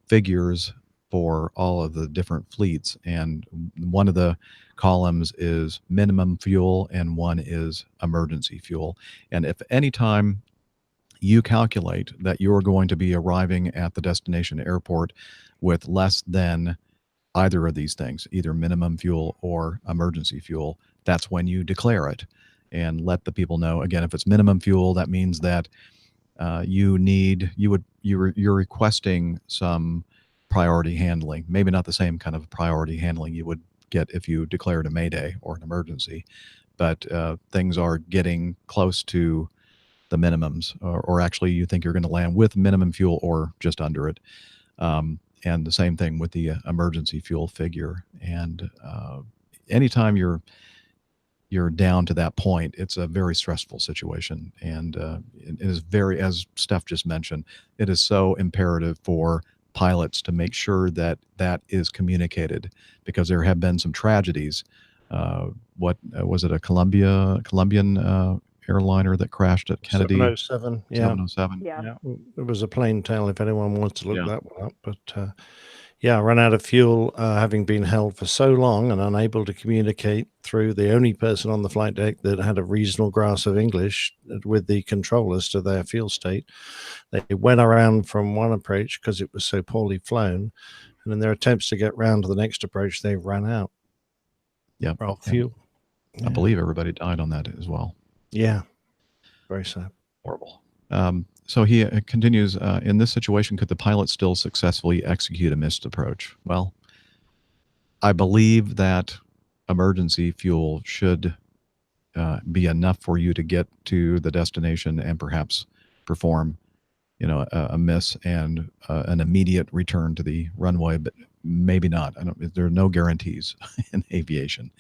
figures for all of the different fleets. And one of the columns is minimum fuel and one is emergency fuel. And if any time you calculate that you're going to be arriving at the destination airport with less than either of these things, either minimum fuel or emergency fuel, that's when you declare it and let the people know. Again, if it's minimum fuel, that means that you're requesting some priority handling, maybe not the same kind of priority handling you would get if you declared a mayday or an emergency, but things are getting close to the minimums, or actually you think you're going to land with minimum fuel or just under it. And the same thing with the emergency fuel figure. And anytime you're down to that point, it's a very stressful situation. And it is as Steph just mentioned, it is so imperative for pilots to make sure that that is communicated, because there have been some tragedies. What was it, a Colombian airliner that crashed at Kennedy? 707. Yeah. 707. Yeah. It was a plain tale if anyone wants to look that one up. But run out of fuel, having been held for so long and unable to communicate through the only person on the flight deck that had a reasonable grasp of English with the controllers to their fuel state. They went around from one approach because it was so poorly flown. And in their attempts to get round to the next approach, they ran out. Yeah. Of fuel. I believe everybody died on that as well. Yeah. Very sad. Horrible. So he continues, in this situation, could the pilot still successfully execute a missed approach? Well, I believe that emergency fuel should be enough for you to get to the destination and perhaps perform, a miss and an immediate return to the runway, but maybe not. There are no guarantees in aviation.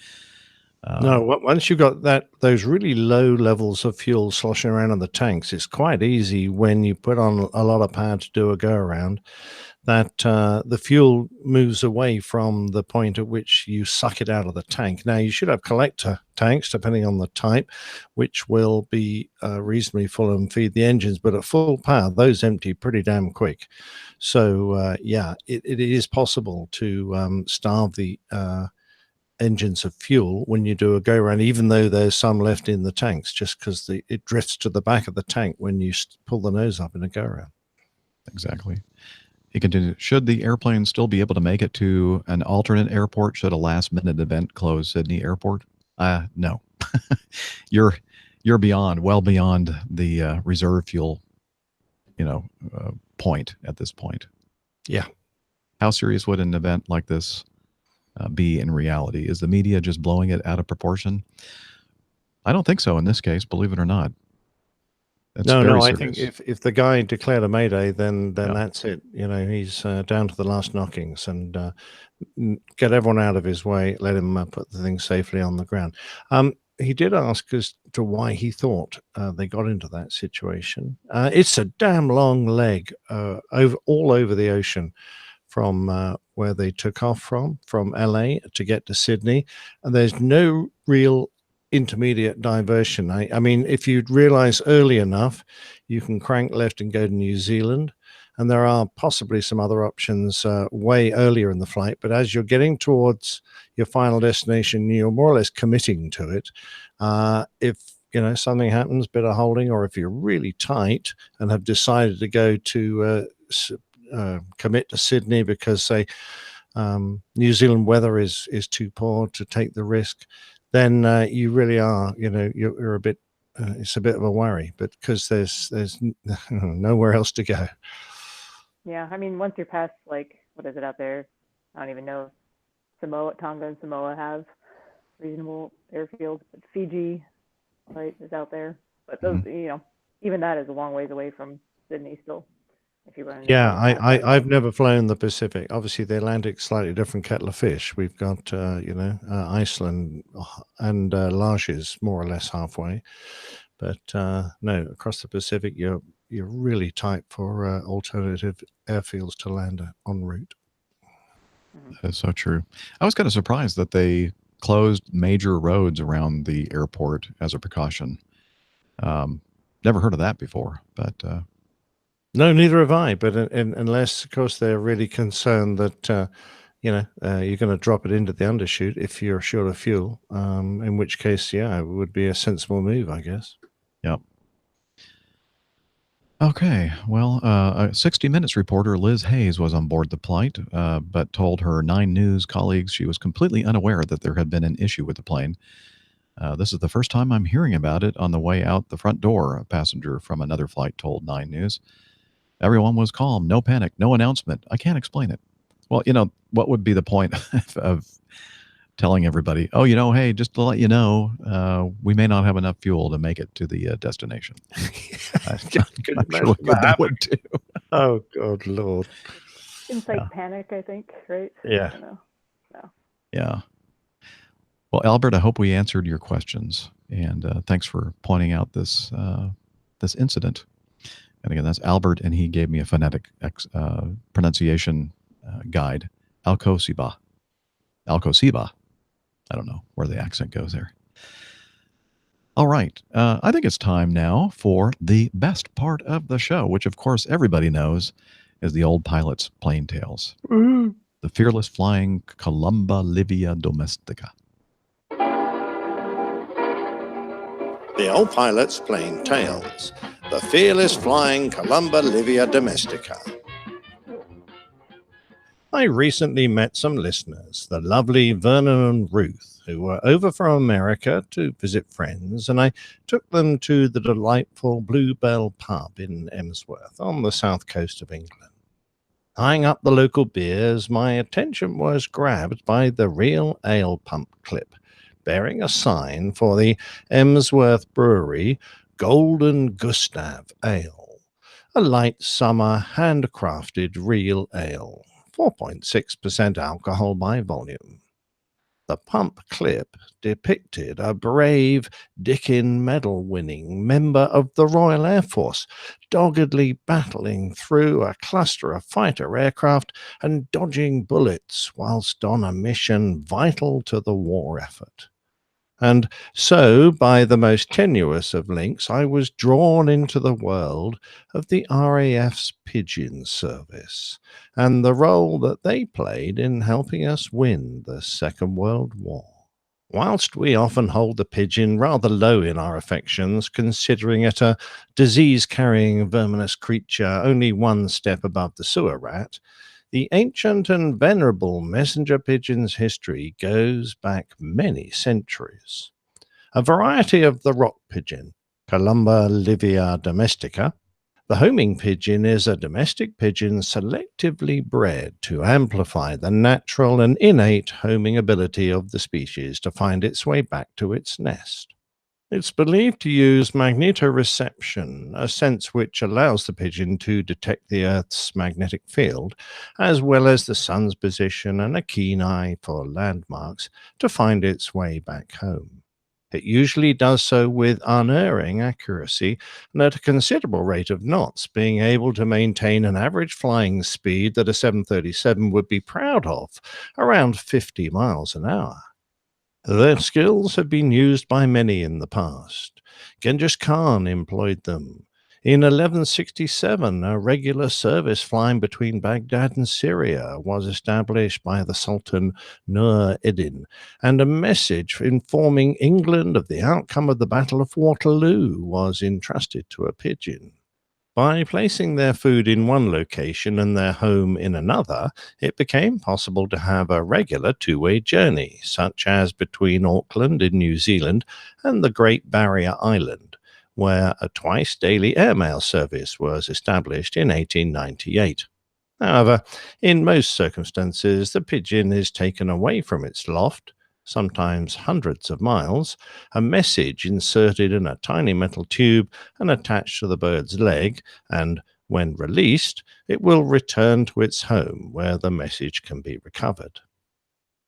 No, once you've got those really low levels of fuel sloshing around in the tanks, it's quite easy when you put on a lot of power to do a go around that the fuel moves away from the point at which you suck it out of the tank. Now, you should have collector tanks, depending on the type, which will be reasonably full and feed the engines, but at full power, those empty pretty damn quick. So, it is possible to starve the engines of fuel when you do a go around, even though there's some left in the tanks, just because it drifts to the back of the tank when you pull the nose up in a go around. Exactly. He continued, should the airplane still be able to make it to an alternate airport should a last-minute event close Sydney Airport? No. You're well beyond the reserve fuel, point at this point. Yeah. How serious would an event like this be in reality? Is the media just blowing it out of proportion? I don't think so in this case, believe it or not. No, I think if the guy declared a mayday, then that's it. He's down to the last knockings, and get everyone out of his way. Let him put the thing safely on the ground. He did ask as to why he thought they got into that situation. It's a damn long leg all over the ocean from where they took off from LA to get to Sydney, and there's no real intermediate diversion. I mean, if you'd realize early enough, you can crank left and go to New Zealand, and there are possibly some other options way earlier in the flight. But as you're getting towards your final destination, you're more or less committing to it. If something happens, bit of holding, or if you're really tight and have decided to go to commit to Sydney because say New Zealand weather is too poor to take the risk, then you really are, you're a bit, it's a bit of a worry, but because there's nowhere else to go. Yeah, I mean, once you're past, what is it out there? I don't even know. Tonga and Samoa have reasonable airfields, but Fiji, right, is out there. But those, even that is a long ways away from Sydney still. If you run. Yeah, I've never flown the Pacific. Obviously, the Atlantic's slightly different kettle of fish. We've got Iceland and Large is more or less halfway, but no, across the Pacific, you're really tight for alternative airfields to land en route. That is so true. I was kind of surprised that they closed major roads around the airport as a precaution. Never heard of that before, but. No, neither have I. But unless, of course, they're really concerned that you're going to drop it into the undershoot if you're short of fuel. In which case, it would be a sensible move, I guess. Yep. Okay. Well, a 60 Minutes reporter, Liz Hayes, was on board the flight, but told her 9 News colleagues she was completely unaware that there had been an issue with the plane. This is the first time I'm hearing about it on the way out the front door, a passenger from another flight told 9 News. Everyone was calm, no panic, no announcement. I can't explain it. Well, what would be the point of telling everybody, oh, hey, just to let you know, we may not have enough fuel to make it to the destination. I'm sure what good that would do. Oh, God, Lord. Incite panic, I think, right? Yeah. I don't know. No. Yeah. Well, Albert, I hope we answered your questions, and thanks for pointing out this incident. And again, that's Albert, and he gave me a phonetic pronunciation guide. Alcosiba. I don't know where the accent goes there. All right. I think it's time now for the best part of the show, which, of course, everybody knows is the old pilot's plain tales. Mm-hmm. The fearless flying Columba Livia Domestica. The old pilot's plain tales. The fearless flying Columba Livia Domestica. I recently met some listeners, the lovely Vernon and Ruth, who were over from America to visit friends, and I took them to the delightful Bluebell pub in Emsworth on the south coast of England. Eyeing up the local beers, my attention was grabbed by the Real Ale pump clip, bearing a sign for the Emsworth Brewery Golden Gustav Ale, a light summer handcrafted real ale, 4.6% alcohol by volume. The pump clip depicted a brave Dickin medal-winning member of the Royal Air Force doggedly battling through a cluster of fighter aircraft and dodging bullets whilst on a mission vital to the war effort. And so, by the most tenuous of links, I was drawn into the world of the RAF's Pigeon Service and the role that they played in helping us win the Second World War. Whilst we often hold the pigeon rather low in our affections, considering it a disease-carrying verminous creature only one step above the sewer rat, the ancient and venerable messenger pigeon's history goes back many centuries. A variety of the rock pigeon, Columba livia domestica, the homing pigeon is a domestic pigeon selectively bred to amplify the natural and innate homing ability of the species to find its way back to its nest. It's believed to use magnetoreception, a sense which allows the pigeon to detect the Earth's magnetic field, as well as the sun's position and a keen eye for landmarks, to find its way back home. It usually does so with unerring accuracy and at a considerable rate of knots, being able to maintain an average flying speed that a 737 would be proud of, around 50 miles an hour. Their skills have been used by many in the past. Genghis Khan employed them. In 1167, a regular service flying between Baghdad and Syria was established by the Sultan Nur Eddin, and a message informing England of the outcome of the Battle of Waterloo was entrusted to a pigeon. By placing their food in one location and their home in another, it became possible to have a regular two-way journey, such as between Auckland in New Zealand and the Great Barrier Island, where a twice-daily airmail service was established in 1898. However, in most circumstances, the pigeon is taken away from its loft, sometimes hundreds of miles, a message inserted in a tiny metal tube and attached to the bird's leg, and when released, it will return to its home where the message can be recovered.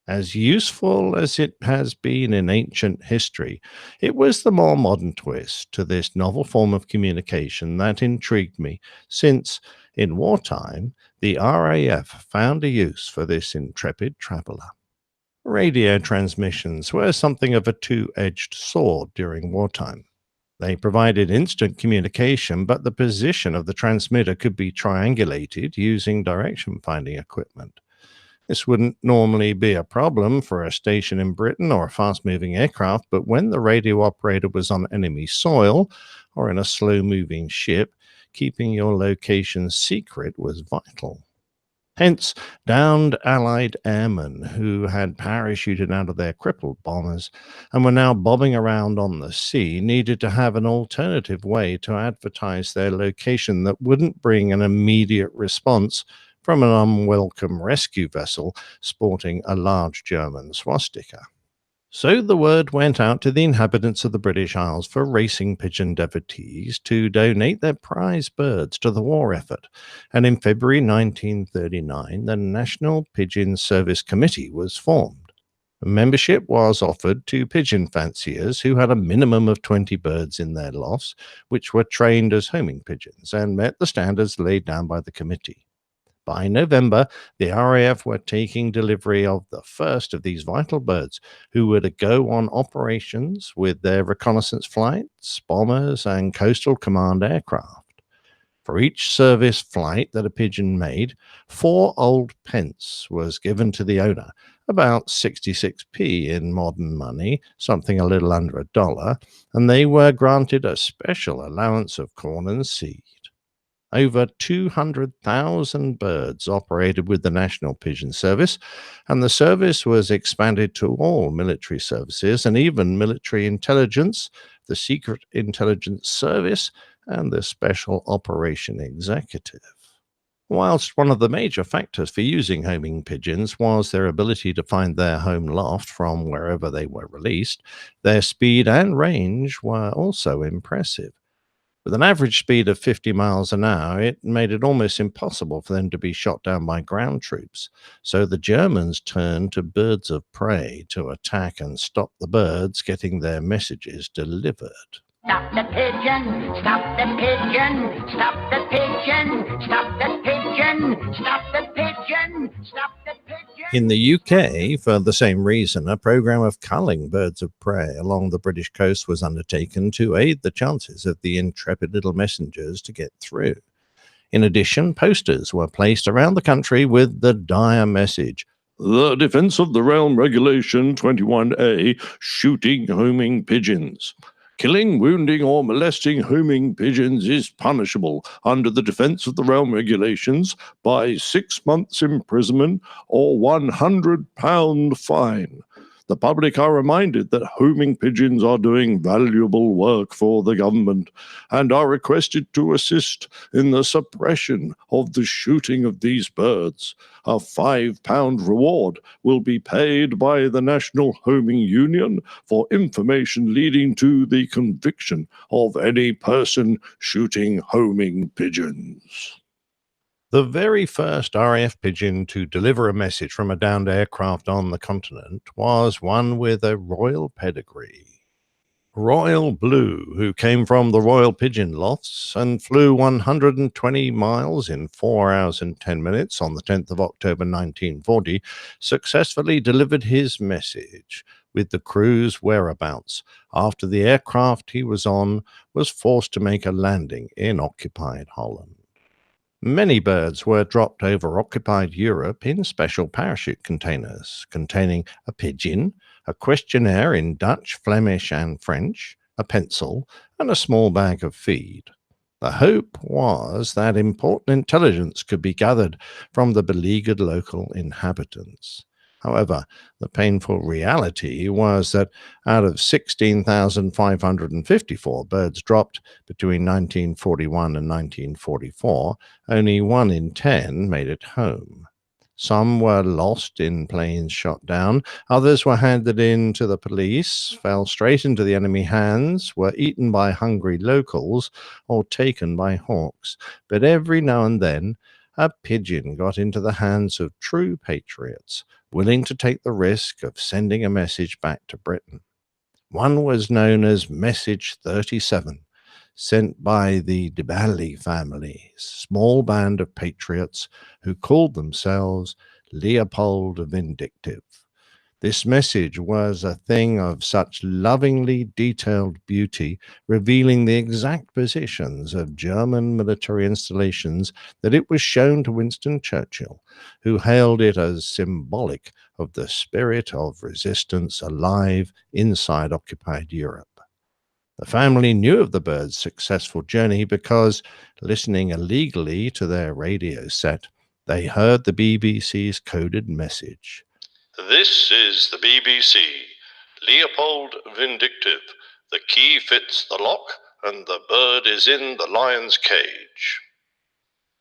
As useful as it has been in ancient history, it was the more modern twist to this novel form of communication that intrigued me, since, in wartime, the RAF found a use for this intrepid traveller. Radio transmissions were something of a two-edged sword during wartime. They provided instant communication, but the position of the transmitter could be triangulated using direction-finding equipment. This wouldn't normally be a problem for a station in Britain or a fast-moving aircraft, but when the radio operator was on enemy soil or in a slow-moving ship, keeping your location secret was vital. Hence, downed Allied airmen who had parachuted out of their crippled bombers and were now bobbing around on the sea needed to have an alternative way to advertise their location that wouldn't bring an immediate response from an unwelcome rescue vessel sporting a large German swastika. So the word went out to the inhabitants of the British Isles for racing pigeon devotees to donate their prize birds to the war effort, and in February 1939 the National Pigeon Service Committee was formed. Membership was offered to pigeon fanciers who had a minimum of 20 birds in their lofts, which were trained as homing pigeons and met the standards laid down by the committee. By November, the RAF were taking delivery of the first of these vital birds, who were to go on operations with their reconnaissance flights, bombers, and coastal command aircraft. For each service flight that a pigeon made, 4 old pence was given to the owner, about 66p in modern money, something a little under $1, and they were granted a special allowance of corn and seed. Over 200,000 birds operated with the National Pigeon Service, and the service was expanded to all military services and even military intelligence, the Secret Intelligence Service, and the Special Operation Executive. Whilst one of the major factors for using homing pigeons was their ability to find their home loft from wherever they were released, their speed and range were also impressive. With an average speed of 50 miles an hour, it made it almost impossible for them to be shot down by ground troops. So the Germans turned to birds of prey to attack and stop the birds getting their messages delivered. Stop the pigeon! Stop the pigeon! Stop the pigeon! Stop the pigeon! Stop the pigeon! Stop the pigeon! In the UK, for the same reason, a program of culling birds of prey along the British coast was undertaken to aid the chances of the intrepid little messengers to get through. In addition, posters were placed around the country with the dire message, The Defense of the Realm Regulation 21A, shooting homing pigeons. Killing, wounding, or molesting homing pigeons is punishable under the Defense of the Realm Regulations by 6 months imprisonment or £100 fine. The public are reminded that homing pigeons are doing valuable work for the government and are requested to assist in the suppression of the shooting of these birds. A £5 reward will be paid by the National Homing Union for information leading to the conviction of any person shooting homing pigeons. The very first RAF pigeon to deliver a message from a downed aircraft on the continent was one with a royal pedigree. Royal Blue, who came from the Royal Pigeon Lofts and flew 120 miles in 4 hours and 10 minutes on the 10th of October 1940, successfully delivered his message with the crew's whereabouts after the aircraft he was on was forced to make a landing in occupied Holland. Many birds were dropped over occupied Europe in special parachute containers containing a pigeon, a questionnaire in Dutch, Flemish, and French, a pencil, and a small bag of feed. The hope was that important intelligence could be gathered from the beleaguered local inhabitants. However, the painful reality was that out of 16,554 birds dropped between 1941 and 1944, only 1 in 10 made it home. Some were lost in planes shot down, others were handed in to the police, fell straight into the enemy hands, were eaten by hungry locals, or taken by hawks. But every now and then, a pigeon got into the hands of true patriots, willing to take the risk of sending a message back to Britain. One was known as Message 37, sent by the De Bally family, small band of patriots who called themselves Leopold Vindictive. This message was a thing of such lovingly detailed beauty, revealing the exact positions of German military installations, that it was shown to Winston Churchill, who hailed it as symbolic of the spirit of resistance alive inside occupied Europe. The family knew of the birds' successful journey because, listening illegally to their radio set, they heard the BBC's coded message. This is the BBC. Leopold Vindictive. The key fits the lock, and the bird is in the lion's cage.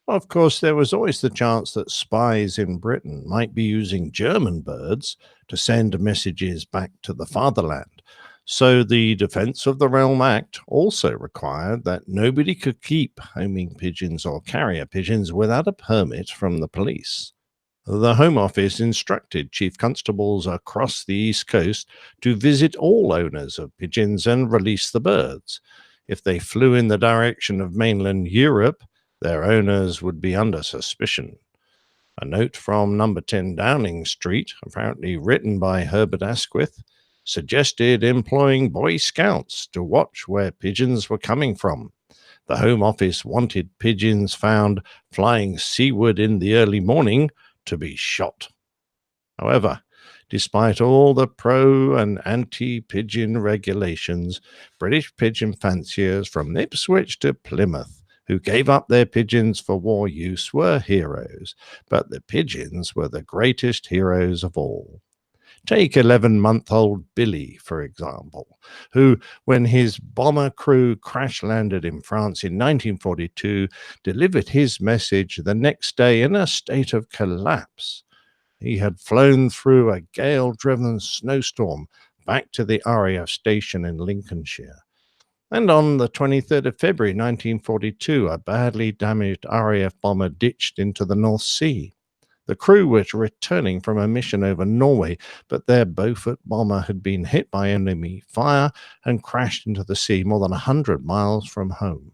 Of course, there was always the chance that spies in Britain might be using German birds to send messages back to the fatherland. So the Defense of the Realm Act also required that nobody could keep homing pigeons or carrier pigeons without a permit from the police. The Home Office instructed chief constables across the East Coast to visit all owners of pigeons and release the birds. If they flew in the direction of mainland Europe, their owners would be under suspicion. A note from number 10 Downing Street, apparently written by Herbert Asquith, suggested employing Boy Scouts to watch where pigeons were coming from. The Home Office wanted pigeons found flying seaward in the early morning to be shot. However, despite all the pro- and anti-pigeon regulations, British pigeon fanciers from Ipswich to Plymouth who gave up their pigeons for war use were heroes, but the pigeons were the greatest heroes of all. Take 11-month-old Billy, for example, who, when his bomber crew crash-landed in France in 1942, delivered his message the next day in a state of collapse. He had flown through a gale-driven snowstorm back to the RAF station in Lincolnshire. And on the 23rd of February 1942, a badly damaged RAF bomber ditched into the North Sea. The crew were returning from a mission over Norway, but their Beaufort bomber had been hit by enemy fire and crashed into the sea more than 100 miles from home.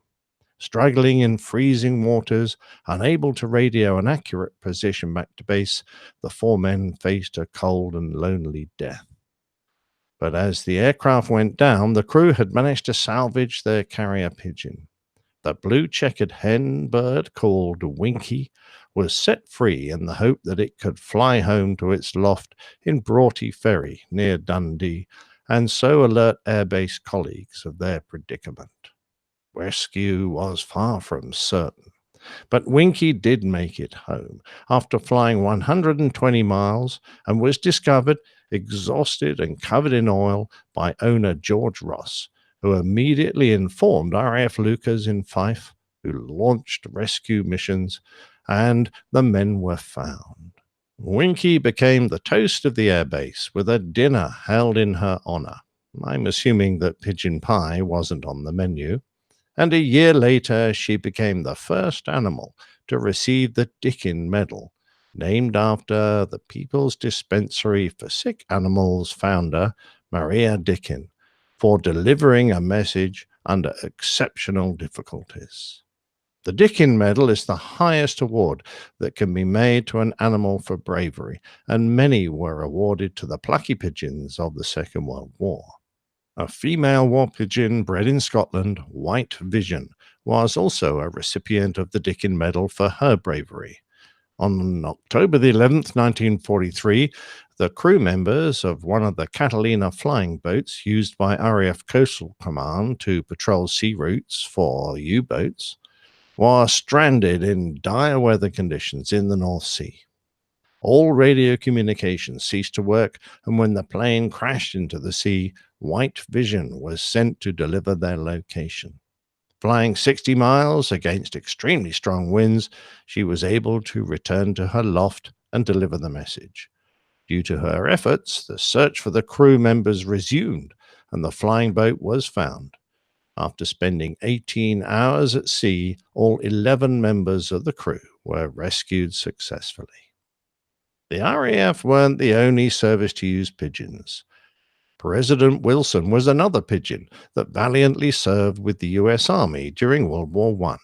Struggling in freezing waters, unable to radio an accurate position back to base, the 4 men faced a cold and lonely death. But as the aircraft went down, the crew had managed to salvage their carrier pigeon. The blue-checkered hen bird called Winky was set free in the hope that it could fly home to its loft in Broughty Ferry near Dundee, and so alert airbase colleagues of their predicament. Rescue was far from certain, but Winky did make it home after flying 120 miles and was discovered exhausted and covered in oil by owner George Ross, who immediately informed RAF Lucas in Fife, who launched rescue missions, and the men were found. Winky became the toast of the airbase with a dinner held in her honour. I'm assuming that pigeon pie wasn't on the menu. And a year later, she became the first animal to receive the Dickin Medal, named after the People's Dispensary for Sick Animals founder, Maria Dickin, for delivering a message under exceptional difficulties. The Dickin Medal is the highest award that can be made to an animal for bravery, and many were awarded to the plucky pigeons of the Second World War. A female war pigeon bred in Scotland, White Vision, was also a recipient of the Dickin Medal for her bravery. On October the 11th, 1943, the crew members of one of the Catalina flying boats used by RAF Coastal Command to patrol sea routes for U-boats were stranded in dire weather conditions in the North Sea. All radio communications ceased to work, and when the plane crashed into the sea, White Vision was sent to deliver their location. Flying 60 miles against extremely strong winds, she was able to return to her loft and deliver the message. Due to her efforts, the search for the crew members resumed, and the flying boat was found. After spending 18 hours at sea, all 11 members of the crew were rescued successfully. The RAF weren't the only service to use pigeons. President Wilson was another pigeon that valiantly served with the U.S. Army during World War I.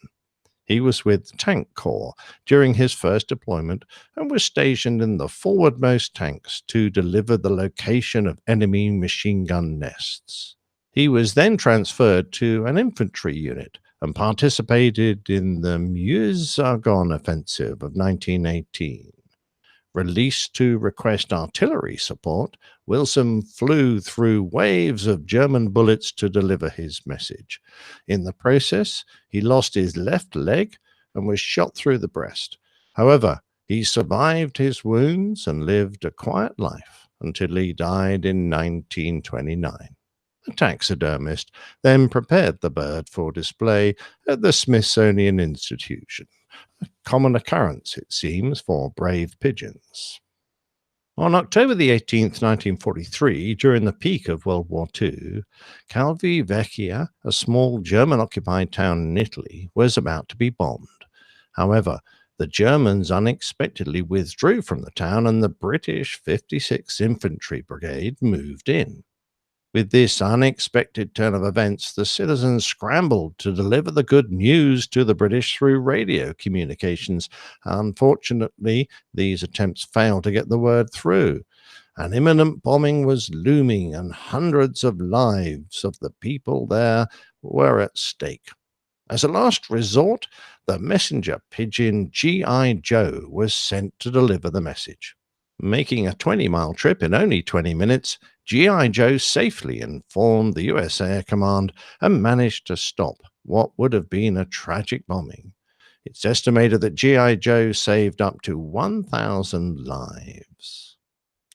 He was with Tank Corps during his first deployment and was stationed in the forwardmost tanks to deliver the location of enemy machine gun nests. He was then transferred to an infantry unit and participated in the Meuse-Argonne offensive of 1918. Released to request artillery support, Wilson flew through waves of German bullets to deliver his message. In the process, he lost his left leg and was shot through the breast. However, he survived his wounds and lived a quiet life until he died in 1929. A taxidermist then prepared the bird for display at the Smithsonian Institution. A common occurrence, it seems, for brave pigeons. On October the 18th, 1943, during the peak of World War II, Calvi Vecchia, a small German-occupied town in Italy, was about to be bombed. However, the Germans unexpectedly withdrew from the town and the British 56th Infantry Brigade moved in. With this unexpected turn of events, the citizens scrambled to deliver the good news to the British through radio communications. Unfortunately, these attempts failed to get the word through. An imminent bombing was looming, and hundreds of lives of the people there were at stake. As a last resort, the messenger pigeon G.I. Joe was sent to deliver the message. Making a 20-mile trip in only 20 minutes, G.I. Joe safely informed the U.S. Air Command and managed to stop what would have been a tragic bombing. It's estimated that G.I. Joe saved up to 1,000 lives.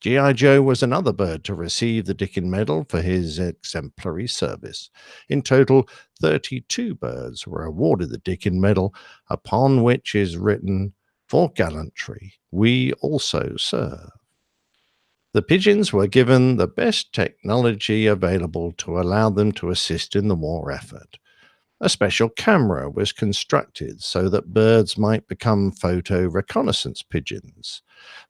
G.I. Joe was another bird to receive the Dickin Medal for his exemplary service. In total, 32 birds were awarded the Dickin Medal, upon which is written, "For gallantry, we also serve." The pigeons were given the best technology available to allow them to assist in the war effort. A special camera was constructed so that birds might become photo reconnaissance pigeons.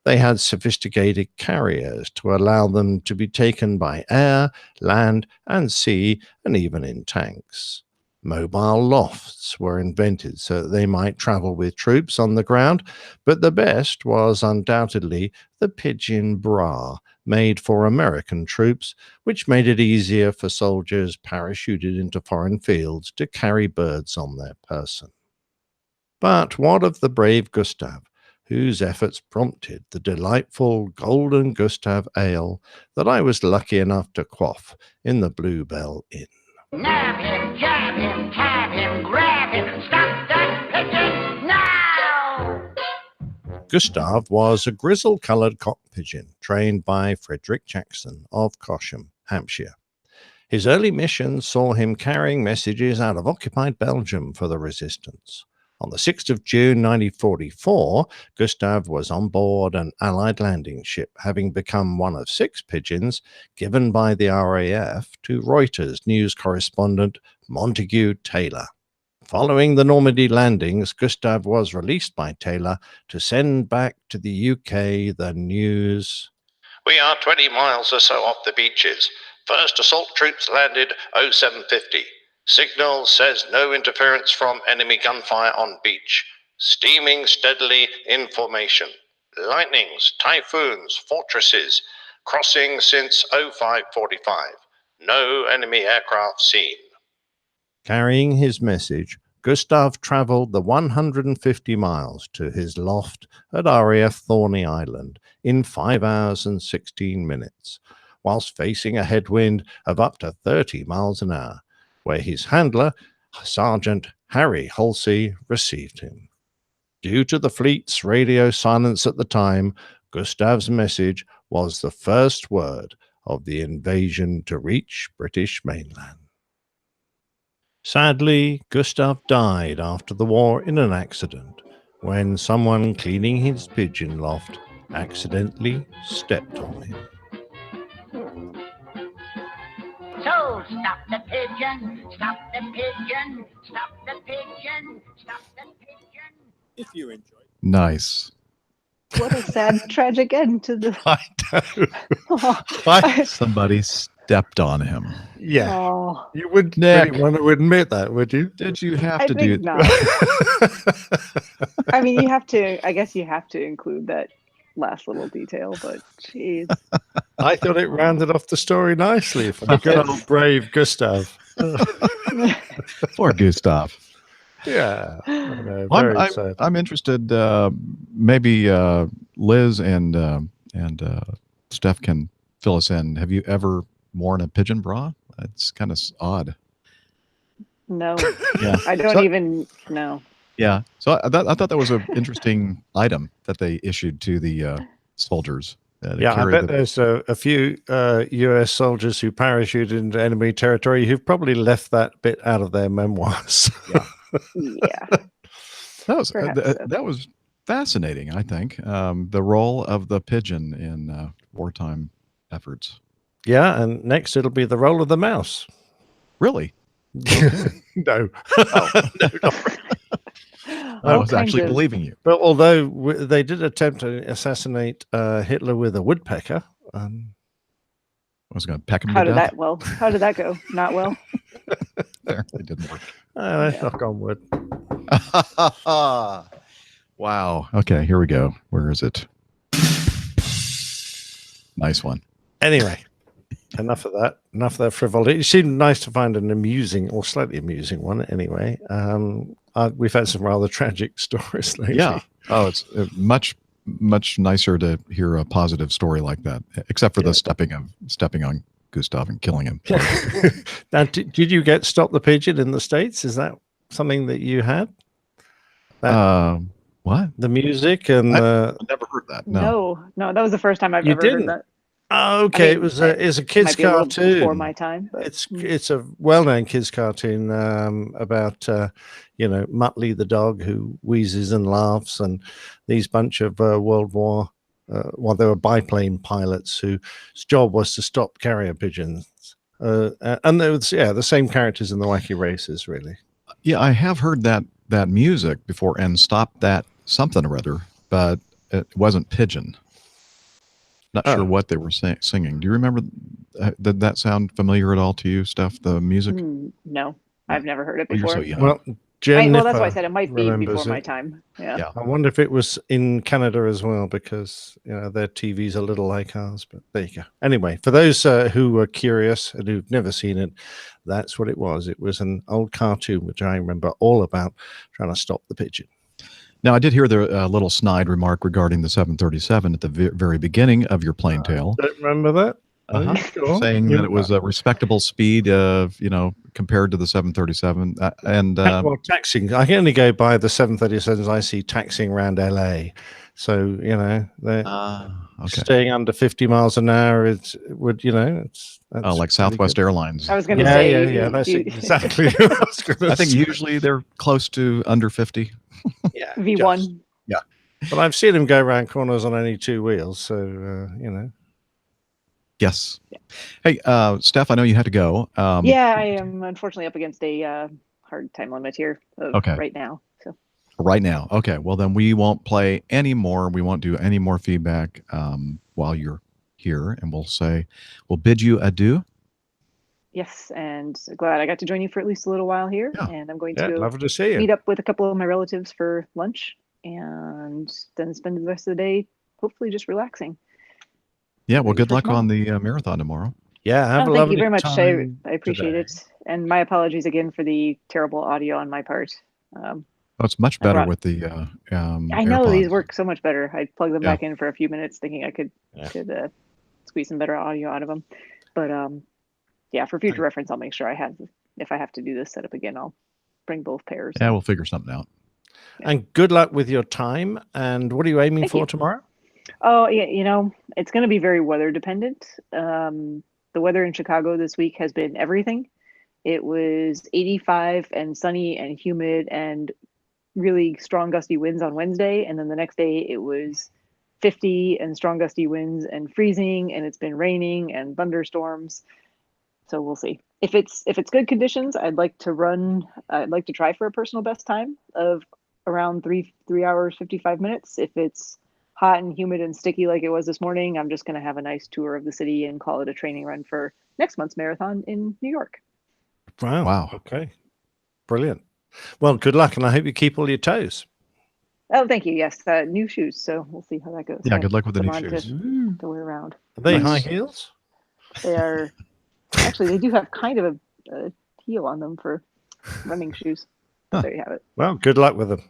They had sophisticated carriers to allow them to be taken by air, land, and sea, and even in tanks. Mobile lofts were invented so that they might travel with troops on the ground, but the best was undoubtedly the pigeon bra, made for American troops, which made it easier for soldiers parachuted into foreign fields to carry birds on their person. But what of the brave Gustav, whose efforts prompted the delightful Golden Gustav ale that I was lucky enough to quaff in the Bluebell Inn. Nab him, jab him, tab him, grab him, stop that pigeon now! Gustav was a grizzle-coloured cock pigeon trained by Frederick Jackson of Cosham, Hampshire. His early mission saw him carrying messages out of occupied Belgium for the resistance. On the 6th of June 1944, Gustav was on board an Allied landing ship, having become one of 6 pigeons given by the RAF to Reuters news correspondent Montague Taylor. Following the Normandy landings, Gustav was released by Taylor to send back to the UK the news. We are 20 miles or so off the beaches. First assault troops landed 0750. Signal says no interference from enemy gunfire on beach. Steaming steadily in formation. Lightnings, typhoons, fortresses. Crossing since 0545. No enemy aircraft seen. Carrying his message, Gustav travelled the 150 miles to his loft at RAF Thorney Island in 5 hours and 16 minutes, whilst facing a headwind of up to 30 miles an hour, where his handler, Sergeant Harry Halsey, received him. Due to the fleet's radio silence at the time, Gustav's message was the first word of the invasion to reach British mainland. Sadly, Gustav died after the war in an accident when someone cleaning his pigeon loft accidentally stepped on him. So stop the pigeon, stop the pigeon, stop the pigeon, stop the pigeon. If you enjoy. Nice. What a sad, tragic end to the. I know. Somebody stepped on him. Yeah. Oh, You wouldn't Nick. really want to admit that, would you? Did you have I to think do not. I mean, you have to. I guess you have to include that last little detail, but geez. I thought it rounded off the story nicely for the good old brave Gustav. Poor Gustav? Yeah. I know, Well, very sad. I'm interested. Maybe Liz and Steph can fill us in. Have you ever worn a pigeon bra? It's kind of odd. No. Yeah. I don't So- even know. Yeah. So I thought that was an interesting item that they issued to the soldiers. To Yeah, I carry bet the- there's a few US soldiers who parachuted into enemy territory who've probably left that bit out of their memoirs. Yeah. Perhaps so. That was fascinating, I think. The role of the pigeon in wartime efforts. Yeah, and next it'll be the role of the mouse. Really? No. I was actually believing you. But although they did attempt to assassinate Hitler with a woodpecker. I was going to peck him How to did death. that? Well, how did that go? Not well. There, it didn't work. Knock on wood. Wow. Okay, here we go. Where is it? Nice one. Anyway, enough of that. Enough of that frivolity. It seemed nice to find an amusing or slightly amusing one anyway. We've had some rather tragic stories lately. Yeah. Oh, it's much nicer to hear a positive story like that, except for the stepping on Gustav and killing him. Now, did you get Stop the Pigeon in the States? Is that something that you had? What? The music and I never heard that. No. No, that was the first time I've You ever didn't? heard that. Oh, okay, I mean, it's a kids might be a little cartoon before my time, but It's a well-known kids cartoon about Muttley the dog who wheezes and laughs, and these bunch of World War they were biplane pilots whose job was to stop carrier pigeons, and there was the same characters in the Wacky Races, really. Yeah, I have heard that music before and stopped that something or other, but it wasn't pigeon. Not sure what they were singing. Do you remember? Did that sound familiar at all to you, Steph? The music? No, I've never heard it Well, you're before. so young. Well, Well, Jennifer that's why I said it might be remembers before my it. time. Yeah. I wonder if it was in Canada as well, because their TV's a little like ours. But there you go. Anyway, for those who were curious and who've never seen it, that's what it was. It was an old cartoon which I remember all about, trying to stop the pigeon. Now, I did hear the little snide remark regarding the 737 at the very beginning of your plane tale. Don't remember that? Uh-huh. Sure. Saying that it was a respectable speed of, compared to the 737. Well, taxing. I can only go by the 737s I see taxiing around LA. So, they're staying under 50 miles an hour. That's like Southwest Airlines. I was going to say. Yeah. That's exactly what I was going to I think usually they're close to under 50. Yeah. V1. Yeah. But I've seen them go around corners on only two wheels. So, Yes. Yeah. Hey, Steph, I know you had to go. Yeah, I am unfortunately up against a hard time limit here right now. So. Right now. Okay. Well, then we won't play any more. We won't do any more feedback while you're here. And we'll bid you adieu. Yes, and glad I got to join you for at least a little while here. Yeah. And I'm going to go lovely to see you. Meet up with a couple of my relatives for lunch and then spend the rest of the day hopefully just relaxing. Yeah, well, good luck on the marathon tomorrow. Yeah, have a thank lovely you very much. I appreciate today. it. And my apologies again for the terrible audio on my part. It's much better with the I know AirPods. these work so much better. I plugged them back in for a few minutes thinking I could squeeze some better audio out of them. But for future reference, I'll make sure if I have to do this setup again, I'll bring both pairs. Yeah, we'll figure something out. And good luck with your time. And what are you aiming for tomorrow? Oh, yeah, it's going to be very weather dependent. The weather in Chicago this week has been everything. It was 85 and sunny and humid and really strong gusty winds on Wednesday. And then the next day it was 50 and strong gusty winds and freezing, and it's been raining and thunderstorms. So we'll see. If it's good conditions, I'd like to try for a personal best time of around 3 hours, 55 minutes. If it's hot and humid and sticky like it was this morning, I'm just going to have a nice tour of the city and call it a training run for next month's marathon in New York. Wow. Okay. Brilliant. Well, good luck, and I hope you keep all your toes. Oh, thank you. Yes, new shoes. So we'll see how that goes. Yeah, good luck with the new shoes. To wear around. Are they high heels? They are. Actually, they do have kind of a heel on them for running shoes. Huh. There you have it. Well, good luck with them.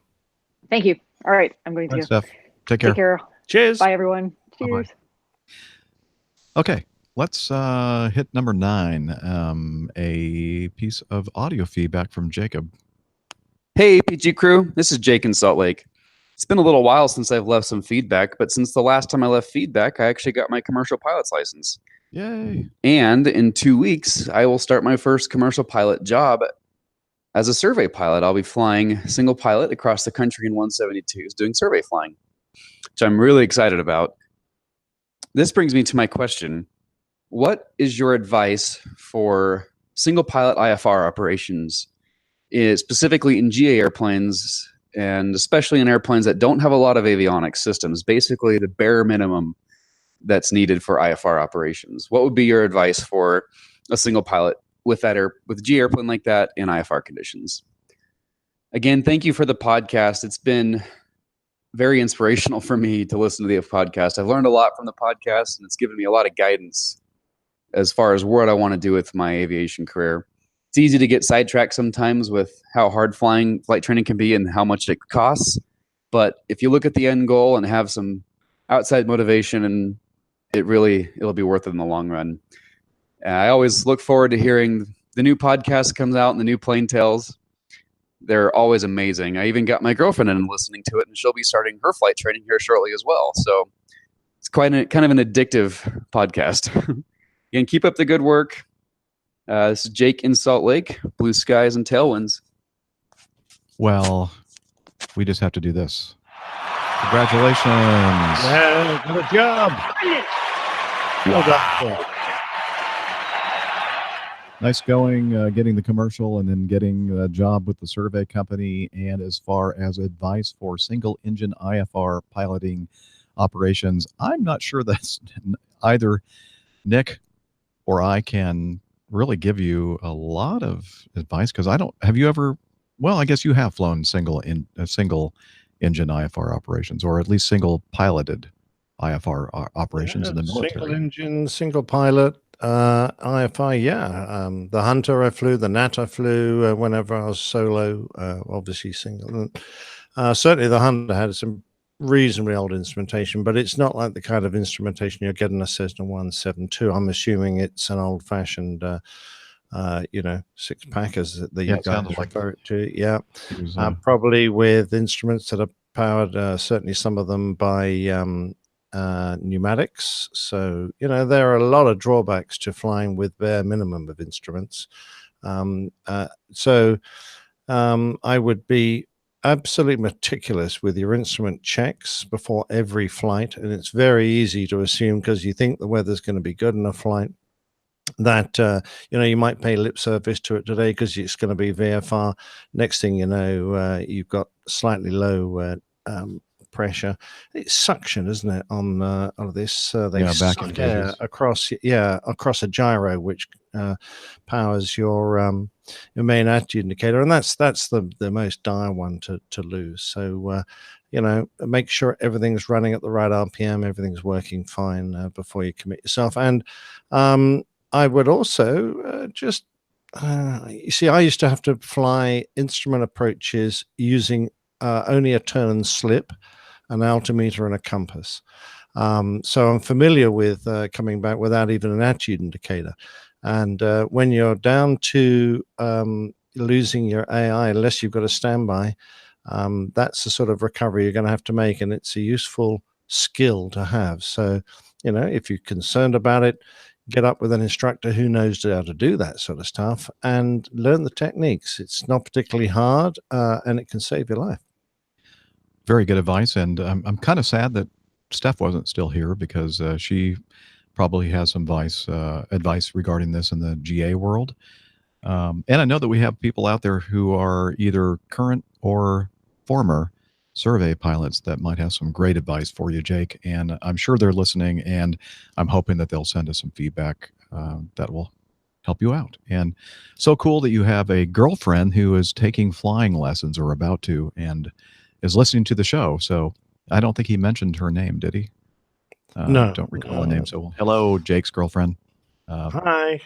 Thank you. All right, I'm going Thanks, to Steph. Take care. Cheers. Bye, everyone. Cheers. Bye-bye. Okay, let's hit number 9. A piece of audio feedback from Jacob. Hey, PG crew. This is Jake in Salt Lake. It's been a little while since I've left some feedback, but since the last time I left feedback, I actually got my commercial pilot's license. Yay. And in 2 weeks, I will start my first commercial pilot job as a survey pilot. I'll be flying single pilot across the country in 172s doing survey flying, which I'm really excited about. This brings me to my question. What is your advice for single pilot IFR operations, specifically in GA airplanes, and especially in airplanes that don't have a lot of avionics systems, basically the bare minimum that's needed for IFR operations? What would be your advice for a single pilot with a G airplane like that in IFR conditions? Again, thank you for the podcast. It's been very inspirational for me to listen to the podcast. I've learned a lot from the podcast, and it's given me a lot of guidance as far as what I want to do with my aviation career. It's easy to get sidetracked sometimes with how hard flight training can be and how much it costs. But if you look at the end goal and have some outside motivation, and it'll be worth it in the long run. I always look forward to hearing the new podcast comes out and the new plane tales. They're always amazing. I even got my girlfriend in listening to it, and she'll be starting her flight training here shortly as well. So it's kind of an addictive podcast. Again, keep up the good work. This is Jake in Salt Lake. Blue skies and tailwinds. Well, we just have to do this. Congratulations. Yeah, good job. Well done. Nice going, getting the commercial and then getting a job with the survey company. And as far as advice for single engine IFR piloting operations, I'm not sure that's either Nick or I can really give you a lot of advice, because have you ever, well, I guess you have flown single engine IFR operations, or at least single piloted IFR operations in the military. Single engine, single pilot, IFI, yeah. The Hunter I flew, the Nat I flew whenever I was solo, obviously single. Certainly the Hunter had some reasonably old instrumentation, but it's not like the kind of instrumentation you're getting a Cessna 172. I'm assuming it's an old-fashioned, six-packers that you Yeah, it guys sounded like refer to. Yeah, it was, probably with instruments that are powered, certainly some of them by pneumatics. So, there are a lot of drawbacks to flying with bare minimum of instruments. I would be absolutely meticulous with your instrument checks before every flight. And it's very easy to assume, because you think the weather's going to be good in a flight, that you might pay lip service to it today because it's going to be VFR. Next thing you know, you've got slightly low pressure. It's suction, isn't it, on this? They back suck in air across a gyro, which powers your main attitude indicator, and that's the most dire one to lose. So make sure everything's running at the right RPM, everything's working fine before you commit yourself. And I would also you see, I used to have to fly instrument approaches using only a turn and slip, an altimeter, and a compass. So I'm familiar with coming back without even an attitude indicator. And when you're down to losing your AI, unless you've got a standby, that's the sort of recovery you're going to have to make, and it's a useful skill to have. So, if you're concerned about it, get up with an instructor who knows how to do that sort of stuff and learn the techniques. It's not particularly hard, and it can save your life. Very good advice, and I'm kind of sad that Steph wasn't still here, because she probably has some advice regarding this in the GA world. And I know that we have people out there who are either current or former survey pilots that might have some great advice for you, Jake. And I'm sure they're listening, and I'm hoping that they'll send us some feedback that will help you out. And so cool that you have a girlfriend who is taking flying lessons, or about to, and is listening to the show. So I don't think he mentioned her name, did he? No. Don't recall the name. So hello, Jake's girlfriend. Hi.